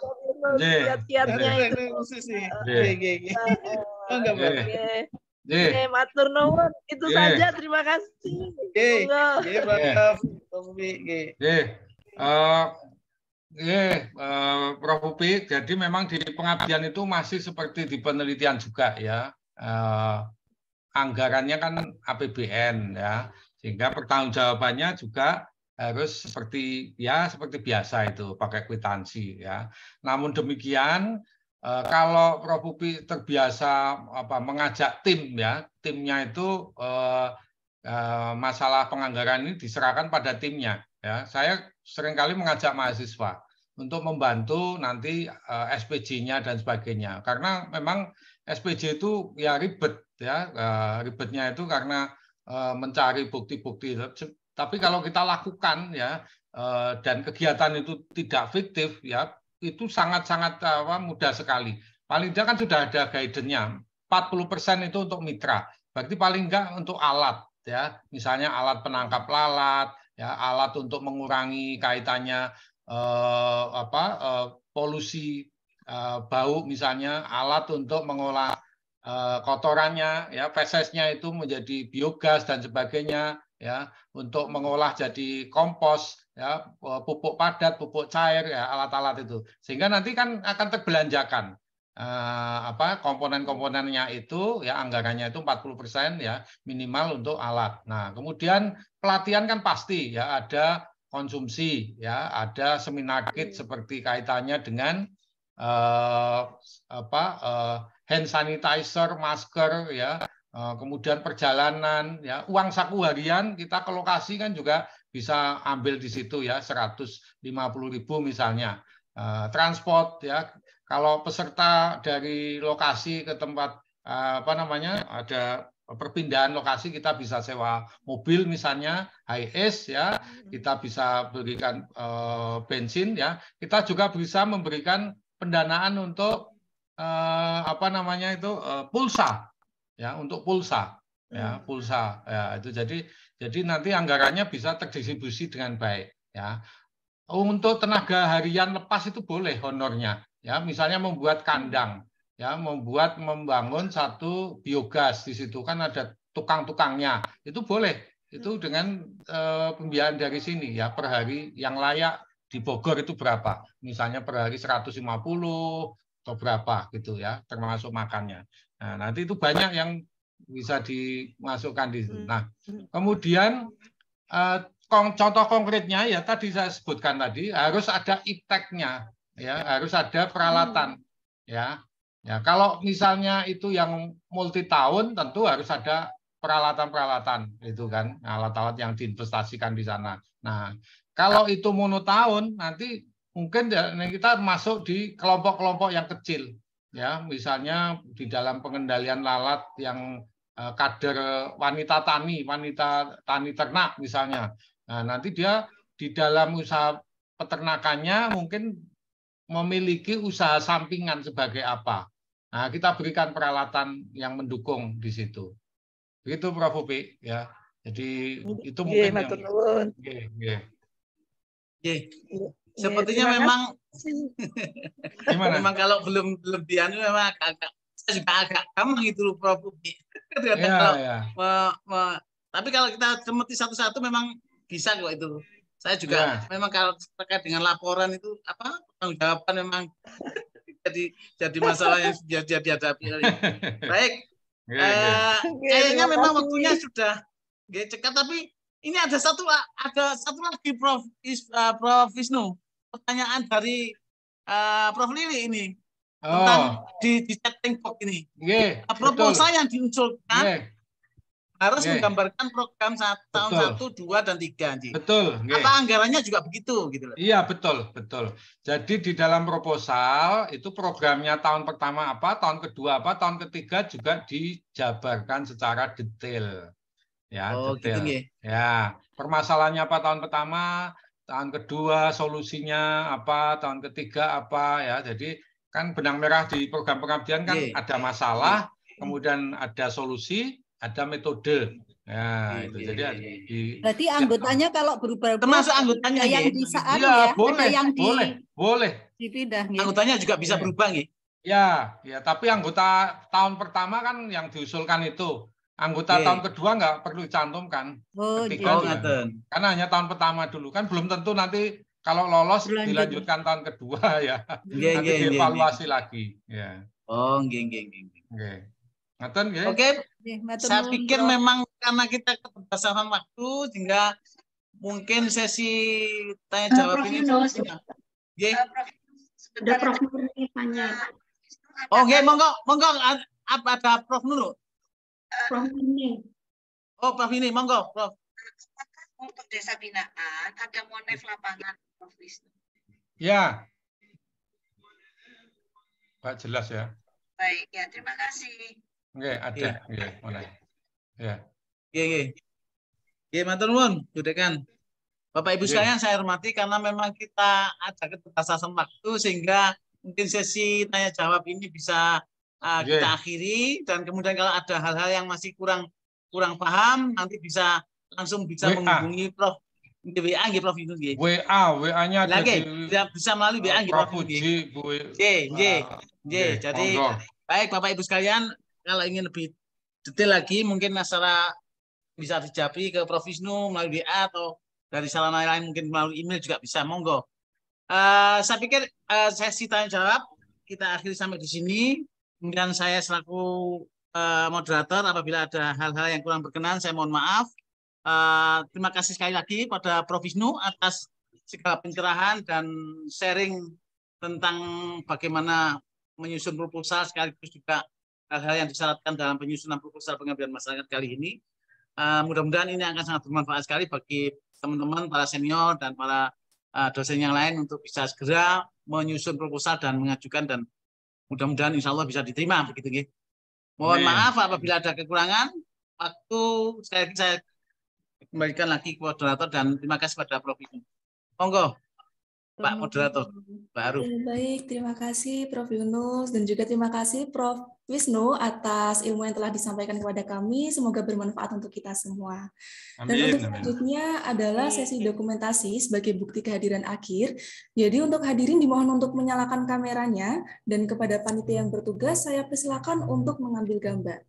kiat-kiatnya itu.
Khusus nih. Enggak, Mbak.
Oke, matur nuwun. Itu saja, terima kasih.
Prof. Upi, jadi memang di pengabdian itu masih seperti di penelitian juga ya. Anggarannya kan APBN ya, sehingga pertanggungjawabannya juga harus seperti biasa itu pakai kwitansi ya. Namun demikian kalau Prof. Upi terbiasa mengajak tim ya, timnya itu masalah penganggaran ini diserahkan pada timnya ya. Saya seringkali mengajak mahasiswa untuk membantu nanti SPJ-nya dan sebagainya, karena memang SPJ itu ya ribet ya, ribetnya itu karena mencari bukti-bukti. Tapi kalau kita lakukan ya dan kegiatan itu tidak fiktif ya, itu sangat-sangat mudah sekali. Paling tidak kan sudah ada guidance-nya. 40% itu untuk mitra. Berarti paling enggak untuk alat ya. Misalnya alat penangkap lalat, ya, alat untuk mengurangi kaitannya polusi bau misalnya, alat untuk mengolah kotorannya ya, fesesnya itu menjadi biogas dan sebagainya ya, untuk mengolah jadi kompos ya, pupuk padat, pupuk cair ya, alat-alat itu, sehingga nanti kan akan terbelanjakan komponen-komponennya itu ya, anggarannya itu 40% ya minimal untuk alat. Nah, kemudian pelatihan kan pasti ya, ada konsumsi ya, ada seminar kit seperti kaitannya dengan hand sanitizer, masker ya, kemudian perjalanan ya, uang saku harian kita ke lokasi kan juga bisa ambil di situ ya, 150.000 misalnya. Transport ya, kalau peserta dari lokasi ke tempat ada perpindahan lokasi, kita bisa sewa mobil misalnya HiAce ya, kita bisa berikan bensin ya, kita juga bisa memberikan pendanaan untuk pulsa ya, untuk pulsa ya, pulsa ya, itu jadi nanti anggarannya bisa terdistribusi dengan baik ya. Untuk tenaga harian lepas itu boleh honornya ya, misalnya membuat kandang ya, membangun satu biogas, di situ kan ada tukang-tukangnya, itu boleh, itu dengan pembiayaan dari sini ya, per hari yang layak di Bogor itu berapa, misalnya per hari 150 atau berapa gitu ya, termasuk makannya. Nah, nanti itu banyak yang bisa dimasukkan di situ. Nah, kemudian contoh konkretnya ya tadi saya sebutkan tadi, harus ada ipteknya ya, harus ada peralatan ya. Ya, kalau misalnya itu yang multi tahun, tentu harus ada peralatan-peralatan itu kan, alat-alat yang diinvestasikan di sana. Nah, kalau itu monotahun, nanti mungkin kita masuk di kelompok-kelompok yang kecil ya, misalnya di dalam pengendalian lalat yang kader wanita tani ternak misalnya. Nah, nanti dia di dalam usaha peternakannya mungkin memiliki usaha sampingan sebagai apa. Nah, kita berikan peralatan yang mendukung di situ. Begitu Prof. Upi ya. Jadi itu mungkin
sepertinya memang memang kalau belum dianu memang saya juga agak gampang itu Prof. Upi. Tapi kalau kita cermati satu-satu memang bisa kok itu. Saya juga memang kalau terkait dengan laporan itu tanggung jawaban memang jadi masalah yang biasa dihadapi. Baik, kayaknya memang waktunya sudah cekat, tapi ini ada satu lagi Prof. Wisnu, pertanyaan dari Prof. Lili ini tentang di chatting box ini. Proposal yang diusulkan harus menggambarkan program tahun 1, 2, dan 3.
Betul.
Apa anggarannya juga begitu gitu loh.
Iya, betul. Jadi di dalam proposal itu programnya tahun pertama apa, tahun kedua apa, tahun ketiga juga dijabarkan secara detail. Ya, detail. Gitu, ya, permasalahannya apa tahun pertama, tahun kedua solusinya apa, tahun ketiga apa ya. Jadi kan benang merah di program pengabdian kan ada masalah, kemudian ada solusi, ada metode. Ya, itu jadi
berarti anggotanya kalau berubah
termasuk anggotanya
yang di saat ya,
boleh,
ada yang
boleh
dipindah.
Anggotanya juga bisa berubah nggih.
Ya, tapi anggota tahun pertama kan yang diusulkan itu. Anggota tahun kedua nggak perlu dicantumkan. Ketiga juga. Karena hanya tahun pertama dulu. Kan belum tentu nanti kalau lolos dilanjutkan tahun kedua ya. Nanti dievaluasi lagi. Ya.
Oh, nggih. Ngaten nggih.
Oke. Saya pikir memang karena kita keterbatasan waktu sehingga mungkin sesi tanya jawab ini nggih.
Sudah Prof Murni tanya.
Oh, nggih, monggo apa ada Prof Nur?
Prof ini.
Oh, Prof ini, monggo, Prof.
Untuk desa binaan ada monef lapangan, Prof Wisnu.
Ya. Pak jelas ya.
Baik, ya terima kasih.
Oke, ada. Ya, mana? Ya.
Oke, matur nuwun, Dekan. Bapak Ibu sekalian saya hormati karena memang kita ada keterbatasan waktu sehingga mungkin sesi tanya jawab ini bisa kita akhiri dan kemudian kalau ada hal-hal yang masih kurang paham nanti langsung bisa menghubungi Prof di WA nggih Prof itu nggih.
WA-nya
lagi bisa melalui WA nggih Prof
Puji.
Jadi baik Bapak Ibu sekalian kalau ingin lebih detail lagi mungkin masalah bisa dijawab ke Prof Wisnu melalui WA atau dari sarana lain mungkin melalui email juga bisa monggo. Saya pikir sesi tanya jawab kita akhiri sampai di sini. Kemudian saya selaku moderator apabila ada hal-hal yang kurang berkenan saya mohon maaf. Terima kasih sekali lagi pada Prof Wisnu atas segala pencerahan dan sharing tentang bagaimana menyusun proposal sekaligus juga hal-hal yang disyaratkan dalam penyusunan proposal pengabdian masyarakat kali ini. Mudah-mudahan ini akan sangat bermanfaat sekali bagi teman-teman para senior dan para dosen yang lain untuk bisa segera menyusun proposal dan mengajukan dan mudah-mudahan insya Allah bisa diterima begitu nggih. Mohon maaf apabila ada kekurangan waktu. Sekali lagi saya kembalikan lagi ke moderator dan terima kasih pada Prof Wisnu. Monggo Pak moderator baru.
Baik, terima kasih Prof Yunus dan juga terima kasih Prof Wisnu atas ilmu yang telah disampaikan kepada kami. Semoga bermanfaat untuk kita semua. Dan untuk selanjutnya adalah sesi dokumentasi sebagai bukti kehadiran akhir. Jadi untuk hadirin dimohon untuk menyalakan kameranya dan kepada panitia yang bertugas saya persilakan untuk mengambil gambar.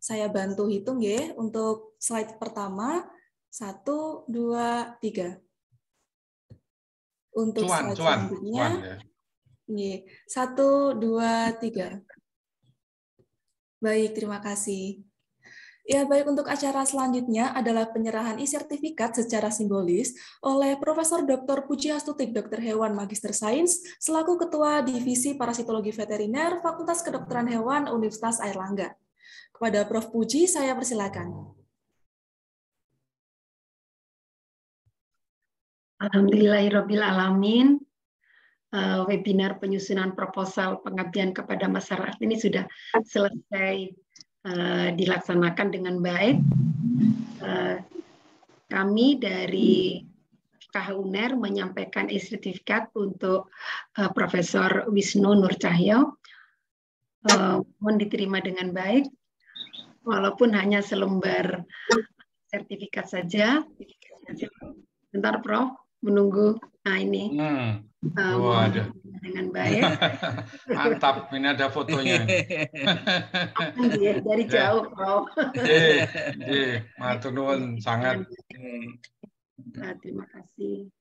Saya bantu hitung ya untuk slide pertama 1, 2, 3. Untuk slide selanjutnya, 1, 2, 3. Baik, terima kasih. Ya, baik untuk acara selanjutnya adalah penyerahan e-sertifikat secara simbolis oleh Profesor Dr. Puji Astuti, Dokter Hewan Magister Sains, selaku Ketua Divisi Parasitologi Veteriner Fakultas Kedokteran Hewan Universitas Airlangga. Kepada Prof. Puji, saya persilakan.
Alhamdulillahirrabbilalamin. Webinar penyusunan proposal pengabdian kepada masyarakat ini sudah selesai dilaksanakan dengan baik. Kami dari KHUNER menyampaikan e-sertifikat untuk Profesor Wisnu Nur Cahyo. Mohon diterima dengan baik, walaupun hanya selembar sertifikat saja. Bentar, Prof, menunggu. Nah ini, dengan baik.
Mantap, ini ada fotonya.
Dari jauh, Prof.
Matur nuwun sangat.
Terima kasih.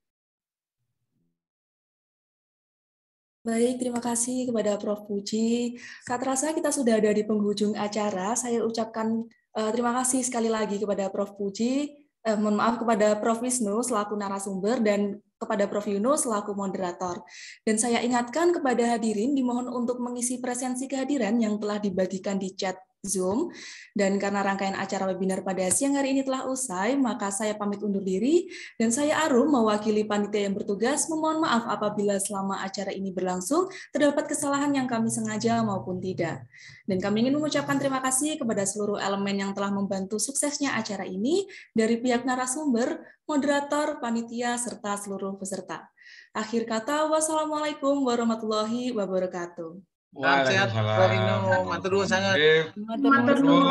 Baik, terima kasih kepada Prof. Puji. Saat rasa kita sudah ada di penghujung acara, saya ucapkan terima kasih sekali lagi kepada Prof. Puji, mohon maaf kepada Prof. Wisnu selaku narasumber dan kepada Prof. Yunus selaku moderator. Dan saya ingatkan kepada hadirin dimohon untuk mengisi presensi kehadiran yang telah dibagikan di chat Zoom. Dan karena rangkaian acara webinar pada siang hari ini telah usai, maka saya pamit undur diri dan saya Arum mewakili panitia yang bertugas memohon maaf apabila selama acara ini berlangsung terdapat kesalahan yang kami sengaja maupun tidak. Dan kami ingin mengucapkan terima kasih kepada seluruh elemen yang telah membantu suksesnya acara ini dari pihak narasumber, moderator, panitia, serta seluruh peserta. Akhir kata, wassalamualaikum warahmatullahi wabarakatuh.
Waalaikumsalam.
Prof Inu, matur nuwun sangat.
Matur nuwun.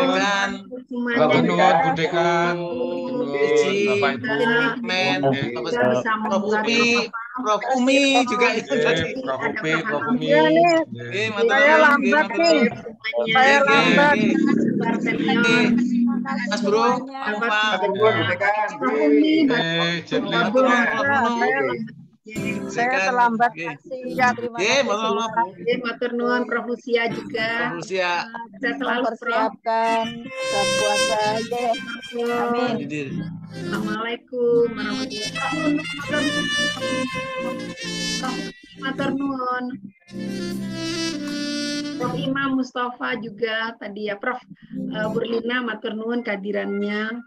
Matur nuwun Bu Dekan. Bapak Ibu.
Men, Prof Umi juga itu tadi.
Prof Umi.
Saya lambat nih. Saya lambat.
Mas Bro, Pak.
Saya terlambat. Ya, terima kasih.
Matur nuwun Prof Lucia juga.
Prof Lucia.
Saya selalu
persiapkan buka puasa aja. Amin.
Assalamualaikum warahmatullahi wabarakatuh. Matur nuwun. Prof Imam Mustafa juga tadi ya, Prof Burlina matur nuwun kehadirannya.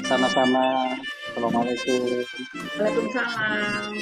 Sama-sama. Assalamualaikum.
Waalaikumsalam.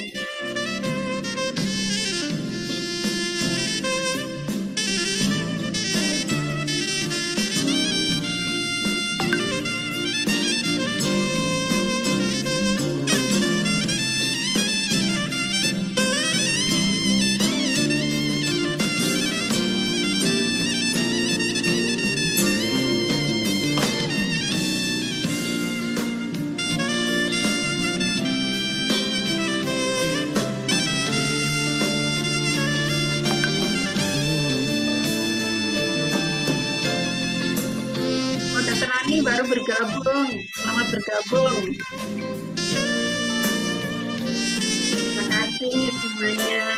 Ini baru bergabung, selamat bergabung. Terima kasih semuanya.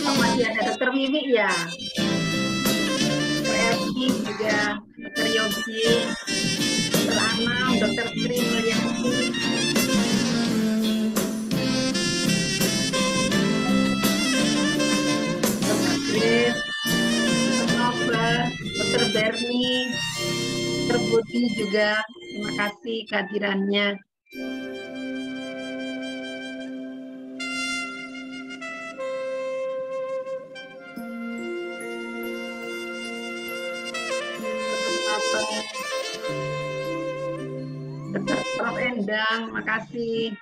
Oh, masih ada Dr. Wiwi ya, Dr. Esti juga, Dr. Yogi. Dr. Anam, Dr. Tri Mulyati, Dr. Grace, Dr. Nova, Dr. Bernie, Dr. Budi juga, terima kasih kehadirannya. Prof Endang, makasih.